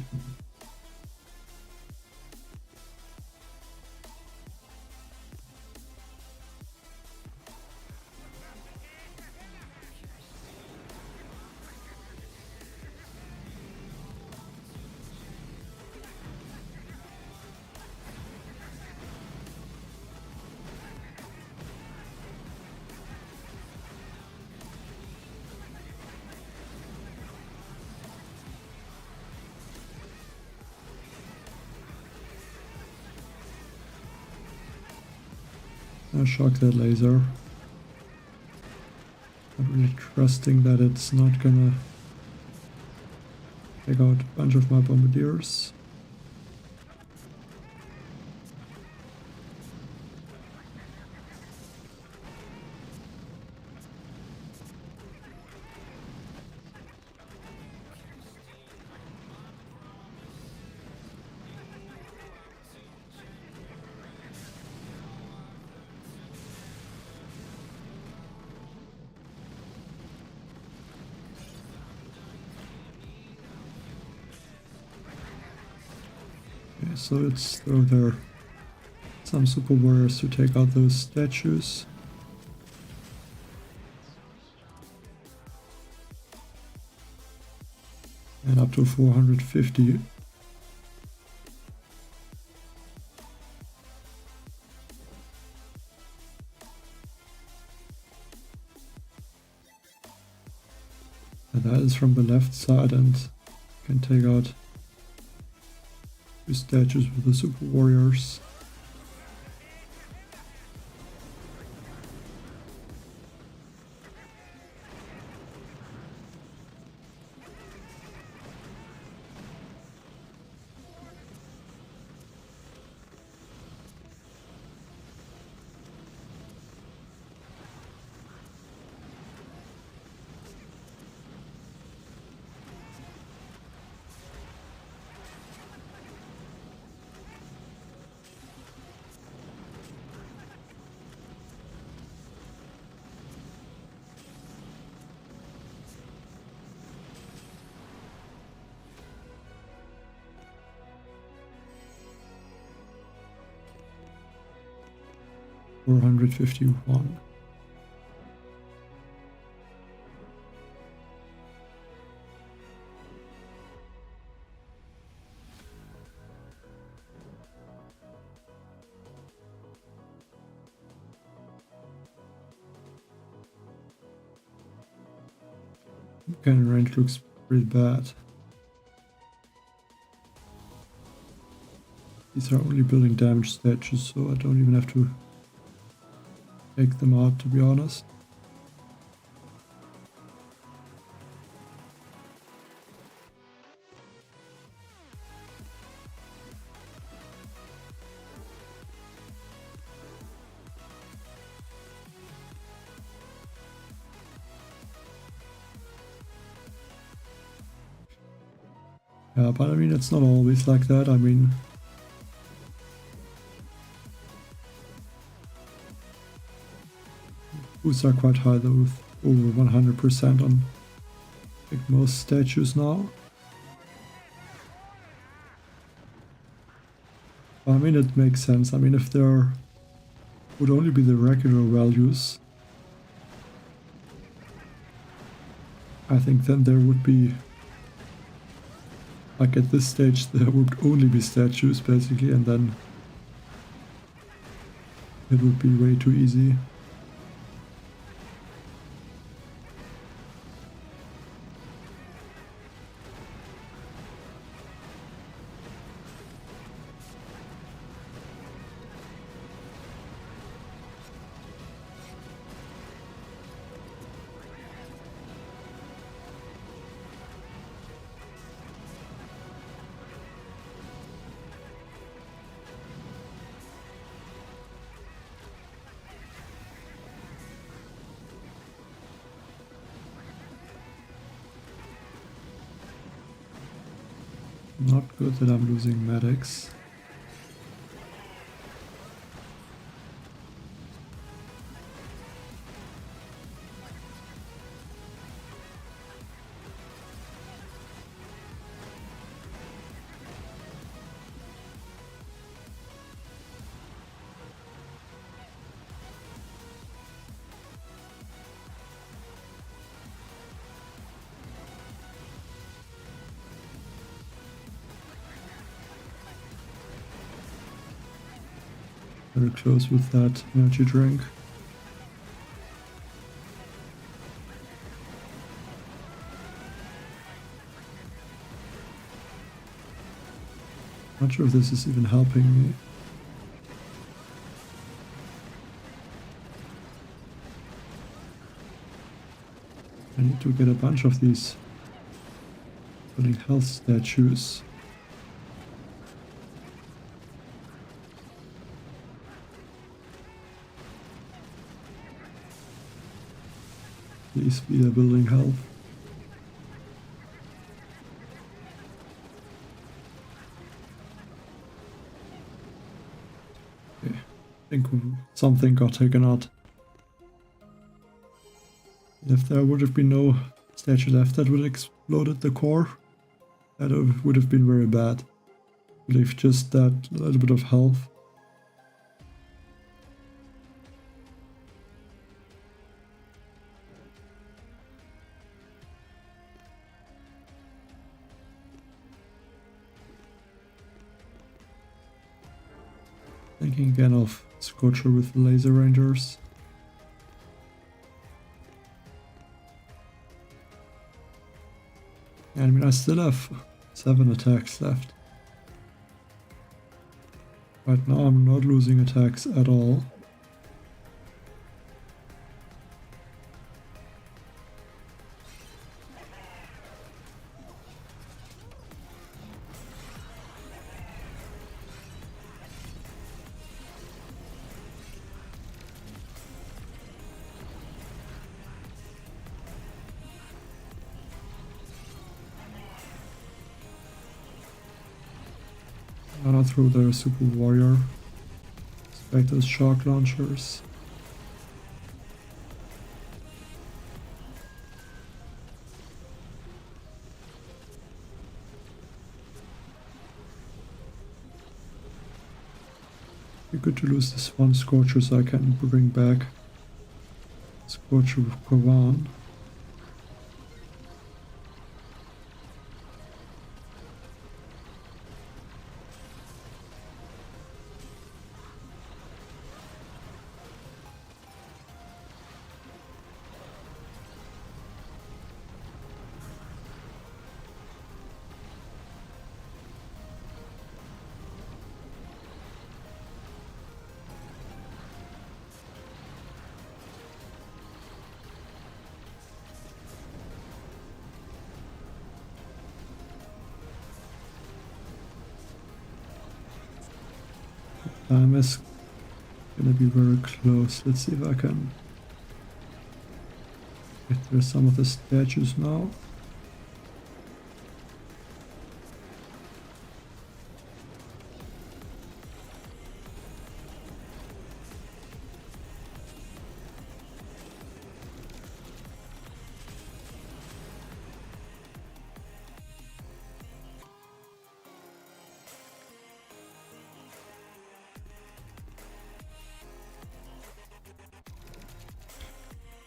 I'll shock that laser. Not really trusting that it's not gonna take out a bunch of my bombardiers. Okay, so let's throw there some super warriors to take out those statues. And up to 450. And that is from the left side, and can take out two statues with the super warriors. $451. Cannon range looks pretty bad. These are only building damage statues, so I don't even have to take them out, to be honest. Yeah, but I mean, it's not always like that. I mean, boosts are quite high though, with over 100% on like most statues now. I mean, it makes sense. I mean, if there would only be the regular values, I think then there would be, like at this stage, there would only be statues basically, and then it would be way too easy. Not good that I'm losing medics. Very close with that energy drink. Not sure if this is even helping me. I need to get a bunch of these building health statues. Please be a building health. Okay, I think something got taken out. If there would have been no statue left that would have exploded the core, that would have been very bad. Leave just that little bit of health. Thinking again of Scorcher with the Laser Rangers. I mean, I still have 7 attacks left. Right now I'm not losing attacks at all. Gonna throw their Super Warrior. Expect those shock launchers. Be good to lose this one Scorcher so I can bring back Scorcher with Kavan. Time is gonna be very close. Let's see if I can get through some of the statues now.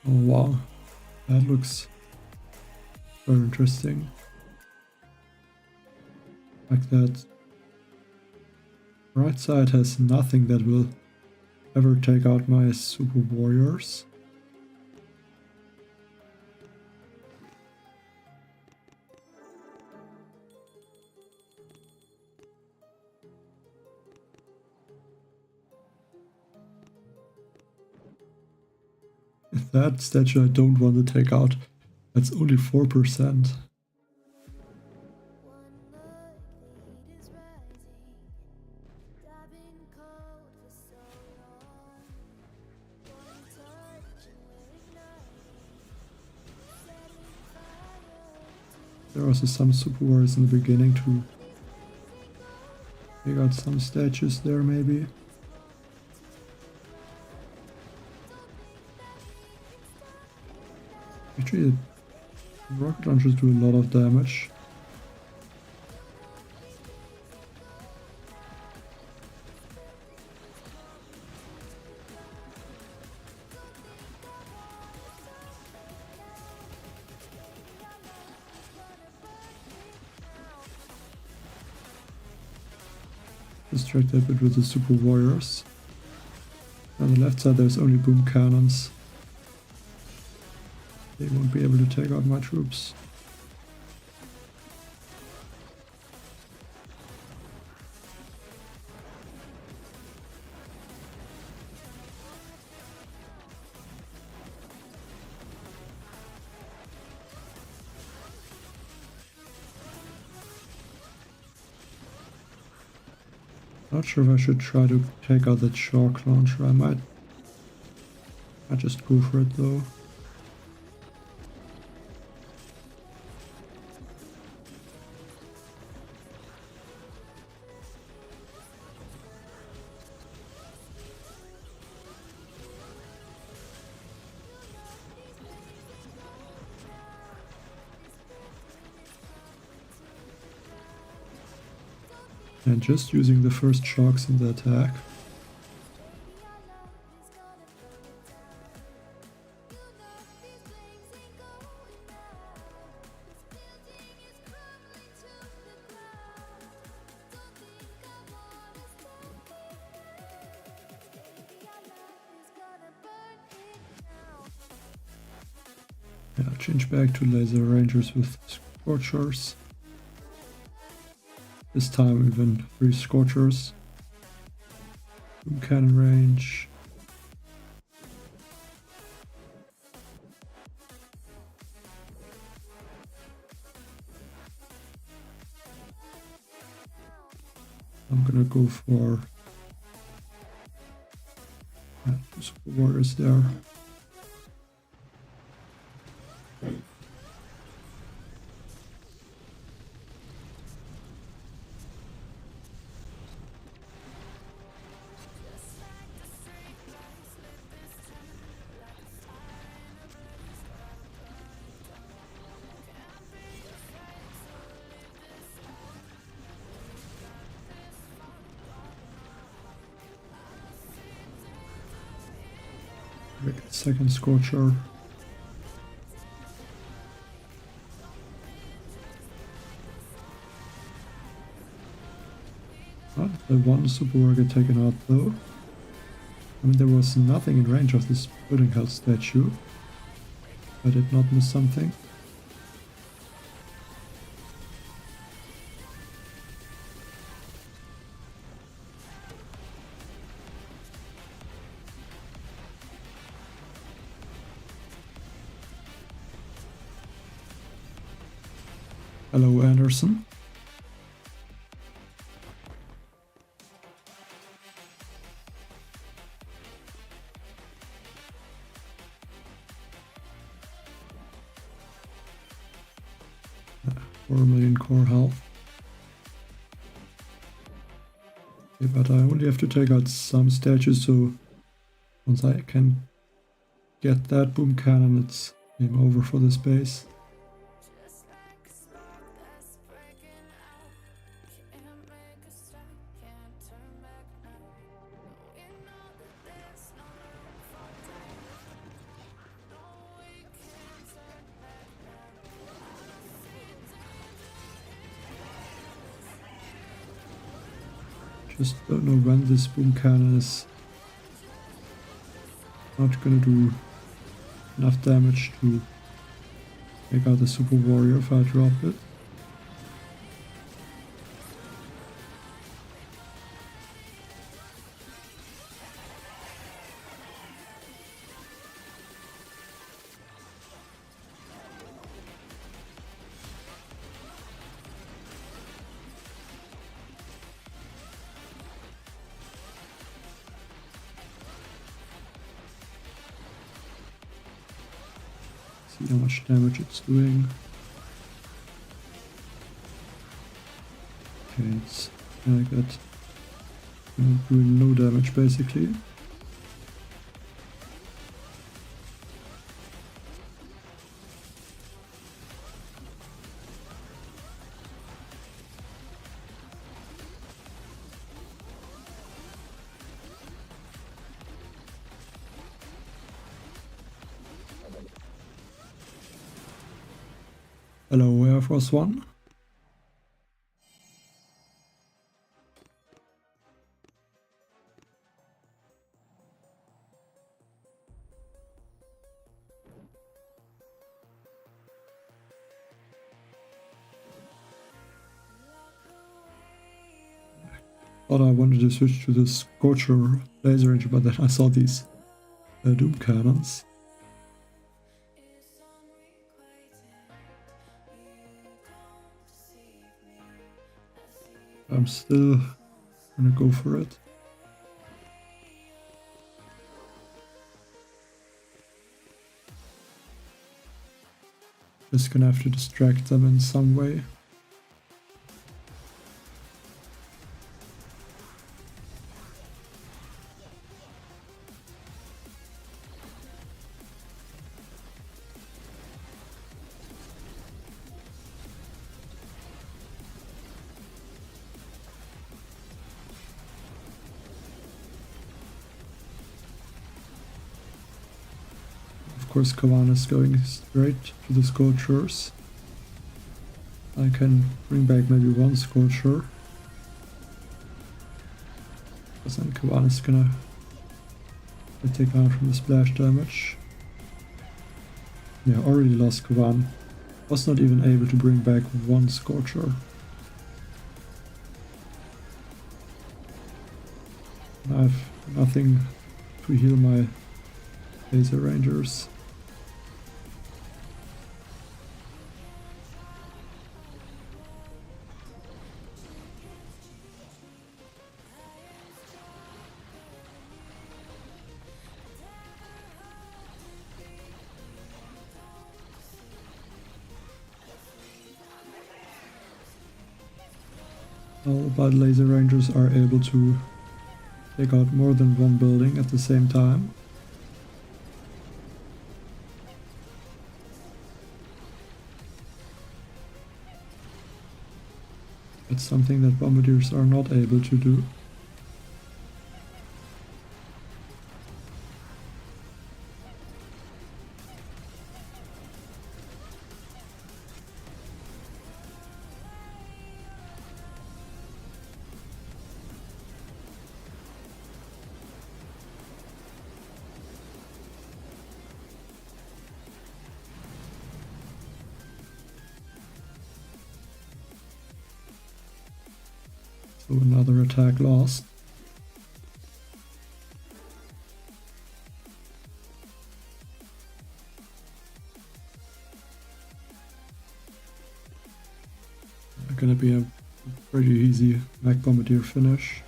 Oh wow, that looks very interesting. Like that right side has nothing that will ever take out my Super Warriors. That statue I don't want to take out. That's only 4%. There are also some Super Warriors in the beginning to take out some statues there maybe. Actually, the rocket launchers do a lot of damage. Distract a bit with the Super Warriors. On the left side there's only boom cannons. They won't be able to take out my troops. Not sure if I should try to take out that shock launcher. I might just go for it though. And just using the first shocks in the attack. Yeah, change back to laser rangers with scorchers. This time even 3 scorchers. Boom cannon range. I'm gonna go for 2 super warriors there. Second scorcher. The one super warrior get taken out though. I mean, there was nothing in range of this pudding house statue. I did not miss something. Hello, Anderson. Uh, 4 million core health. Okay, but I only have to take out some statues, so once I can get that boom cannon, it's game over for this base. Just don't know when this boom cannon is not gonna do enough damage to take out the super warrior if I drop it. See how much damage it's doing. Okay, it's like that. Doing no damage basically. Hello, Air Force One. Thought I wanted to switch to the Scorcher laser range, but then I saw these Doom cannons. I'm still gonna go for it. Just gonna have to distract them in some way. course, Kavan is going straight to the Scorchers. I can bring back maybe one Scorcher. Because then Kavan is gonna take out from the splash damage. Yeah, already lost Kavan. Was not even able to bring back one Scorcher. I have nothing to heal my Laser Rangers. But Laser Rangers are able to take out more than one building at the same time. It's something that Bombardiers are not able to do. So another attack lost. Gonna be a pretty easy Mech Bombardier finish.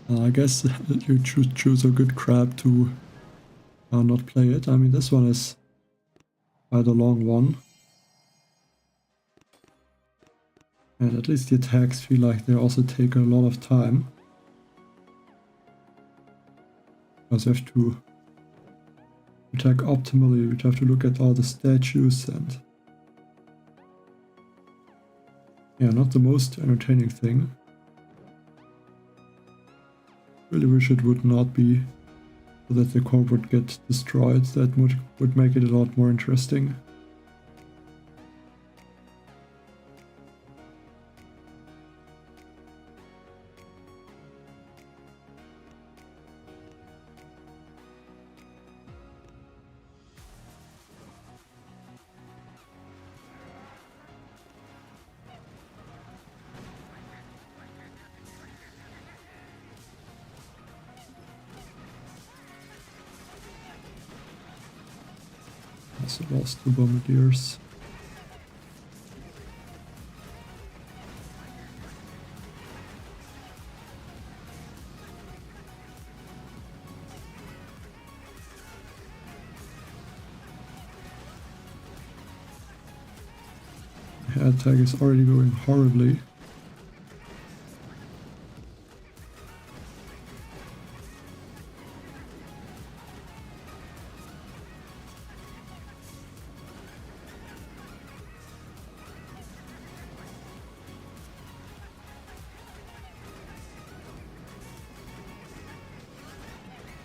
I guess you choose a good crab to not play it. I mean, this one is quite a long one. And at least the attacks feel like they also take a lot of time. Because you have to attack optimally, you have to look at all the statues and... yeah, not the most entertaining thing. Really wish it would not be, so that the core would get destroyed. That would make it a lot more interesting. Also lost the Bombardiers. The attack is already going horribly.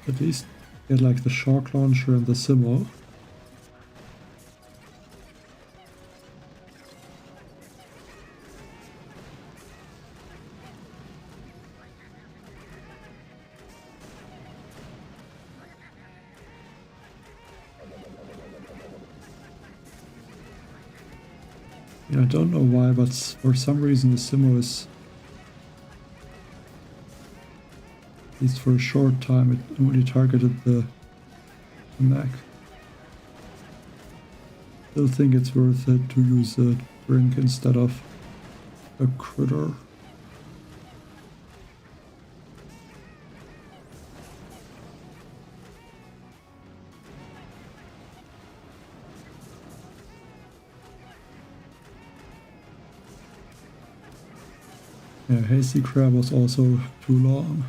At least get like the shock launcher and the Simo. Yeah, I don't know why, but for some reason the Simo is, at least for a short time, it only targeted the mech. Still think it's worth it to use a drink instead of a critter. Yeah, Hasty Crab was also too long.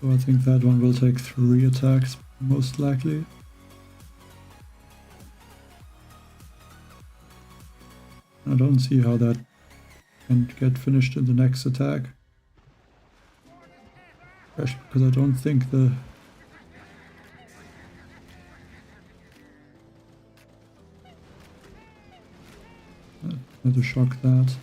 So I think that one will take 3 attacks, most likely. I don't see how that can get finished in the next attack. Especially because I don't think the... I had to shock that.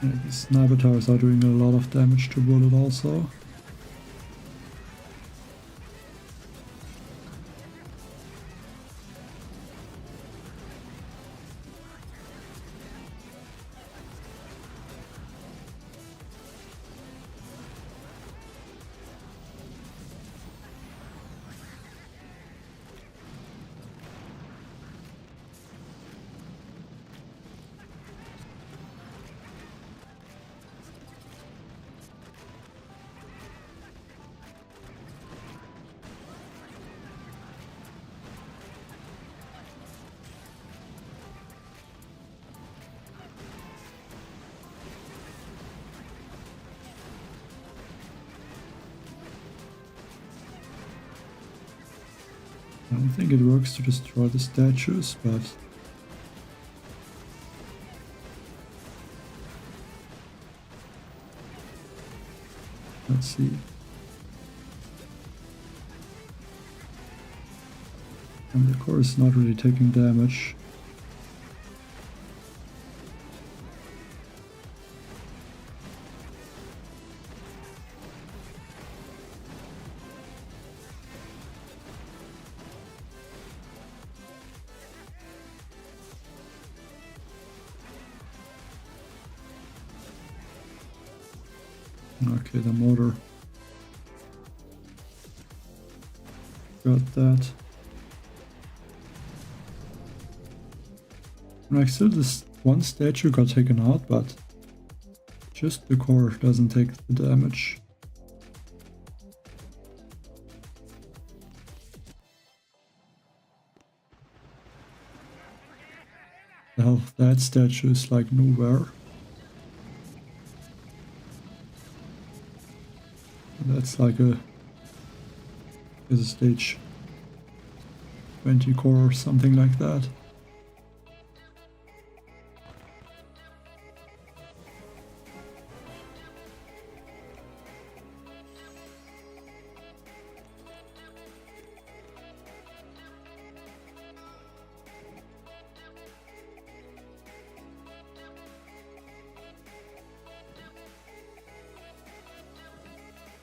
Yeah, these sniper towers are doing a lot of damage to Bullet also. I don't think it works to destroy the statues, but... let's see. And the core is not really taking damage. Okay, the mortar got that. Like, still this one statue got taken out, but just the core doesn't take the damage. The health of that statue is like nowhere. That's like is a stage 20 core or something like that.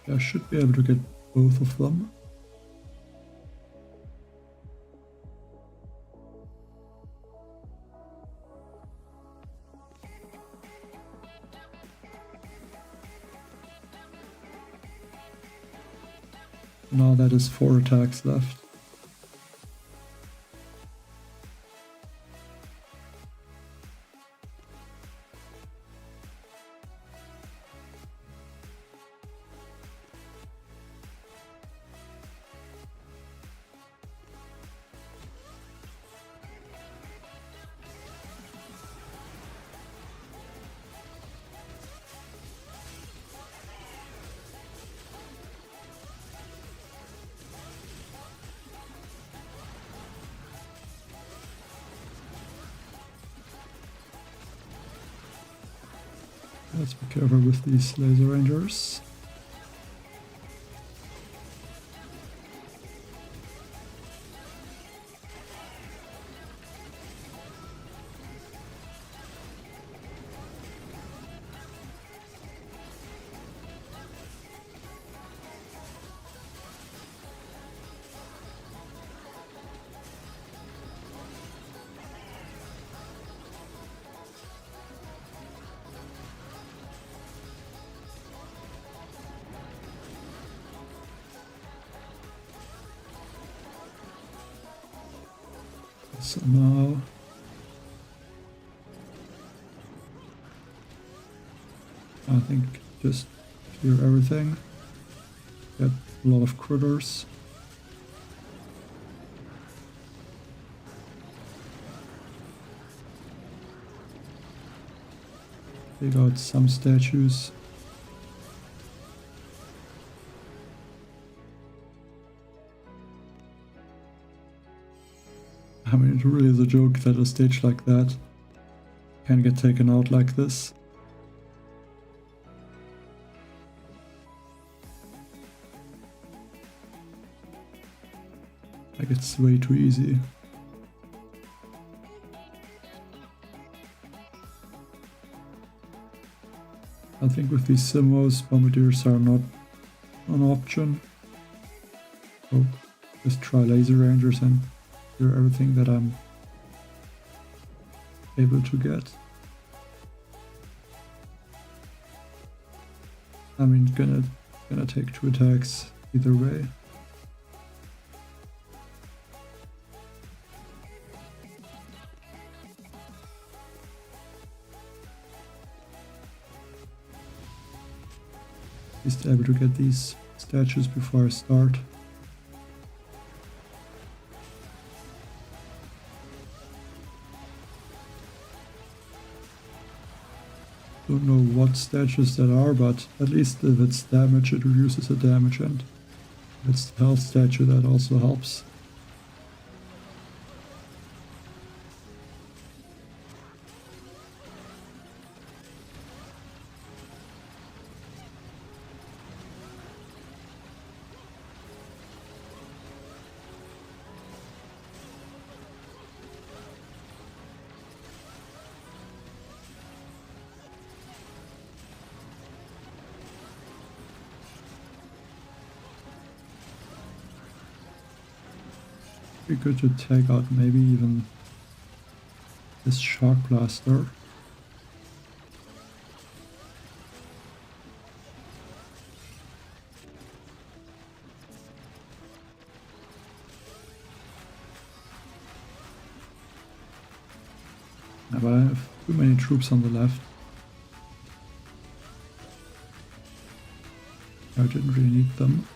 I should be able to get both of them. Now that is 4 attacks left. Let's be careful with these laser rangers. So now I think just clear everything. Get a lot of critters. Take out some statues. I mean, it really is a joke that a stage like that can get taken out like this. Like, it's way too easy. I think with these Simos, bombardiers are not an option. So just try laser rangers and clear everything that I'm able to get. I mean, gonna take 2 attacks either way. At least able to get these statues before I start. Don't know what statues that are, but at least if it's damage, it reduces the damage, and if it's the health statue, that also helps. Be good to take out maybe even this Shark Blaster. Yeah, but I have too many troops on the left. I didn't really need them.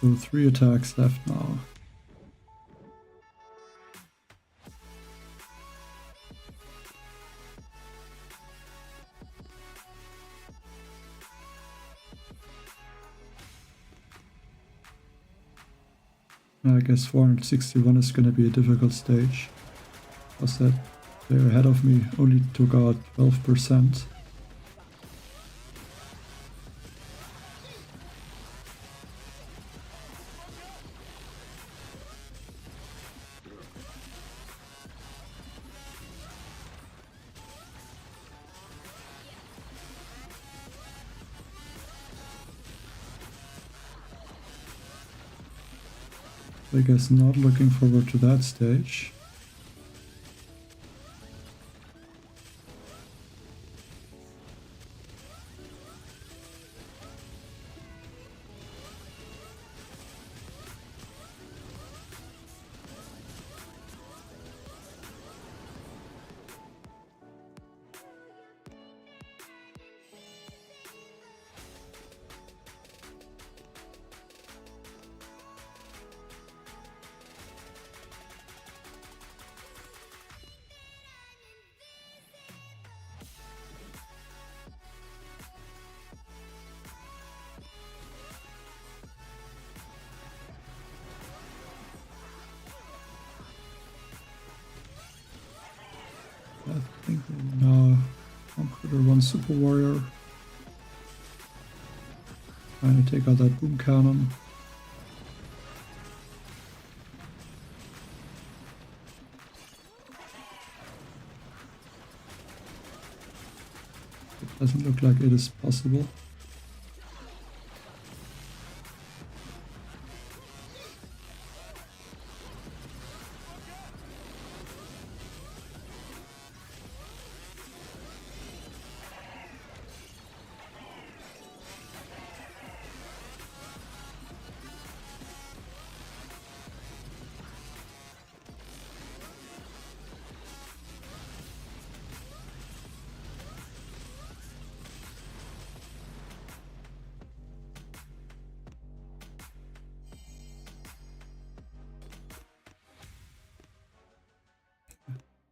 So 3 attacks left now. I guess 461 is going to be a difficult stage. Plus that player ahead of me only took out 12%. I guess not looking forward to that stage. think they now conquered one super warrior. Trying to take out that boom cannon. It doesn't look like it is possible.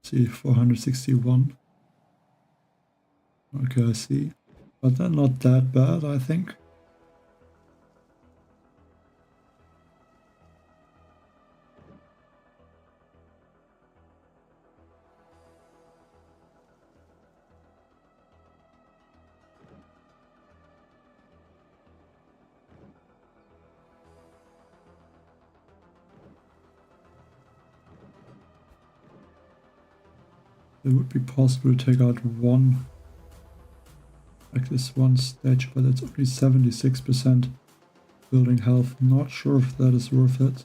See, 461. Okay, I see. But they're not that bad, I think. It would be possible to take out one, like this one stage, but it's only 76% building health. Not sure if that is worth it.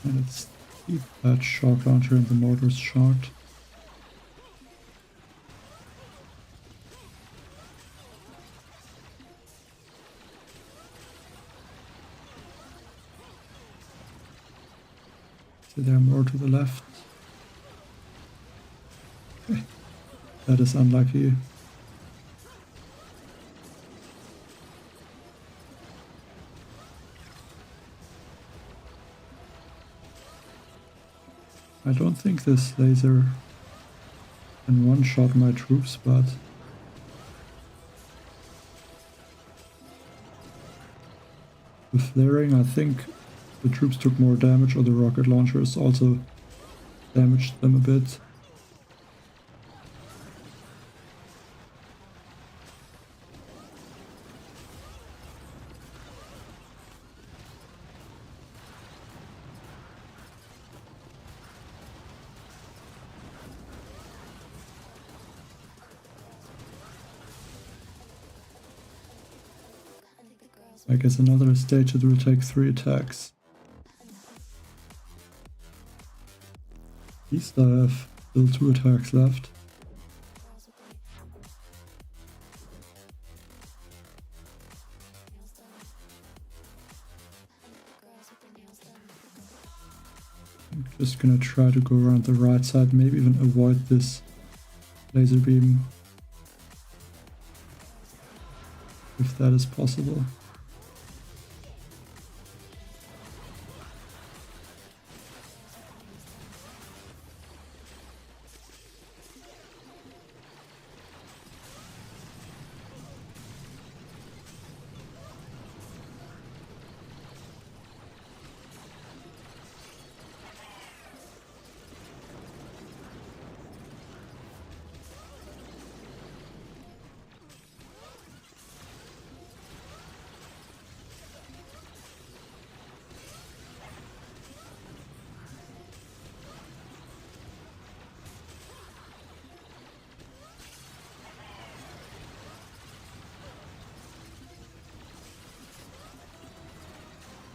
And let's keep that shock launcher and the mortars short. So there are more to the left. Okay. That is unlucky. I don't think this laser can one-shot my troops, but with flaring, I think the troops took more damage, or the rocket launchers also damaged them a bit. I guess another stage it will take 3 attacks. At least I have still 2 attacks left. I'm just gonna try to go around the right side, maybe even avoid this laser beam, if that is possible.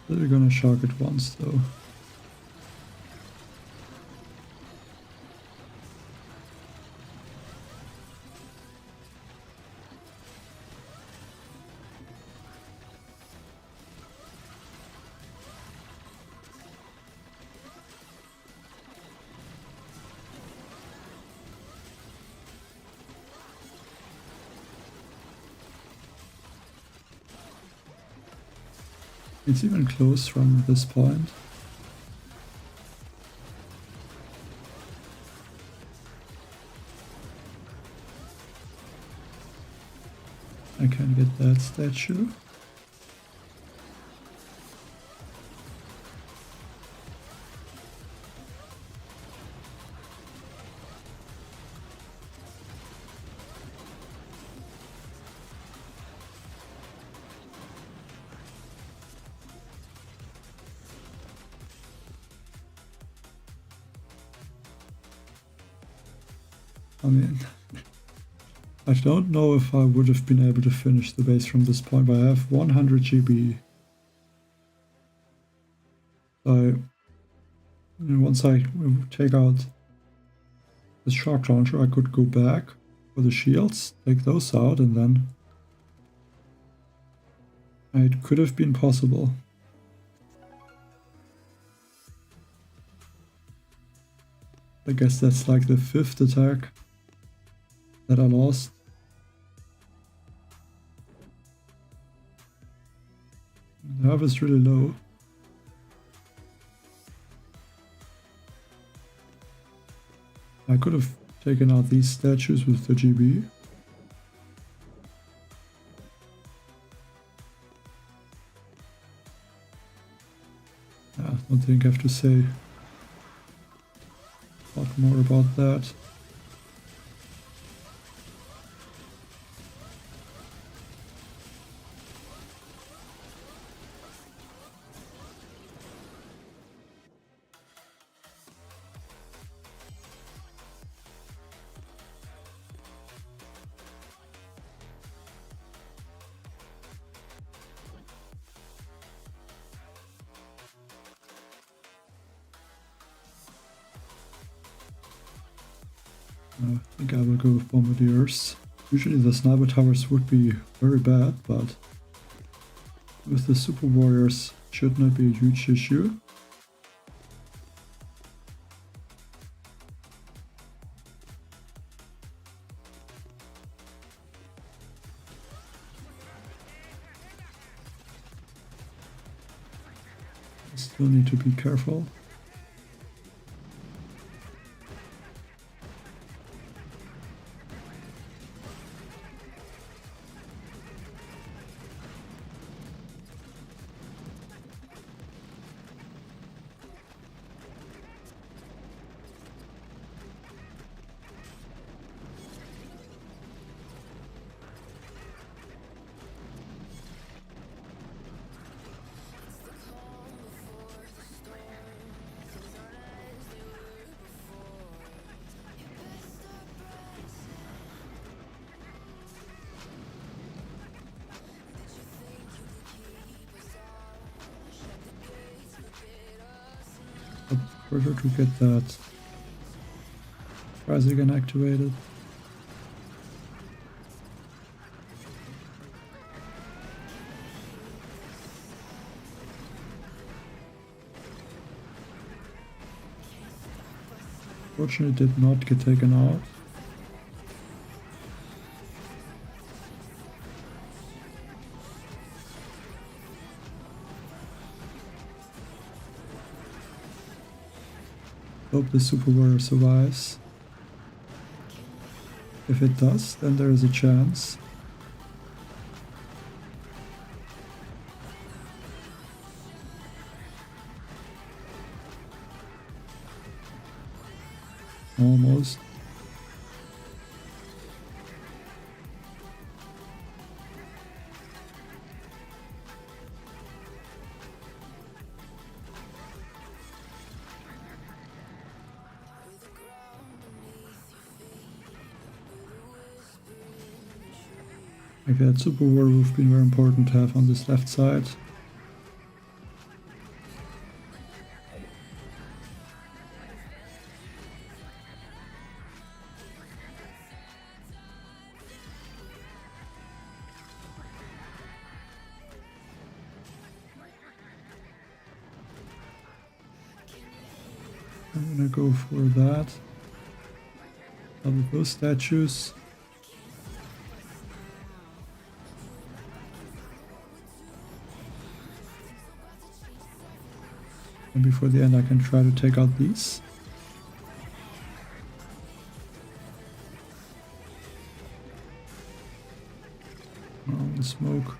They're gonna shock it once though. It's even close from this point. I can get that statue. I mean, I don't know if I would have been able to finish the base from this point, but I have 100 GB. So once I take out the shock launcher, I could go back for the shields, take those out, and then it could have been possible. I guess that's like the 5th attack that I lost. The health is really low. I could have taken out these statues with the GB. I don't think I have to say a lot more about that. I think I will go with Bombardiers. Usually the sniper towers would be very bad, but with the Super Warriors it should not be a huge issue. Still need to be careful. Pressure to get that prize again activated. Fortunately, it did not get taken out. Hope the Super Warrior survives. If it does, then there is a chance. Almost. Like that Super Warrior would have been very important to have on this left side. I'm gonna go for that. Double those statues. And before the end I can try to take out these. Oh, the smoke.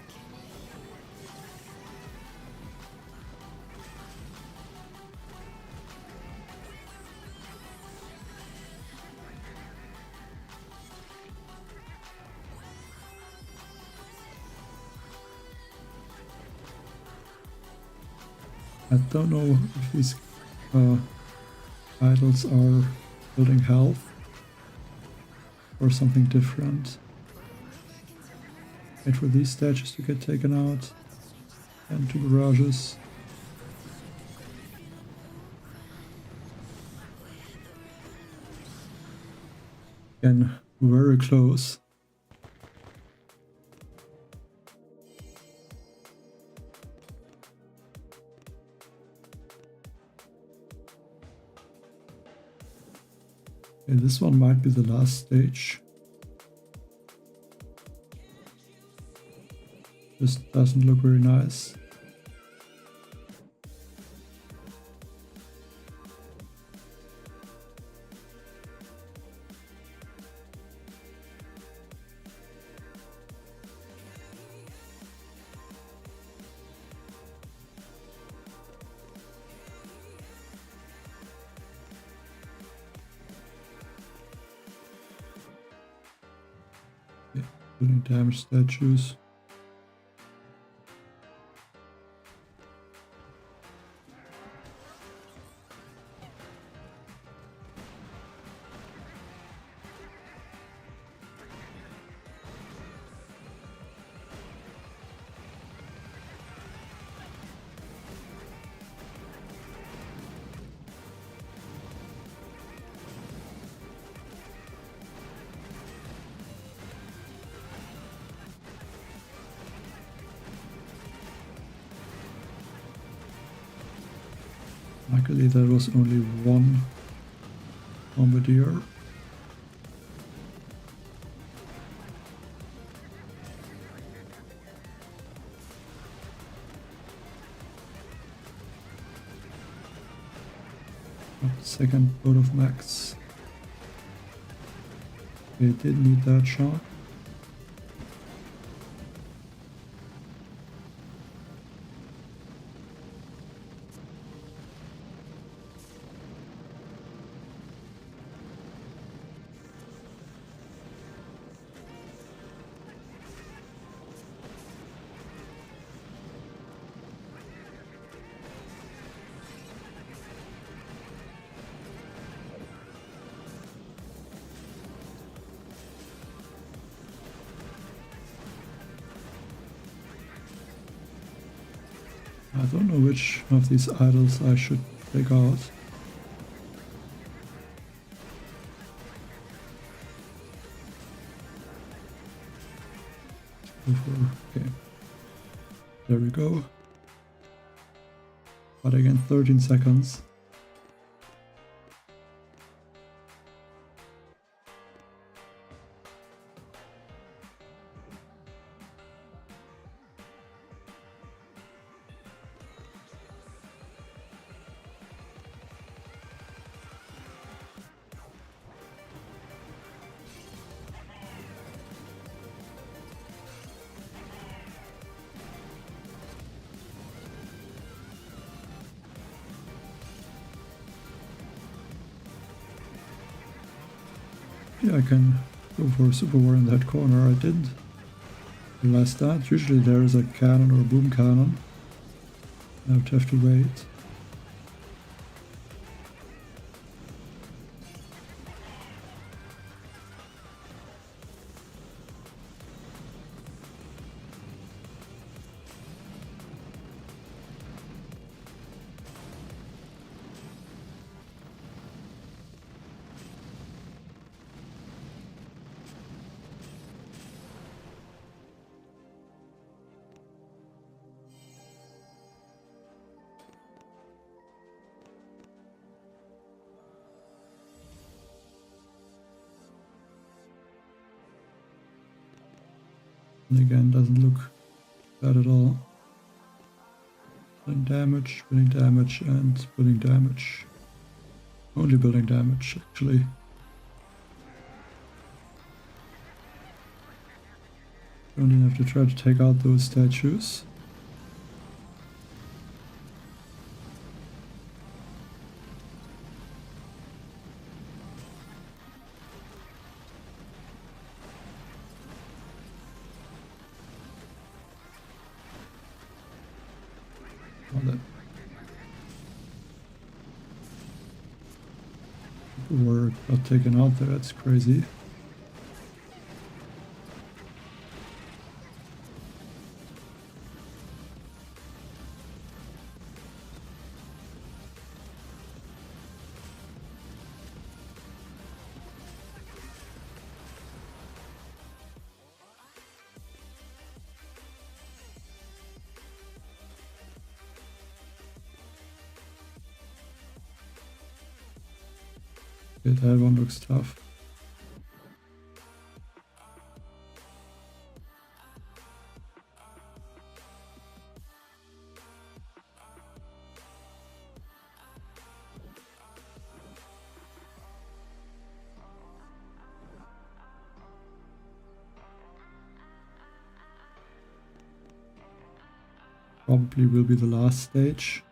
I don't know if these idols are building health or something different. Wait for these statues to get taken out and 2 barrages. Again, very close. Okay, this one might be the last stage. This doesn't look very nice. Building damage statues. Luckily there was only one bombardier. Second boat of max. It did need that shot. I don't know which of these idols I should take out. Okay, there we go. But again, 13 seconds. Yeah, I can go for a super war in that corner. I didn't realize that. Usually there is a cannon or a boom cannon. I would have to wait. And again, doesn't look bad at all. Building damage, and building damage. Only building damage, actually. Don't even have to try to take out those statues. Were not taken out there, that's crazy. Okay, that one looks tough. Probably will be the last stage.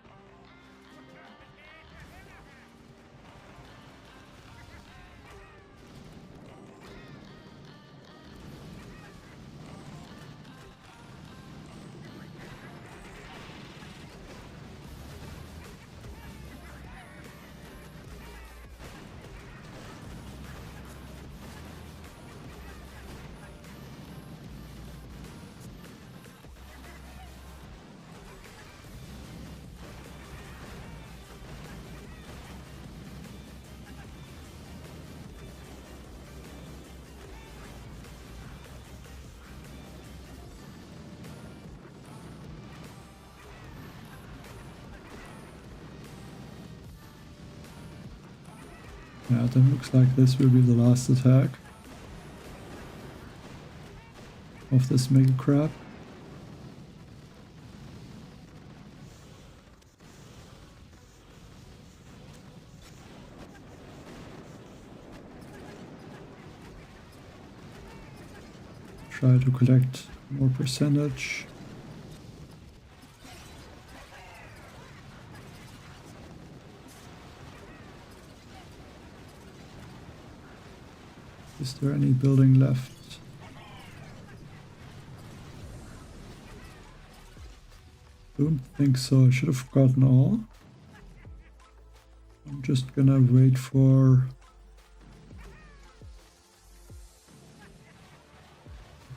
Yeah, then looks like this will be the last attack of this mega crab. Try to collect more percentage. Is there any building left? Don't think so. I should have gotten all. I'm just gonna wait for...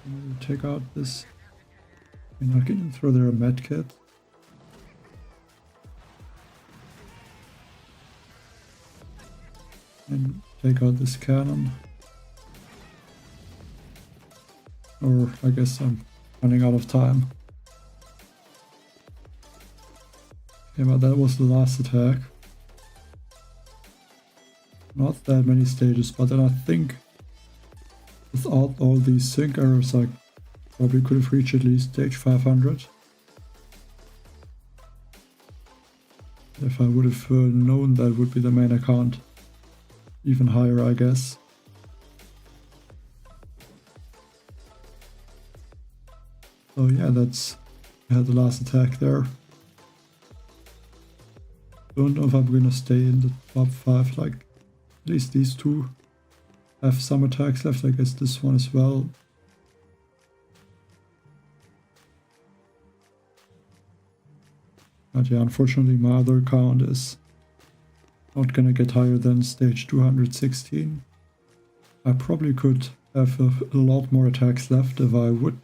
I'm gonna take out this... I mean, I can throw there a med kit. And take out this cannon. Or I guess I'm running out of time. Okay, but that was the last attack. Not that many stages, but then I think without all these sync errors I probably could have reached at least stage 500. If I would have known that would be the main account. Even higher, I guess. So yeah, that's the last attack there. Don't know if I'm gonna stay in the top 5, like at least these two have some attacks left, I guess this one as well. But yeah, unfortunately my other account is not gonna get higher than stage 216. I probably could have a lot more attacks left if I would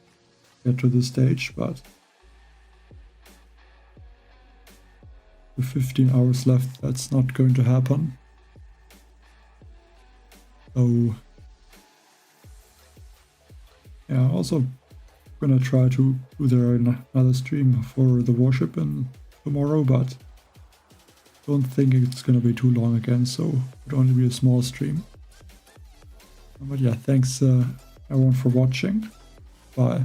get to this stage, but with 15 hours left, that's not going to happen. So yeah, also gonna try to do there another stream for the warship tomorrow, but don't think it's gonna be too long again, so it would only be a small stream. But yeah, thanks everyone for watching. Bye.